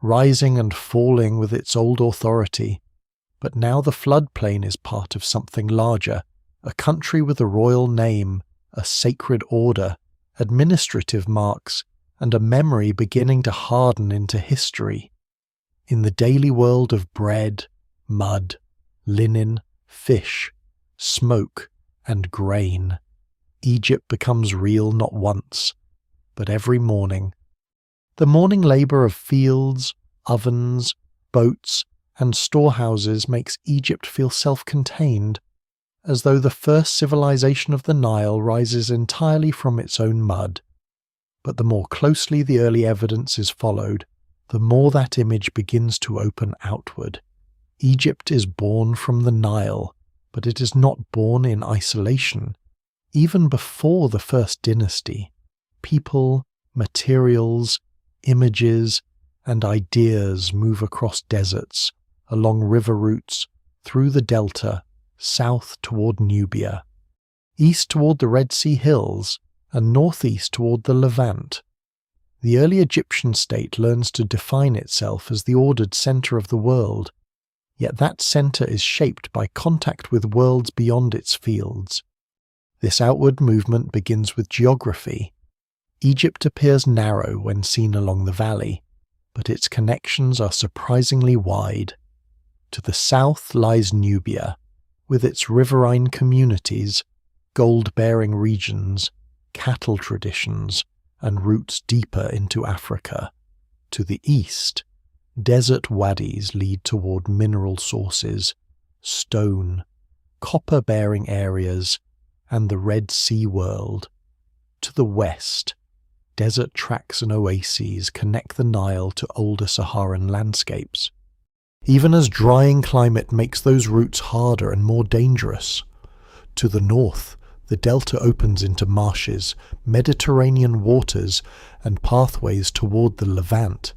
rising and falling with its old authority, but now the floodplain is part of something larger, a country with a royal name, a sacred order, administrative marks, and a memory beginning to harden into history. In the daily world of bread, mud, linen, fish, smoke, and grain, Egypt becomes real not once, but every morning. The morning labour of fields, ovens, boats, and storehouses makes Egypt feel self-contained, as though the first civilization of the Nile rises entirely from its own mud. But the more closely the early evidence is followed, the more that image begins to open outward. Egypt is born from the Nile, but it is not born in isolation. Even before the first dynasty, people, materials, images, and ideas move across deserts, along river routes, through the delta, south toward Nubia, east toward the Red Sea hills, and northeast toward the Levant. The early Egyptian state learns to define itself as the ordered center of the world, yet that center is shaped by contact with worlds beyond its fields. This outward movement begins with geography. Egypt appears narrow when seen along the valley, but its connections are surprisingly wide. To the south lies Nubia, with its riverine communities, gold-bearing regions, cattle traditions, and routes deeper into Africa. To the east, desert wadis lead toward mineral sources, stone, copper-bearing areas, and the Red Sea world. To the west, desert tracks and oases connect the Nile to older Saharan landscapes, even as drying climate makes those routes harder and more dangerous. To the north, the delta opens into marshes, Mediterranean waters, and pathways toward the Levant.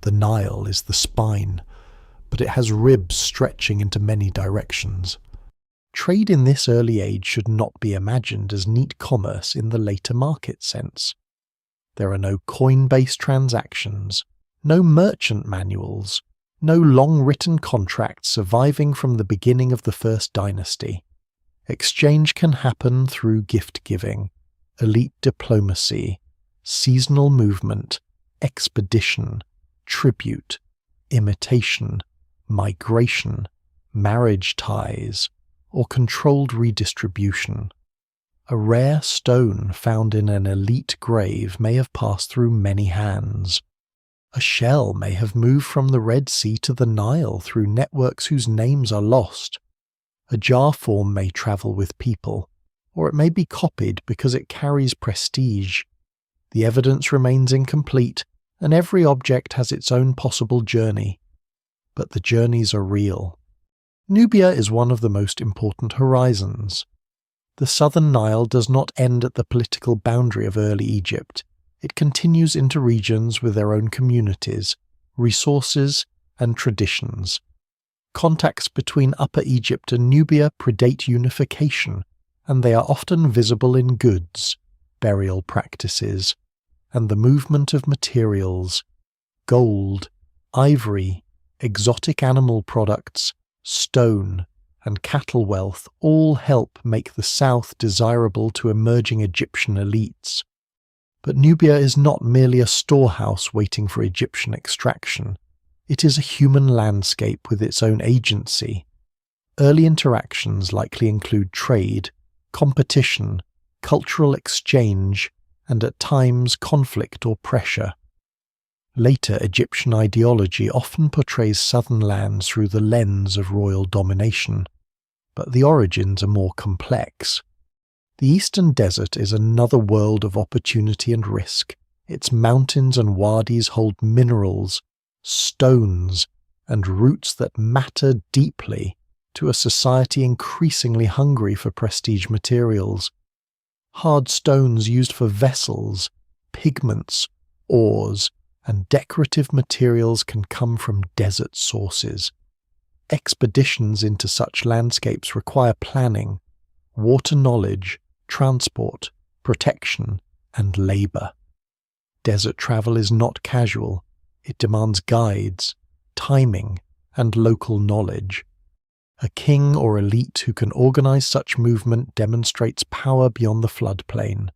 The Nile is the spine, but it has ribs stretching into many directions. Trade in this early age should not be imagined as neat commerce in the later market sense. There are no coin-based transactions, no merchant manuals, no long-written contracts surviving from the beginning of the first dynasty. Exchange can happen through gift-giving, elite diplomacy, seasonal movement, expedition, tribute, imitation, migration, marriage ties, or controlled redistribution. A rare stone found in an elite grave may have passed through many hands. A shell may have moved from the Red Sea to the Nile through networks whose names are lost. A jar form may travel with people, or it may be copied because it carries prestige. The evidence remains incomplete, and every object has its own possible journey. But the journeys are real. Nubia is one of the most important horizons. The southern Nile does not end at the political boundary of early Egypt. It continues into regions with their own communities, resources, and traditions. Contacts between Upper Egypt and Nubia predate unification, and they are often visible in goods, burial practices, and the movement of materials. Gold, ivory, exotic animal products, stone, and cattle wealth all help make the south desirable to emerging Egyptian elites. But Nubia is not merely a storehouse waiting for Egyptian extraction. It is a human landscape with its own agency. Early interactions likely include trade, competition, cultural exchange, and at times conflict or pressure. Later Egyptian ideology often portrays southern lands through the lens of royal domination, but the origins are more complex. The eastern desert is another world of opportunity and risk. Its mountains and wadis hold minerals, stones, and roots that matter deeply to a society increasingly hungry for prestige materials. Hard stones used for vessels, pigments, ores, and decorative materials can come from desert sources. Expeditions into such landscapes require planning, water knowledge, transport, protection, and labor. Desert travel is not casual. It demands guides, timing, and local knowledge. A king or elite who can organize such movement demonstrates power beyond the floodplain.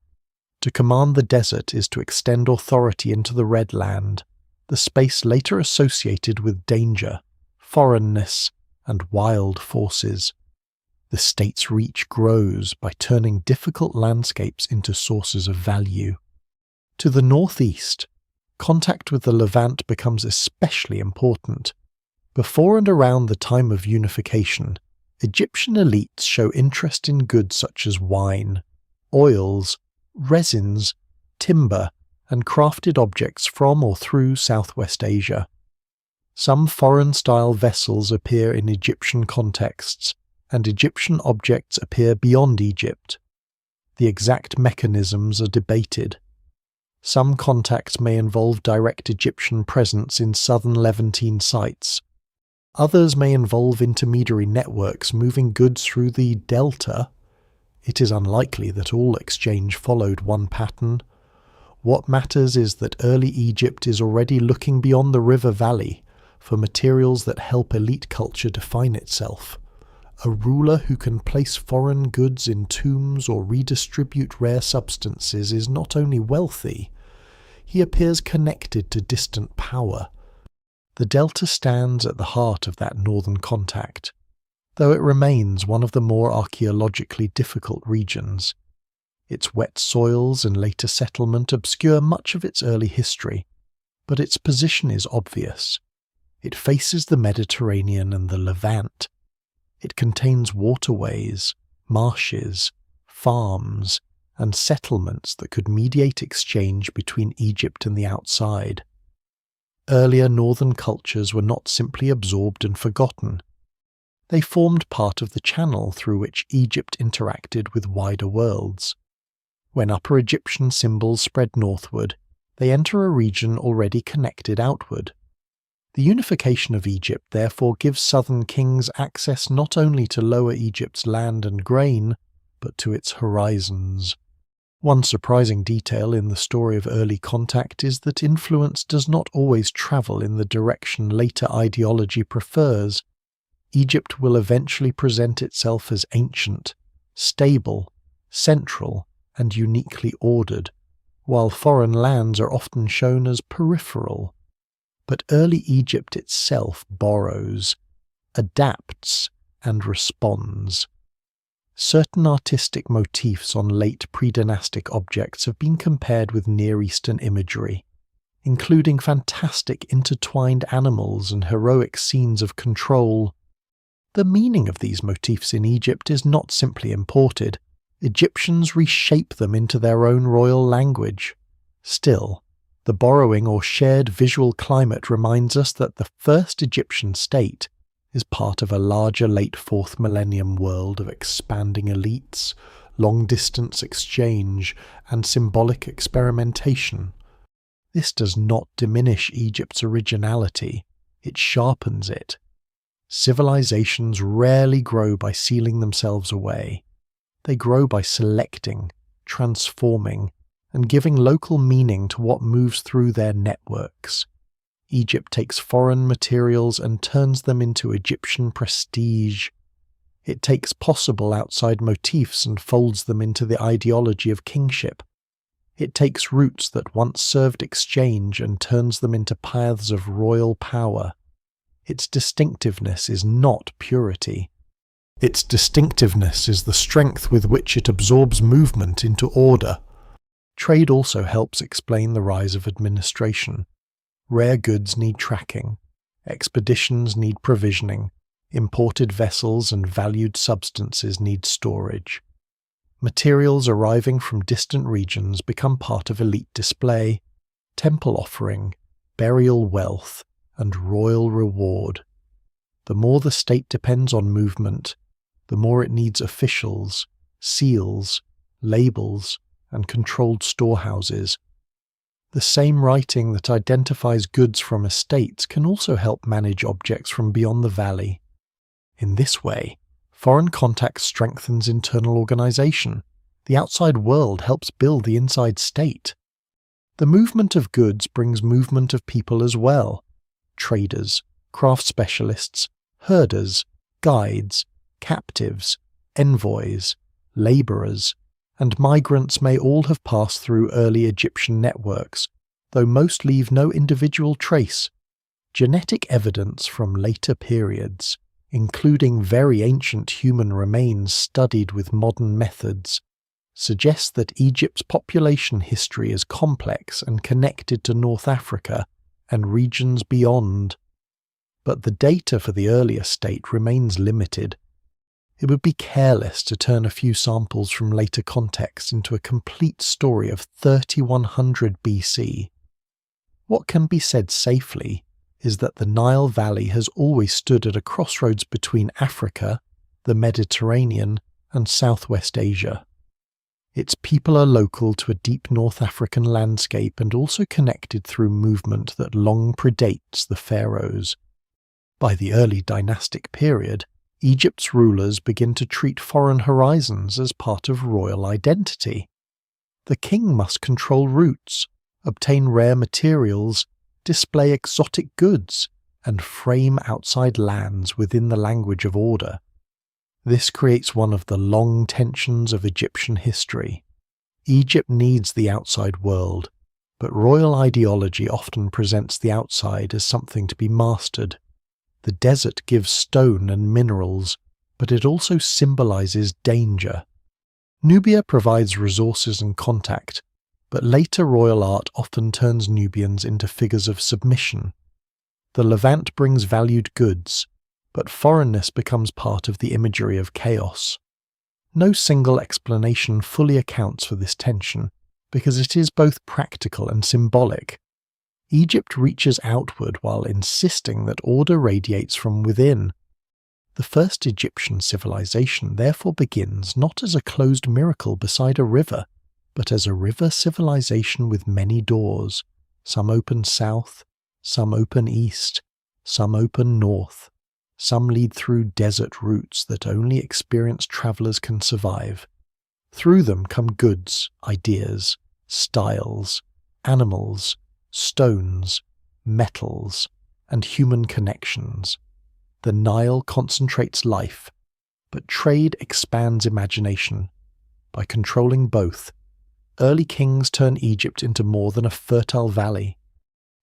To command the desert is to extend authority into the Red Land, the space later associated with danger, foreignness, and wild forces. The state's reach grows by turning difficult landscapes into sources of value. To the northeast, contact with the Levant becomes especially important. Before and around the time of unification, Egyptian elites show interest in goods such as wine, oils, resins, timber, and crafted objects from or through Southwest Asia. Some foreign-style vessels appear in Egyptian contexts, and Egyptian objects appear beyond Egypt. The exact mechanisms are debated. Some contacts may involve direct Egyptian presence in southern Levantine sites. Others may involve intermediary networks moving goods through the delta. It is unlikely that all exchange followed one pattern. What matters is that early Egypt is already looking beyond the river valley for materials that help elite culture define itself. A ruler who can place foreign goods in tombs or redistribute rare substances is not only wealthy, he appears connected to distant power. The delta stands at the heart of that northern contact, though it remains one of the more archaeologically difficult regions. Its wet soils and later settlement obscure much of its early history, but its position is obvious. It faces the Mediterranean and the Levant. It contains waterways, marshes, farms, and settlements that could mediate exchange between Egypt and the outside. Earlier northern cultures were not simply absorbed and forgotten. They formed part of the channel through which Egypt interacted with wider worlds. When Upper Egyptian symbols spread northward, they enter a region already connected outward. The unification of Egypt therefore gives southern kings access not only to Lower Egypt's land and grain, but to its horizons. One surprising detail in the story of early contact is that influence does not always travel in the direction later ideology prefers. Egypt will eventually present itself as ancient, stable, central, and uniquely ordered, while foreign lands are often shown as peripheral. But early Egypt itself borrows, adapts, and responds. Certain artistic motifs on late predynastic objects have been compared with Near Eastern imagery, including fantastic intertwined animals and heroic scenes of control. The meaning of these motifs in Egypt is not simply imported. Egyptians reshape them into their own royal language. Still, the borrowing or shared visual climate reminds us that the first Egyptian state is part of a larger late 4th millennium world of expanding elites, long-distance exchange, and symbolic experimentation. This does not diminish Egypt's originality, it sharpens it. Civilizations rarely grow by sealing themselves away. They grow by selecting, transforming, and giving local meaning to what moves through their networks. Egypt takes foreign materials and turns them into Egyptian prestige. It takes possible outside motifs and folds them into the ideology of kingship. It takes roots that once served exchange and turns them into paths of royal power. Its distinctiveness is not purity. Its distinctiveness is the strength with which it absorbs movement into order. Trade also helps explain the rise of administration. Rare goods need tracking, expeditions need provisioning, imported vessels and valued substances need storage. Materials arriving from distant regions become part of elite display, temple offering, burial wealth, and royal reward. The more the state depends on movement, the more it needs officials, seals, labels, and controlled storehouses. The same writing that identifies goods from estates can also help manage objects from beyond the valley. In this way, foreign contact strengthens internal organization. The outside world helps build the inside state. The movement of goods brings movement of people as well. Traders, craft specialists, herders, guides, captives, envoys, laborers, and migrants may all have passed through early Egyptian networks, though most leave no individual trace. Genetic evidence from later periods, including very ancient human remains studied with modern methods, suggests that Egypt's population history is complex and connected to North Africa and regions beyond. But the data for the earlier state remains limited. It would be careless to turn a few samples from later contexts into a complete story of 3100 BC. What can be said safely is that the Nile Valley has always stood at a crossroads between Africa, the Mediterranean, and Southwest Asia. Its people are local to a deep North African landscape and also connected through movement that long predates the pharaohs. By the early dynastic period, Egypt's rulers begin to treat foreign horizons as part of royal identity. The king must control routes, obtain rare materials, display exotic goods, and frame outside lands within the language of order. This creates one of the long tensions of Egyptian history. Egypt needs the outside world, but royal ideology often presents the outside as something to be mastered. The desert gives stone and minerals, but it also symbolizes danger. Nubia provides resources and contact, but later royal art often turns Nubians into figures of submission. The Levant brings valued goods, but foreignness becomes part of the imagery of chaos. No single explanation fully accounts for this tension, because it is both practical and symbolic. Egypt reaches outward while insisting that order radiates from within. The first Egyptian civilization therefore begins not as a closed miracle beside a river, but as a river civilization with many doors. Some open south, some open east, some open north. Some lead through desert routes that only experienced travelers can survive. Through them come goods, ideas, styles, animals, stones, metals, and human connections. The Nile concentrates life, but trade expands imagination. By controlling both, early kings turn Egypt into more than a fertile valley.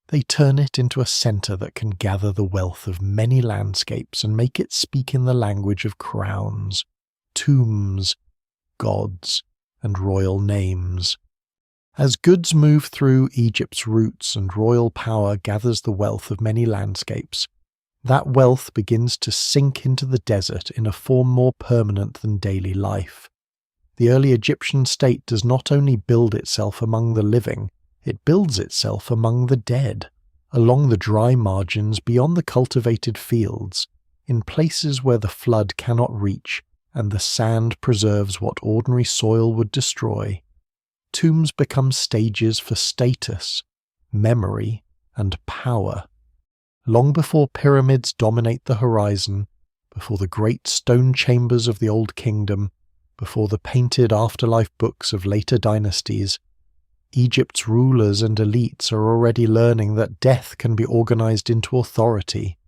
They turn it into a center that can gather the wealth of many landscapes and make it speak in the language of crowns, tombs, gods, and royal names. As goods move through Egypt's roots and royal power gathers the wealth of many landscapes, that wealth begins to sink into the desert in a form more permanent than daily life. The early Egyptian state does not only build itself among the living, it builds itself among the dead, along the dry margins beyond the cultivated fields, in places where the flood cannot reach and the sand preserves what ordinary soil would destroy. Tombs become stages for status, memory, and power. Long before pyramids dominate the horizon, before the great stone chambers of the Old Kingdom, before the painted afterlife books of later dynasties, Egypt's rulers and elites are already learning that death can be organized into authority.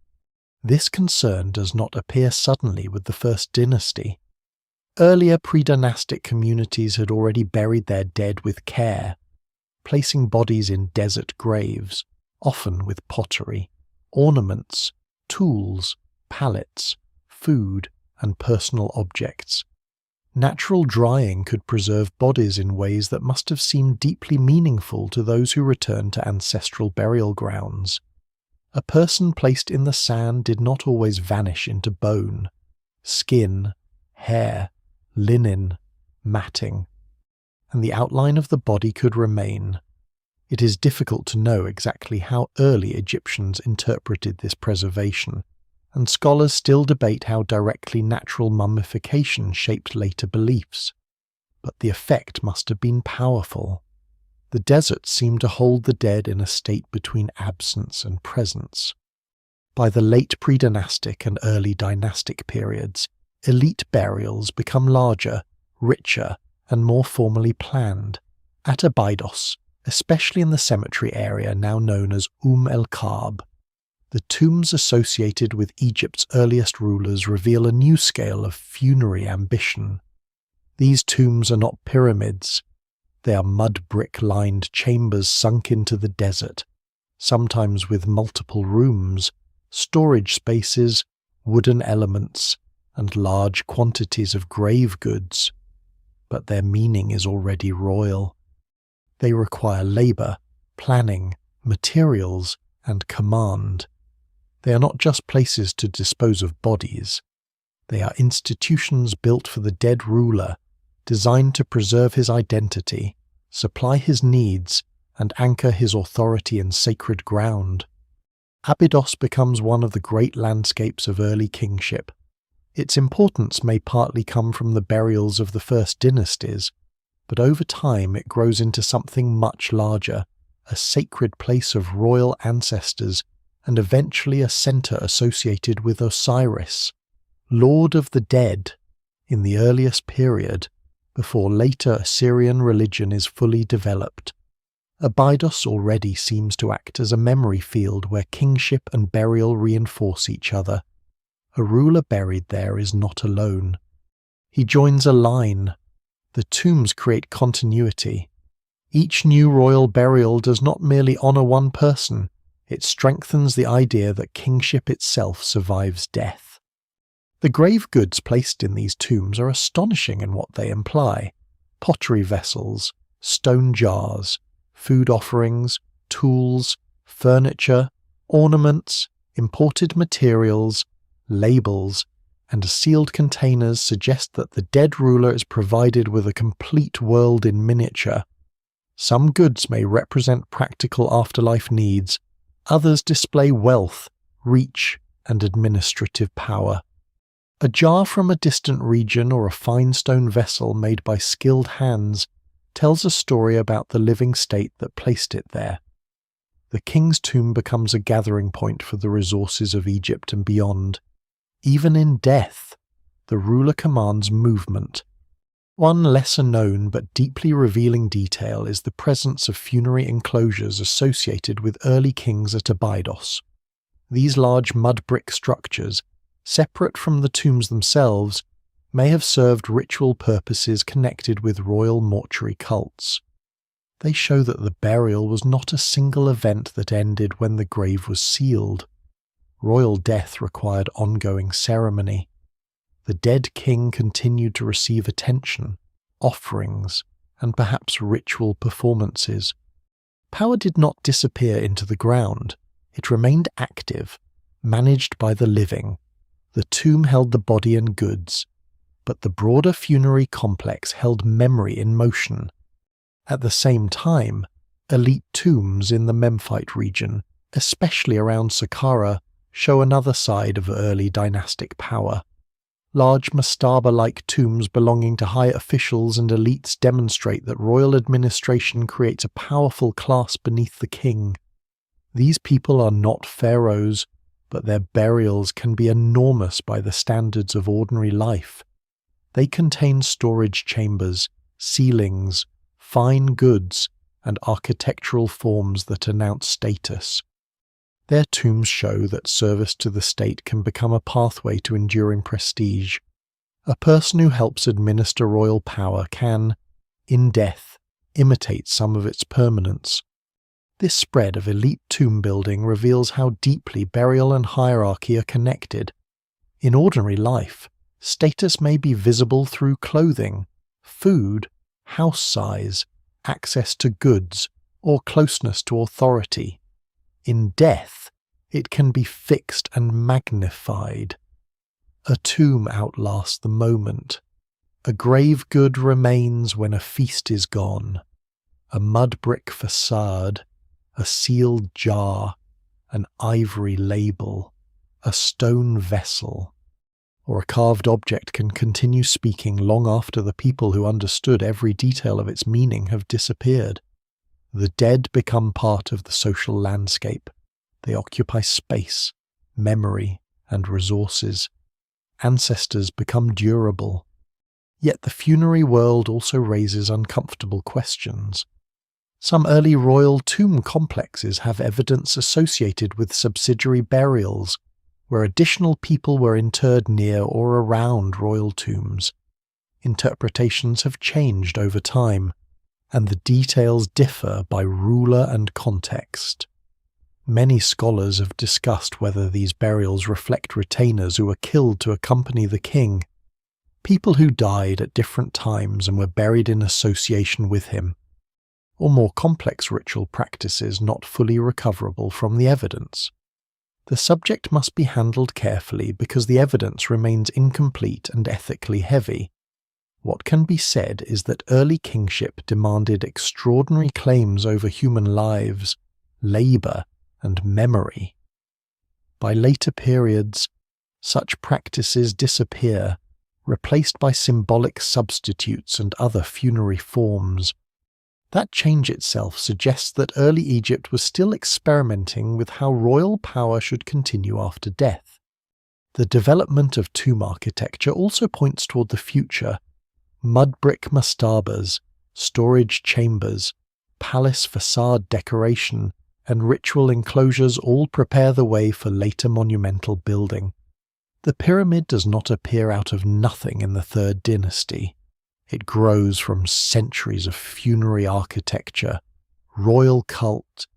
This concern does not appear suddenly with the first dynasty. Earlier predynastic communities had already buried their dead with care, placing bodies in desert graves, often with pottery, ornaments, tools, pallets, food, and personal objects. Natural drying could preserve bodies in ways that must have seemed deeply meaningful to those who returned to ancestral burial grounds. A person placed in the sand did not always vanish into bone, skin, hair, linen, matting, and the outline of the body could remain. It is difficult to know exactly how early Egyptians interpreted this preservation, and scholars still debate how directly natural mummification shaped later beliefs. But the effect must have been powerful. The desert seemed to hold the dead in a state between absence and presence. By the late Predynastic and early dynastic periods, elite burials become larger, richer, and more formally planned. At Abydos, especially in the cemetery area now known as el-Kaab, the tombs associated with Egypt's earliest rulers reveal a new scale of funerary ambition. These tombs are not pyramids. They are mud brick-lined chambers sunk into the desert, sometimes with multiple rooms, storage spaces, wooden elements, and large quantities of grave goods. But their meaning is already royal. They require labor, planning, materials, and command. They are not just places to dispose of bodies. They are institutions built for the dead ruler, designed to preserve his identity, supply his needs, and anchor his authority in sacred ground. Abydos becomes one of the great landscapes of early kingship. Its importance may partly come from the burials of the first dynasties, but over time it grows into something much larger, a sacred place of royal ancestors, and eventually a centre associated with Osiris, Lord of the Dead, in the earliest period, before later Assyrian religion is fully developed. Abydos already seems to act as a memory field where kingship and burial reinforce each other. A ruler buried there is not alone. He joins a line. The tombs create continuity. Each new royal burial does not merely honour one person, it strengthens the idea that kingship itself survives death. The grave goods placed in these tombs are astonishing in what they imply. Pottery vessels, stone jars, food offerings, tools, furniture, ornaments, imported materials, labels, and sealed containers suggest that the dead ruler is provided with a complete world in miniature. Some goods may represent practical afterlife needs, others display wealth, reach, and administrative power. A jar from a distant region or a fine stone vessel made by skilled hands tells a story about the living state that placed it there. The king's tomb becomes a gathering point for the resources of Egypt and beyond. Even in death, the ruler commands movement. One lesser-known but deeply revealing detail is the presence of funerary enclosures associated with early kings at Abydos. These large mud brick structures, separate from the tombs themselves, may have served ritual purposes connected with royal mortuary cults. They show that the burial was not a single event that ended when the grave was sealed. Royal death required ongoing ceremony. The dead king continued to receive attention, offerings, and perhaps ritual performances. Power did not disappear into the ground. It remained active, managed by the living. The tomb held the body and goods, but the broader funerary complex held memory in motion. At the same time, elite tombs in the Memphite region, especially around Sahara, show another side of early dynastic power. Large mastaba-like tombs belonging to high officials and elites demonstrate that royal administration creates a powerful class beneath the king. These people are not pharaohs, but their burials can be enormous by the standards of ordinary life. They contain storage chambers, ceilings, fine goods, and architectural forms that announce status. Their tombs show that service to the state can become a pathway to enduring prestige. A person who helps administer royal power can, in death, imitate some of its permanence. This spread of elite tomb building reveals how deeply burial and hierarchy are connected. In ordinary life, Status may be visible through clothing, food, house size, access to goods, or closeness to authority. In death, it can be fixed and magnified. A tomb outlasts the moment. A grave good remains when a feast is gone. A mud brick facade, a sealed jar, an ivory label, a stone vessel, or a carved object can continue speaking long after the people who understood every detail of its meaning have disappeared. The dead become part of the social landscape. They occupy space, memory, and resources. Ancestors become durable. Yet the funerary world also raises uncomfortable questions. Some early royal tomb complexes have evidence associated with subsidiary burials, where additional people were interred near or around royal tombs. Interpretations have changed over time, and the details differ by ruler and context. Many scholars have discussed whether these burials reflect retainers who were killed to accompany the king, people who died at different times and were buried in association with him, or more complex ritual practices not fully recoverable from the evidence. The subject must be handled carefully because the evidence remains incomplete and ethically heavy. What can be said is that early kingship demanded extraordinary claims over human lives, labour, and memory. By later periods, such practices disappear, replaced by symbolic substitutes and other funerary forms. That change itself suggests that early Egypt was still experimenting with how royal power should continue after death. The development of tomb architecture also points toward the future. Mud brick mastabas, storage chambers, palace facade decoration, and ritual enclosures all prepare the way for later monumental building. The pyramid does not appear out of nothing in the Third Dynasty. It grows from centuries of funerary architecture, royal cult,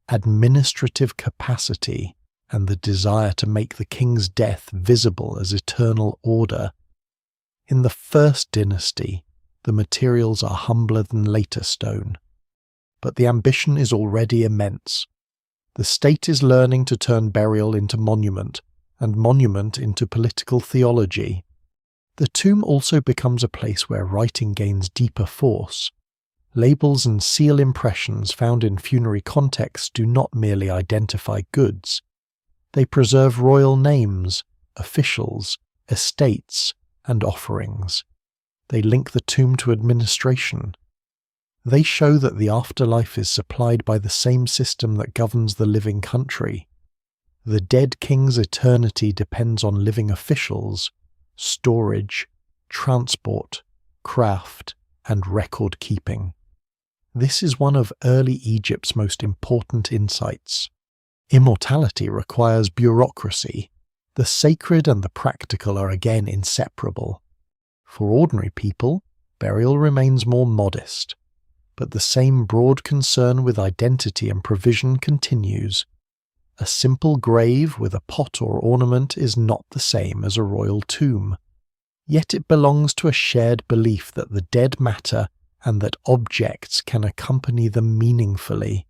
administrative capacity, and the desire to make the king's death visible as eternal order. In the First Dynasty, the materials are humbler than later stone. But the ambition is already immense. The state is learning to turn burial into monument, and monument into political theology. The tomb also becomes a place where writing gains deeper force. Labels and seal impressions found in funerary contexts do not merely identify goods. They preserve royal names, officials, estates, and offerings. They link the tomb to administration. They show that the afterlife is supplied by the same system that governs the living country. The dead king's eternity depends on living officials, storage, transport, craft, and record-keeping. This is one of early Egypt's most important insights. Immortality requires bureaucracy. The sacred and the practical are again inseparable. For ordinary people, burial remains more modest, but the same broad concern with identity and provision continues. A simple grave with a pot or ornament is not the same as a royal tomb. Yet it belongs to a shared belief that the dead matter and that objects can accompany them meaningfully.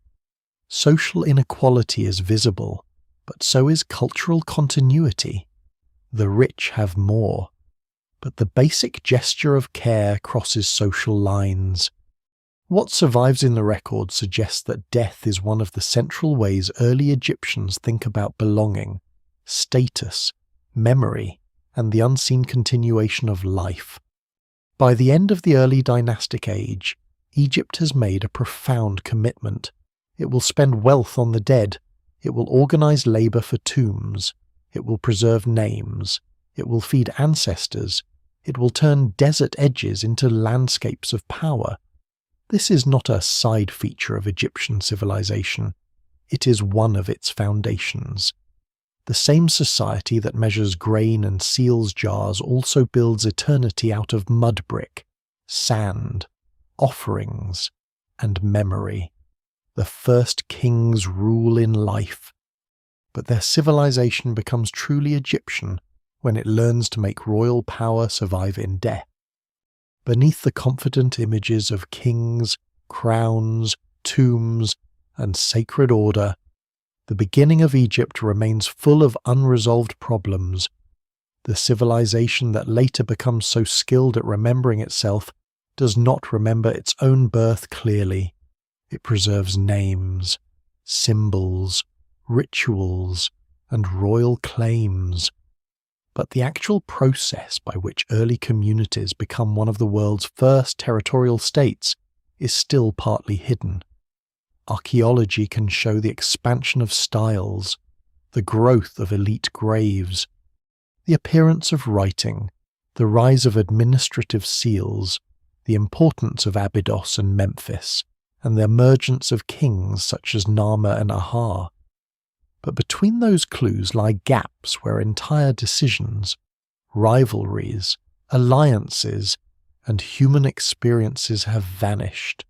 Social inequality is visible, but so is cultural continuity. The rich have more, but the basic gesture of care crosses social lines. What survives in the record suggests that death is one of the central ways early Egyptians think about belonging, status, memory, and the unseen continuation of life. By the end of the early dynastic age, Egypt has made a profound commitment. It will spend wealth on the dead. It will organize labor for tombs. It will preserve names. It will feed ancestors. It will turn desert edges into landscapes of power. This is not a side feature of Egyptian civilization. It is one of its foundations. The same society that measures grain and seals jars also builds eternity out of mud brick, sand, offerings, and memory. The first kings rule in life. But their civilization becomes truly Egyptian when it learns to make royal power survive in death. Beneath the confident images of kings, crowns, tombs, and sacred order, the beginning of Egypt remains full of unresolved problems. The civilization that later becomes so skilled at remembering itself does not remember its own birth clearly. It preserves names, symbols, rituals, and royal claims. But the actual process by which early communities become one of the world's first territorial states is still partly hidden. Archaeology can show the expansion of styles, the growth of elite graves, the appearance of writing, the rise of administrative seals, the importance of Abydos and Memphis, and the emergence of kings such as Narmer and Ahar. But between those clues lie gaps where entire decisions, rivalries, alliances, and human experiences have vanished.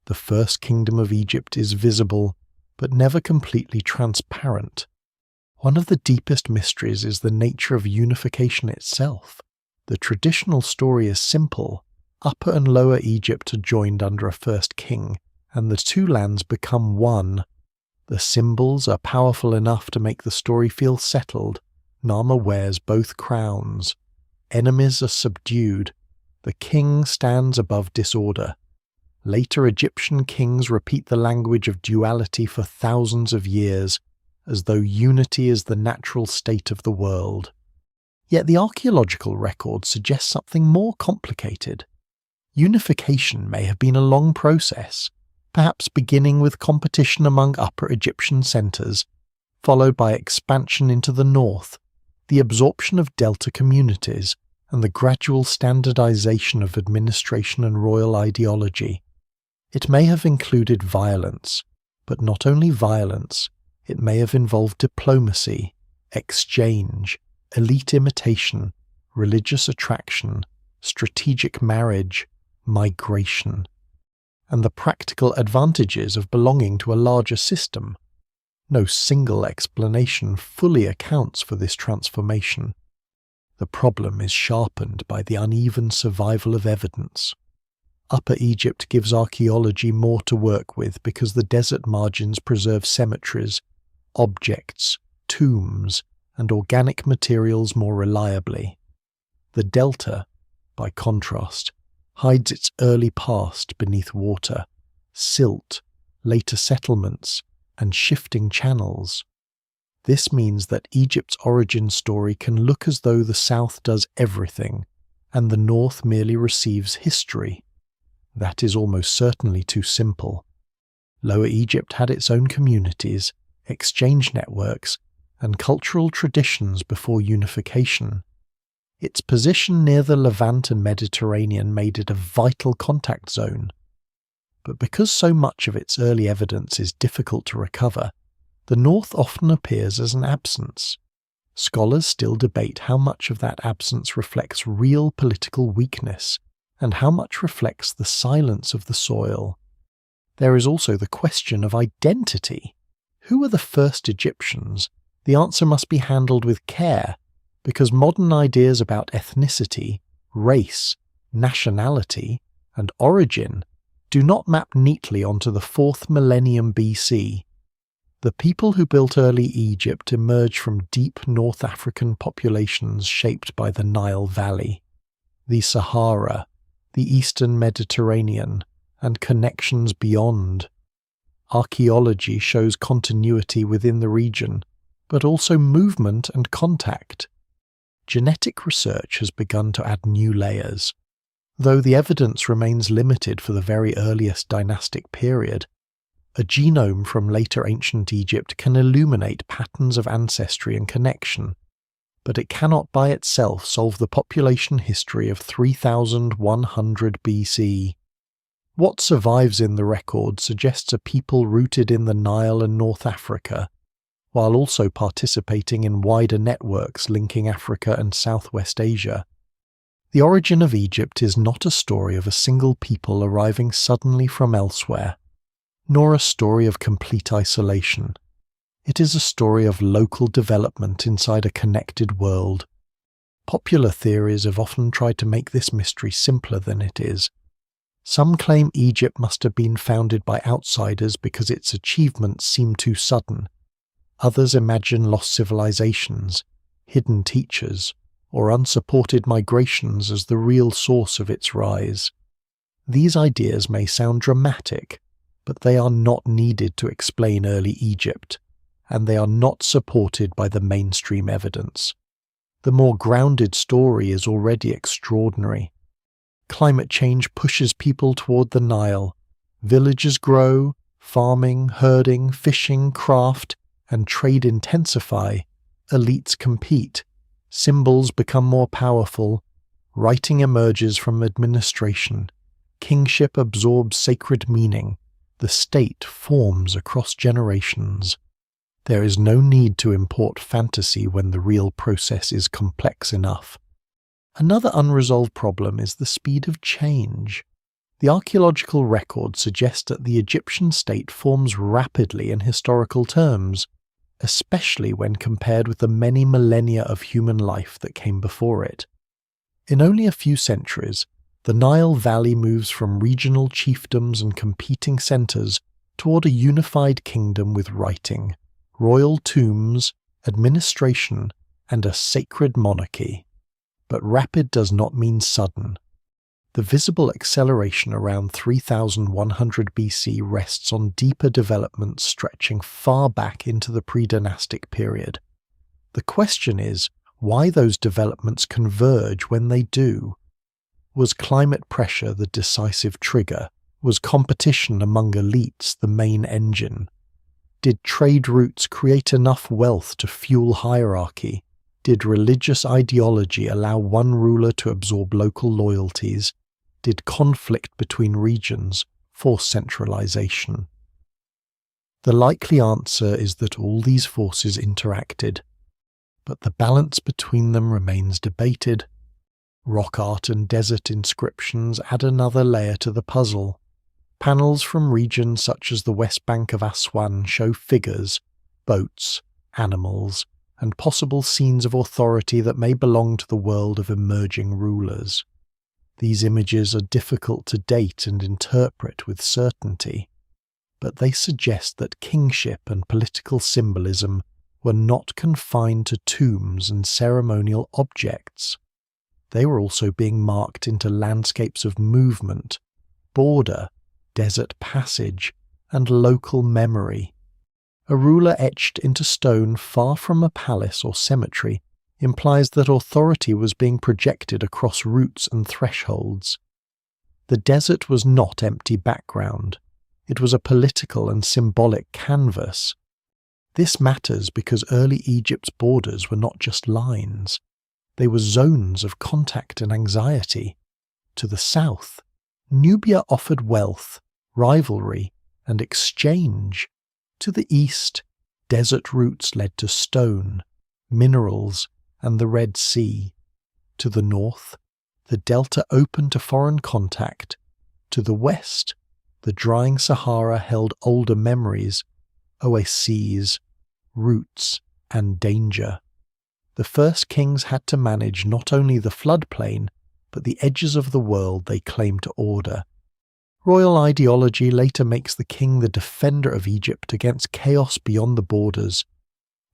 The first kingdom of Egypt is visible, but never completely transparent. One of the deepest mysteries is the nature of unification itself. The traditional story is simple. Upper and Lower Egypt are joined under a first king, and the two lands become one. The symbols are powerful enough to make the story feel settled. Narmer wears both crowns. Enemies are subdued. The king stands above disorder. Later Egyptian kings repeat the language of duality for thousands of years, as though unity is the natural state of the world. Yet the archaeological record suggests something more complicated. Unification may have been a long process, perhaps beginning with competition among Upper Egyptian centres, followed by expansion into the north, the absorption of delta communities, and the gradual standardization of administration and royal ideology. It may have included violence, but not only violence. It may have involved diplomacy, exchange, elite imitation, religious attraction, strategic marriage, migration, and the practical advantages of belonging to a larger system. No single explanation fully accounts for this transformation. The problem is sharpened by the uneven survival of evidence. Upper Egypt gives archaeology more to work with because the desert margins preserve cemeteries, objects, tombs, and organic materials more reliably. The delta, by contrast, hides its early past beneath water, silt, later settlements, and shifting channels. This means that Egypt's origin story can look as though the south does everything, and the north merely receives history. That is almost certainly too simple. Lower Egypt had its own communities, exchange networks, and cultural traditions before unification. Its position near the Levant and Mediterranean made it a vital contact zone. But because so much of its early evidence is difficult to recover, the north often appears as an absence. Scholars still debate how much of that absence reflects real political weakness, and how much reflects the silence of the soil. There is also the question of identity. Who were the first Egyptians? The answer must be handled with care, because modern ideas about ethnicity, race, nationality, and origin do not map neatly onto the 4th millennium BC. The people who built early Egypt emerged from deep North African populations shaped by the Nile Valley, the Sahara, the Eastern Mediterranean, and connections beyond. Archaeology shows continuity within the region, but also movement and contact. Genetic research has begun to add new layers. Though the evidence remains limited for the very earliest dynastic period, a genome from later ancient Egypt can illuminate patterns of ancestry and connection, but it cannot by itself solve the population history of 3100 BC. What survives in the record suggests a people rooted in the Nile and North Africa, while also participating in wider networks linking Africa and Southwest Asia. The origin of Egypt is not a story of a single people arriving suddenly from elsewhere, nor a story of complete isolation. It is a story of local development inside a connected world, Popular theories have often tried to make this mystery simpler than it is. Some claim Egypt must have been founded by outsiders because its achievements seem too sudden. Others imagine lost civilizations, hidden teachers, or unsupported migrations as the real source of its rise. These ideas may sound dramatic, but they are not needed to explain early Egypt, and they are not supported by the mainstream evidence. The more grounded story is already extraordinary. Climate change pushes people toward the Nile. Villages grow, farming, herding, fishing, craft, and trade intensify. Elites compete. Symbols become more powerful. Writing emerges from administration. Kingship absorbs sacred meaning. The state forms across generations. There is no need to import fantasy when the real process is complex enough. Another unresolved problem is the speed of change. The archaeological record suggests that the Egyptian state forms rapidly in historical terms, especially when compared with the many millennia of human life that came before it. In only a few centuries, the Nile Valley moves from regional chiefdoms and competing centres toward a unified kingdom with writing, royal tombs, administration, and a sacred monarchy. But rapid does not mean sudden. The visible acceleration around 3100 BC rests on deeper developments stretching far back into the Predynastic period. The question is why those developments converge when they do. Was climate pressure the decisive trigger? Was competition among elites the main engine? Did trade routes create enough wealth to fuel hierarchy? Did religious ideology allow one ruler to absorb local loyalties? Did conflict between regions force centralization? The likely answer is that all these forces interacted, but the balance between them remains debated. Rock art and desert inscriptions add another layer to the puzzle. Panels from regions such as the West Bank of Aswan show figures, boats, animals, and possible scenes of authority that may belong to the world of emerging rulers. These images are difficult to date and interpret with certainty, but they suggest that kingship and political symbolism were not confined to tombs and ceremonial objects. They were also being marked into landscapes of movement, border, desert passage, and local memory. A ruler etched into stone far from a palace or cemetery implies that authority was being projected across routes and thresholds. The desert was not empty background. It was a political and symbolic canvas. This matters because early Egypt's borders were not just lines. They were zones of contact and anxiety. To the south, Nubia offered wealth, rivalry, and exchange. To the east, desert routes led to stone, minerals, and the Red Sea. To the north, the delta opened to foreign contact. To the west, the drying Sahara held older memories, oases, roots, and danger. The first kings had to manage not only the floodplain, but the edges of the world they claimed to order. Royal ideology later makes the king the defender of Egypt against chaos beyond the borders.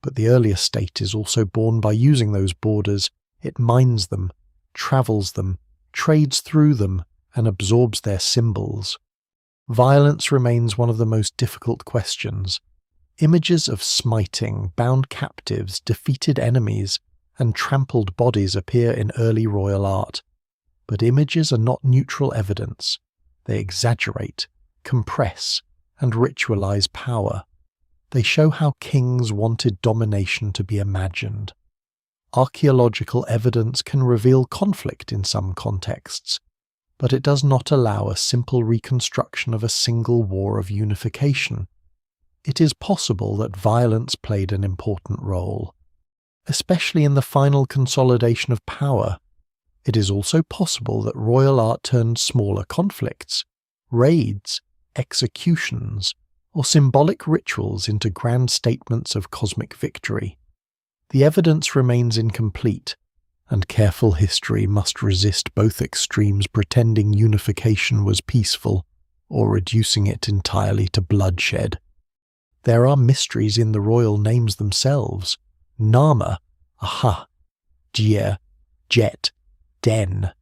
But the earlier state is also born by using those borders. It mines them, travels them, trades through them, and absorbs their symbols. Violence remains one of the most difficult questions. Images of smiting, bound captives, defeated enemies, and trampled bodies appear in early royal art. But images are not neutral evidence. They exaggerate, compress, and ritualize power. They show how kings wanted domination to be imagined. Archaeological evidence can reveal conflict in some contexts, but it does not allow a simple reconstruction of a single war of unification. It is possible that violence played an important role, especially in the final consolidation of power. It is also possible that royal art turned smaller conflicts, raids, executions, or symbolic rituals into grand statements of cosmic victory. The evidence remains incomplete, and careful history must resist both extremes, pretending unification was peaceful or reducing it entirely to bloodshed. There are mysteries in the royal names themselves. Narmer, Aha, Jia, Jet, Den,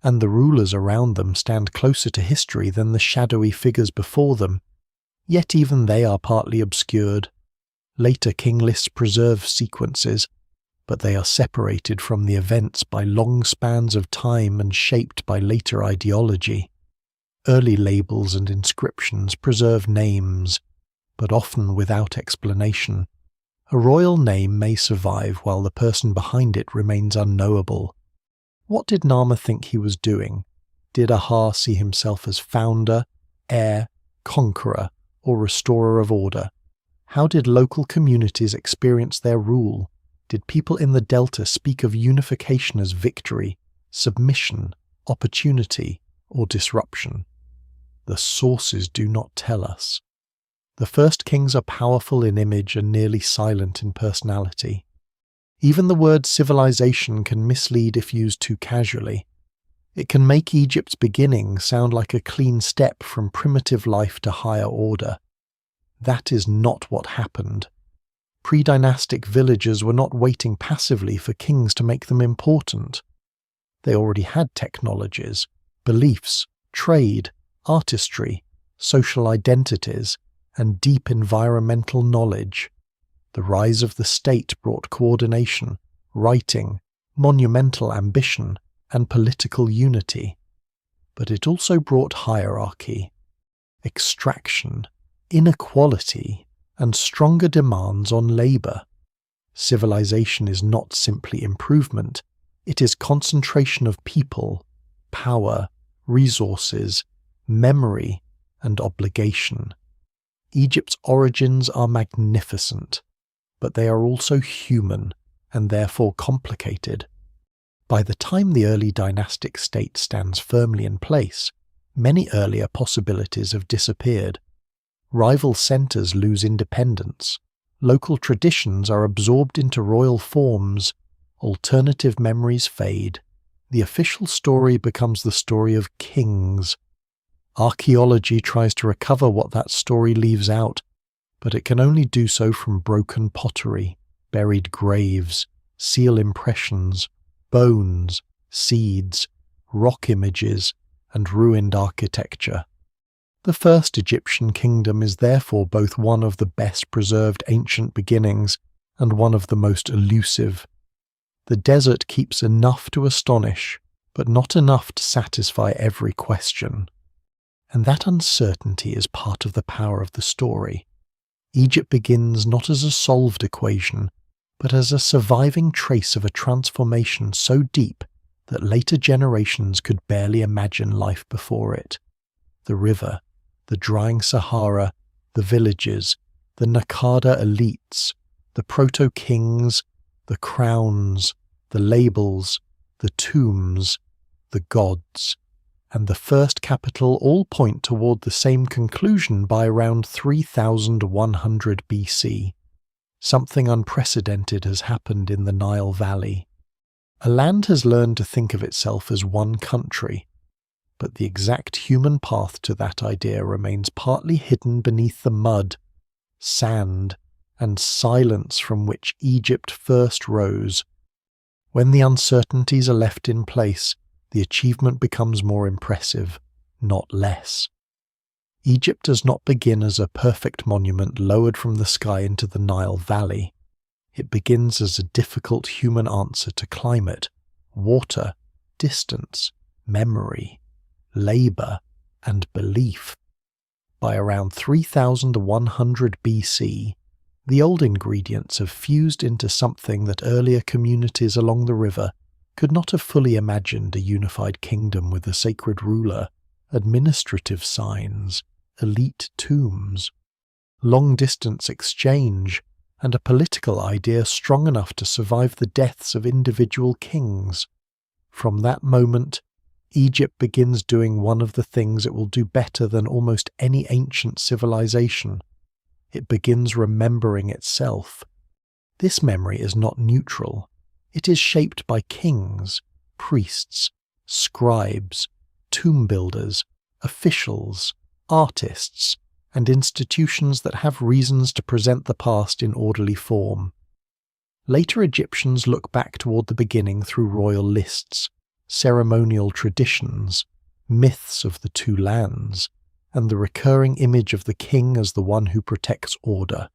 and the rulers around them stand closer to history than the shadowy figures before them, yet even they are partly obscured. Later king lists preserve sequences, but they are separated from the events by long spans of time and shaped by later ideology. Early labels and inscriptions preserve names, but often without explanation. A royal name may survive while the person behind it remains unknowable. What did Narmer think he was doing? Did Aha see himself as founder, heir, conqueror, or restorer of order? How did local communities experience their rule? Did people in the Delta speak of unification as victory, submission, opportunity, or disruption? The sources do not tell us. The first kings are powerful in image and nearly silent in personality. Even the word civilization can mislead if used too casually. It can make Egypt's beginning sound like a clean step from primitive life to higher order. That is not what happened. Predynastic villagers were not waiting passively for kings to make them important. They already had technologies, beliefs, trade, artistry, social identities, and deep environmental knowledge. The rise of the state brought coordination, writing, monumental ambition, and political unity. But it also brought hierarchy, extraction, inequality, and stronger demands on labor. Civilization is not simply improvement, it is concentration of people, power, resources, memory, and obligation. Egypt's origins are magnificent, but they are also human and therefore complicated. By the time the early dynastic state stands firmly in place, many earlier possibilities have disappeared. Rival centers lose independence, local traditions are absorbed into royal forms, alternative memories fade. The official story becomes the story of kings. Archaeology tries to recover what that story leaves out, but it can only do so from broken pottery, buried graves, seal impressions, bones, seeds, rock images, and ruined architecture. The first Egyptian kingdom is therefore both one of the best preserved ancient beginnings and one of the most elusive. The desert keeps enough to astonish, but not enough to satisfy every question. And that uncertainty is part of the power of the story. Egypt begins not as a solved equation, but as a surviving trace of a transformation so deep that later generations could barely imagine life before it. The river, the drying Sahara, the villages, the Naqada elites, the proto-kings, the crowns, the labels, the tombs, the gods, and the first capital all point toward the same conclusion by around 3100 BC. Something unprecedented has happened in the Nile Valley. A land has learned to think of itself as one country, but the exact human path to that idea remains partly hidden beneath the mud, sand, and silence from which Egypt first rose. When the uncertainties are left in place, the achievement becomes more impressive, not less. Egypt does not begin as a perfect monument lowered from the sky into the Nile Valley. It begins as a difficult human answer to climate, water, distance, memory, labor, and belief. By around 3100 BC, the old ingredients have fused into something that earlier communities along the river could not have fully imagined: a unified kingdom with a sacred ruler, administrative signs, elite tombs, long-distance exchange, and a political idea strong enough to survive the deaths of individual kings. From that moment, Egypt begins doing one of the things it will do better than almost any ancient civilization. It begins remembering itself. This memory is not neutral. It is shaped by kings, priests, scribes, tomb builders, officials, artists, and institutions that have reasons to present the past in orderly form. Later Egyptians look back toward the beginning through royal lists, ceremonial traditions, myths of the two lands, and the recurring image of the king as the one who protects order.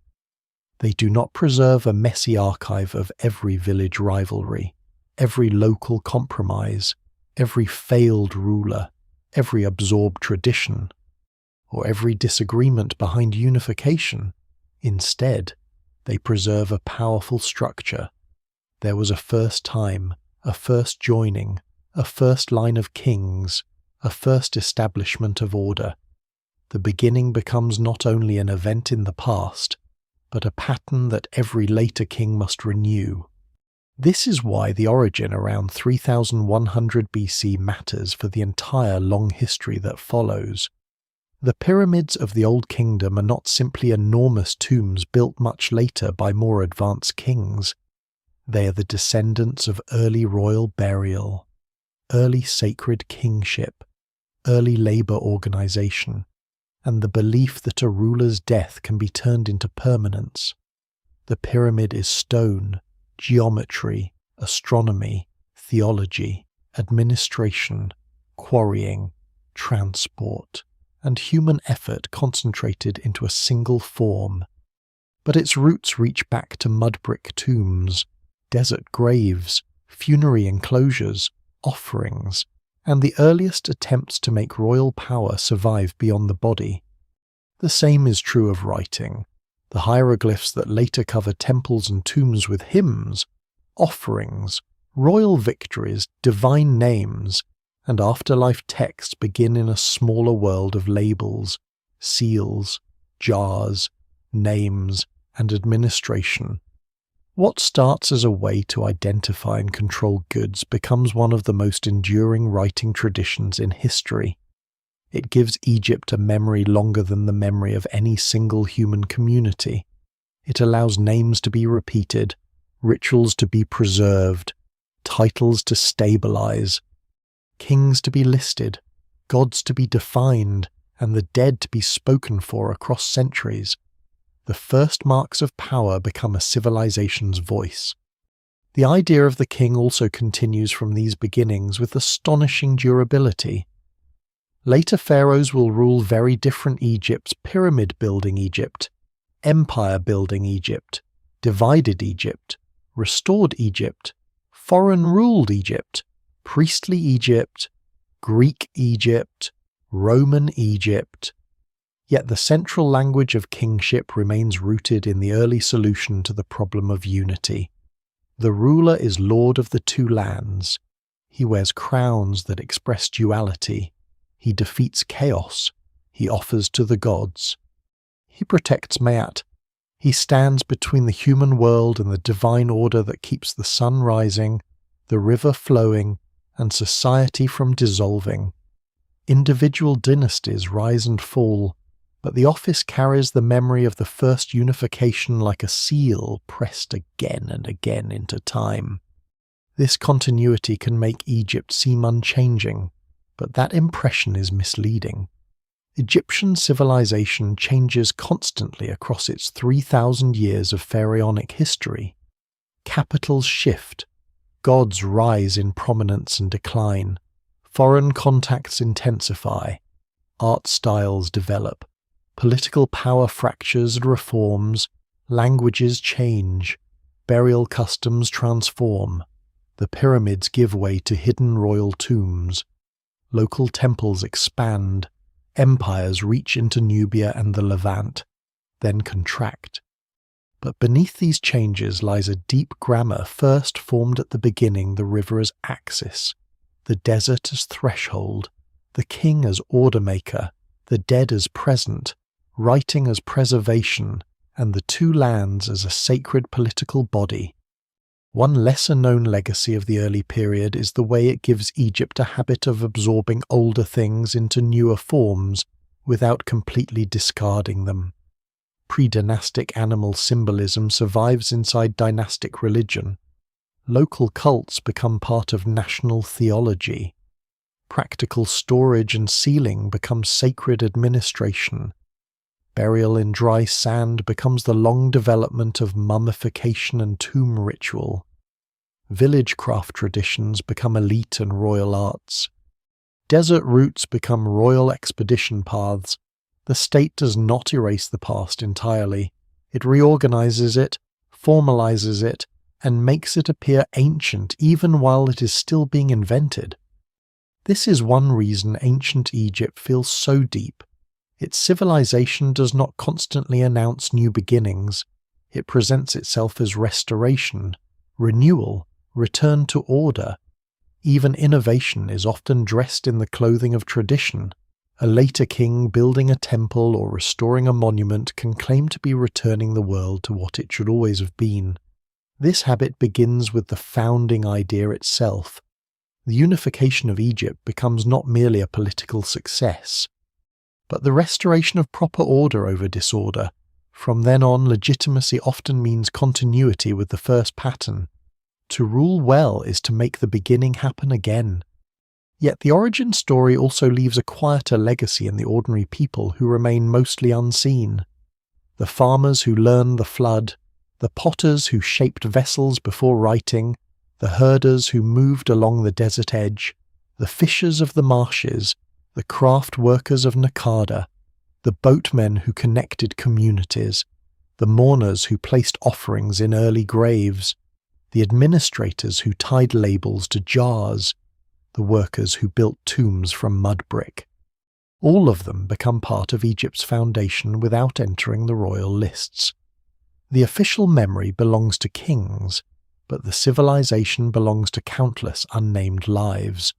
They do not preserve a messy archive of every village rivalry, every local compromise, every failed ruler, every absorbed tradition, or every disagreement behind unification. Instead, they preserve a powerful structure. There was a first time, a first joining, a first line of kings, a first establishment of order. The beginning becomes not only an event in the past, but a pattern that every later king must renew. This is why the origin around 3100 BC matters for the entire long history that follows. The pyramids of the Old Kingdom are not simply enormous tombs built much later by more advanced kings. They are the descendants of early royal burial, early sacred kingship, early labor organization, and the belief that a ruler's death can be turned into permanence. The pyramid is stone, geometry, astronomy, theology, administration, quarrying, transport, and human effort concentrated into a single form. But its roots reach back to mud brick tombs, desert graves, funerary enclosures, offerings, and the earliest attempts to make royal power survive beyond the body. The same is true of writing. The hieroglyphs that later cover temples and tombs with hymns, offerings, royal victories, divine names, and afterlife texts begin in a smaller world of labels, seals, jars, names, and administration. What starts as a way to identify and control goods becomes one of the most enduring writing traditions in history. It gives Egypt a memory longer than the memory of any single human community. It allows names to be repeated, rituals to be preserved, titles to stabilize, kings to be listed, gods to be defined, and the dead to be spoken for across centuries. The first marks of power become a civilization's voice. The idea of the king also continues from these beginnings with astonishing durability. Later pharaohs will rule very different Egypts: pyramid-building Egypt, empire-building Egypt, divided Egypt, restored Egypt, foreign-ruled Egypt, priestly Egypt, Greek Egypt, Roman Egypt. Yet the central language of kingship remains rooted in the early solution to the problem of unity. The ruler is lord of the two lands. He wears crowns that express duality. He defeats chaos. He offers to the gods. He protects Ma'at. He stands between the human world and the divine order that keeps the sun rising, the river flowing, and society from dissolving. Individual dynasties rise and fall, but the office carries the memory of the first unification like a seal pressed again and again into time. This continuity can make Egypt seem unchanging, but that impression is misleading. Egyptian civilization changes constantly across its 3,000 years of pharaonic history. Capitals shift, gods rise in prominence and decline, foreign contacts intensify, art styles develop, political power fractures and reforms, languages change, burial customs transform, the pyramids give way to hidden royal tombs, local temples expand, empires reach into Nubia and the Levant, then contract. But beneath these changes lies a deep grammar first formed at the beginning: the river as axis, the desert as threshold, the king as order maker, the dead as present, writing as preservation, and the two lands as a sacred political body. One lesser-known legacy of the early period is the way it gives Egypt a habit of absorbing older things into newer forms without completely discarding them. Predynastic animal symbolism survives inside dynastic religion. Local cults become part of national theology. Practical storage and sealing become sacred administration. Burial in dry sand becomes the long development of mummification and tomb ritual. Village craft traditions become elite and royal arts. Desert routes become royal expedition paths. The state does not erase the past entirely. It reorganizes it, formalizes it, and makes it appear ancient even while it is still being invented. This is one reason ancient Egypt feels so deep. Its civilization does not constantly announce new beginnings. It presents itself as restoration, renewal, return to order. Even innovation is often dressed in the clothing of tradition. A later king building a temple or restoring a monument can claim to be returning the world to what it should always have been. This habit begins with the founding idea itself. The unification of Egypt becomes not merely a political success, but the restoration of proper order over disorder. From then on, legitimacy often means continuity with the first pattern. To rule well is to make the beginning happen again. Yet the origin story also leaves a quieter legacy in the ordinary people who remain mostly unseen. The farmers who learned the flood, the potters who shaped vessels before writing, the herders who moved along the desert edge, the fishers of the marshes, the craft workers of Naqada, the boatmen who connected communities, the mourners who placed offerings in early graves, the administrators who tied labels to jars, the workers who built tombs from mud brick. All of them become part of Egypt's foundation without entering the royal lists. The official memory belongs to kings, but the civilization belongs to countless unnamed lives.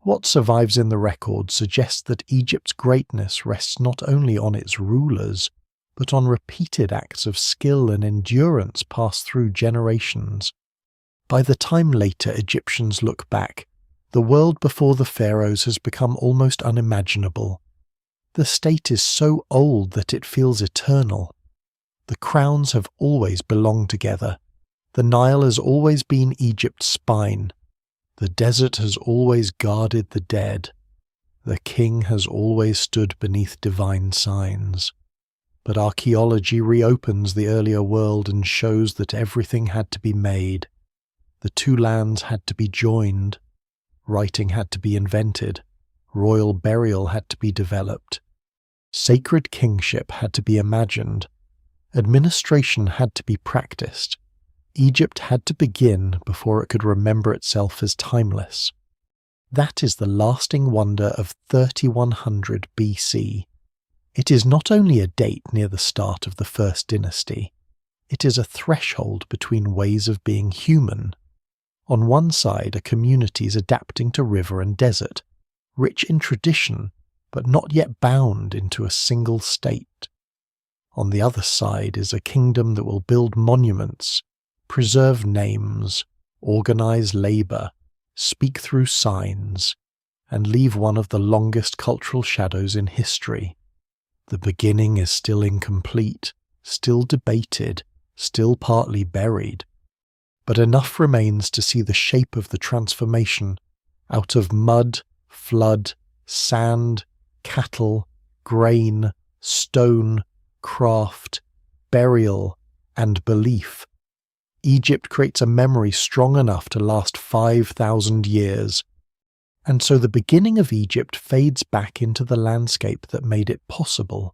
What survives in the record suggests that Egypt's greatness rests not only on its rulers, but on repeated acts of skill and endurance passed through generations. By the time later Egyptians look back, the world before the pharaohs has become almost unimaginable. The state is so old that it feels eternal. The crowns have always belonged together. The Nile has always been Egypt's spine. The desert has always guarded the dead. The king has always stood beneath divine signs. But archaeology reopens the earlier world and shows that everything had to be made. The two lands had to be joined. Writing had to be invented. Royal burial had to be developed. Sacred kingship had to be imagined. Administration had to be practiced. Egypt had to begin before it could remember itself as timeless. That is the lasting wonder of 3100 BC. It is not only a date near the start of the first dynasty, it is a threshold between ways of being human. On one side are communities adapting to river and desert, rich in tradition, but not yet bound into a single state. On the other side is a kingdom that will build monuments, preserve names, organize labor, speak through signs, and leave one of the longest cultural shadows in history. The beginning is still incomplete, still debated, still partly buried. But enough remains to see the shape of the transformation out of mud, flood, sand, cattle, grain, stone, craft, burial, and belief. Egypt creates a memory strong enough to last 5,000 years. And so the beginning of Egypt fades back into the landscape that made it possible.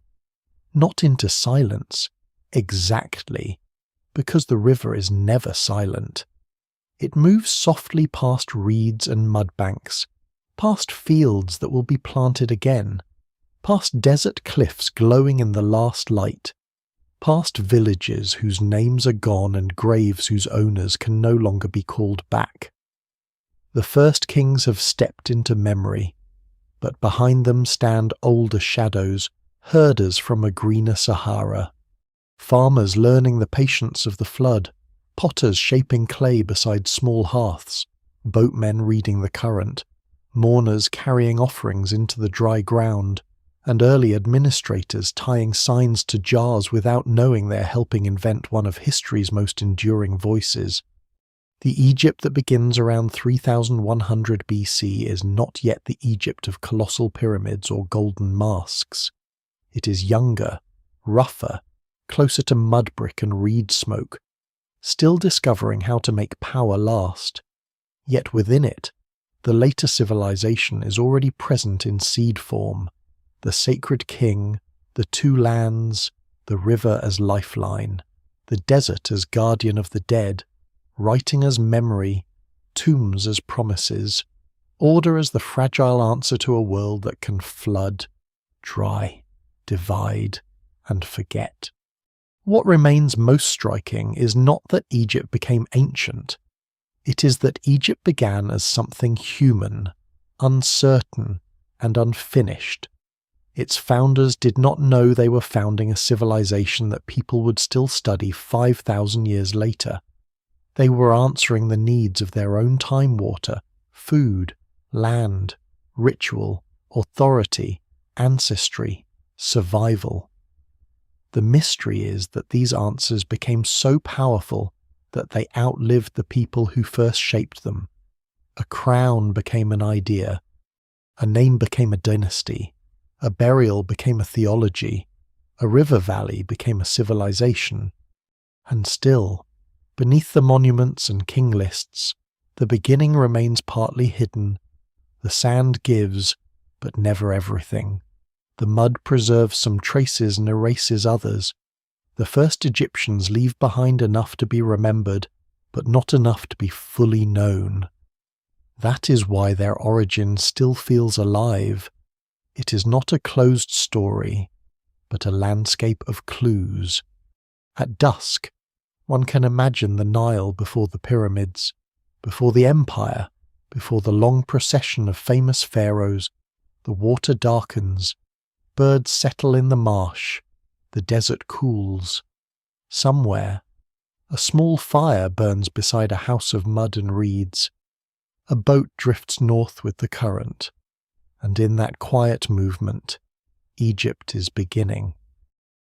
Not into silence, exactly, because the river is never silent. It moves softly past reeds and mudbanks, past fields that will be planted again, past desert cliffs glowing in the last light, past villages whose names are gone and graves whose owners can no longer be called back. The first kings have stepped into memory, but behind them stand older shadows, herders from a greener Sahara, farmers learning the patience of the flood, potters shaping clay beside small hearths, boatmen reading the current, mourners carrying offerings into the dry ground, and early administrators tying signs to jars without knowing they're helping invent one of history's most enduring voices. The Egypt that begins around 3100 BC is not yet the Egypt of colossal pyramids or golden masks. It is younger, rougher, closer to mud brick and reed smoke, still discovering how to make power last. Yet within it, the later civilization is already present in seed form: the sacred king, the two lands, the river as lifeline, the desert as guardian of the dead, writing as memory, tombs as promises, order as the fragile answer to a world that can flood, dry, divide, and forget. What remains most striking is not that Egypt became ancient. It is that Egypt began as something human, uncertain, and unfinished. Its founders did not know they were founding a civilization that people would still study 5,000 years later. They were answering the needs of their own time water, food, land, ritual, authority, ancestry, survival. The mystery is that these answers became so powerful that they outlived the people who first shaped them. A crown became an idea, a name became a dynasty, a burial became a theology, a river valley became a civilization. And still, beneath the monuments and king lists, the beginning remains partly hidden. The sand gives, but never everything. The mud preserves some traces and erases others. The first Egyptians leave behind enough to be remembered, but not enough to be fully known. That is why their origin still feels alive. It is not a closed story, but a landscape of clues. At dusk, one can imagine the Nile before the pyramids, before the empire, before the long procession of famous pharaohs. The water darkens, birds settle in the marsh, the desert cools. Somewhere, a small fire burns beside a house of mud and reeds. A boat drifts north with the current, and in that quiet movement, Egypt is beginning.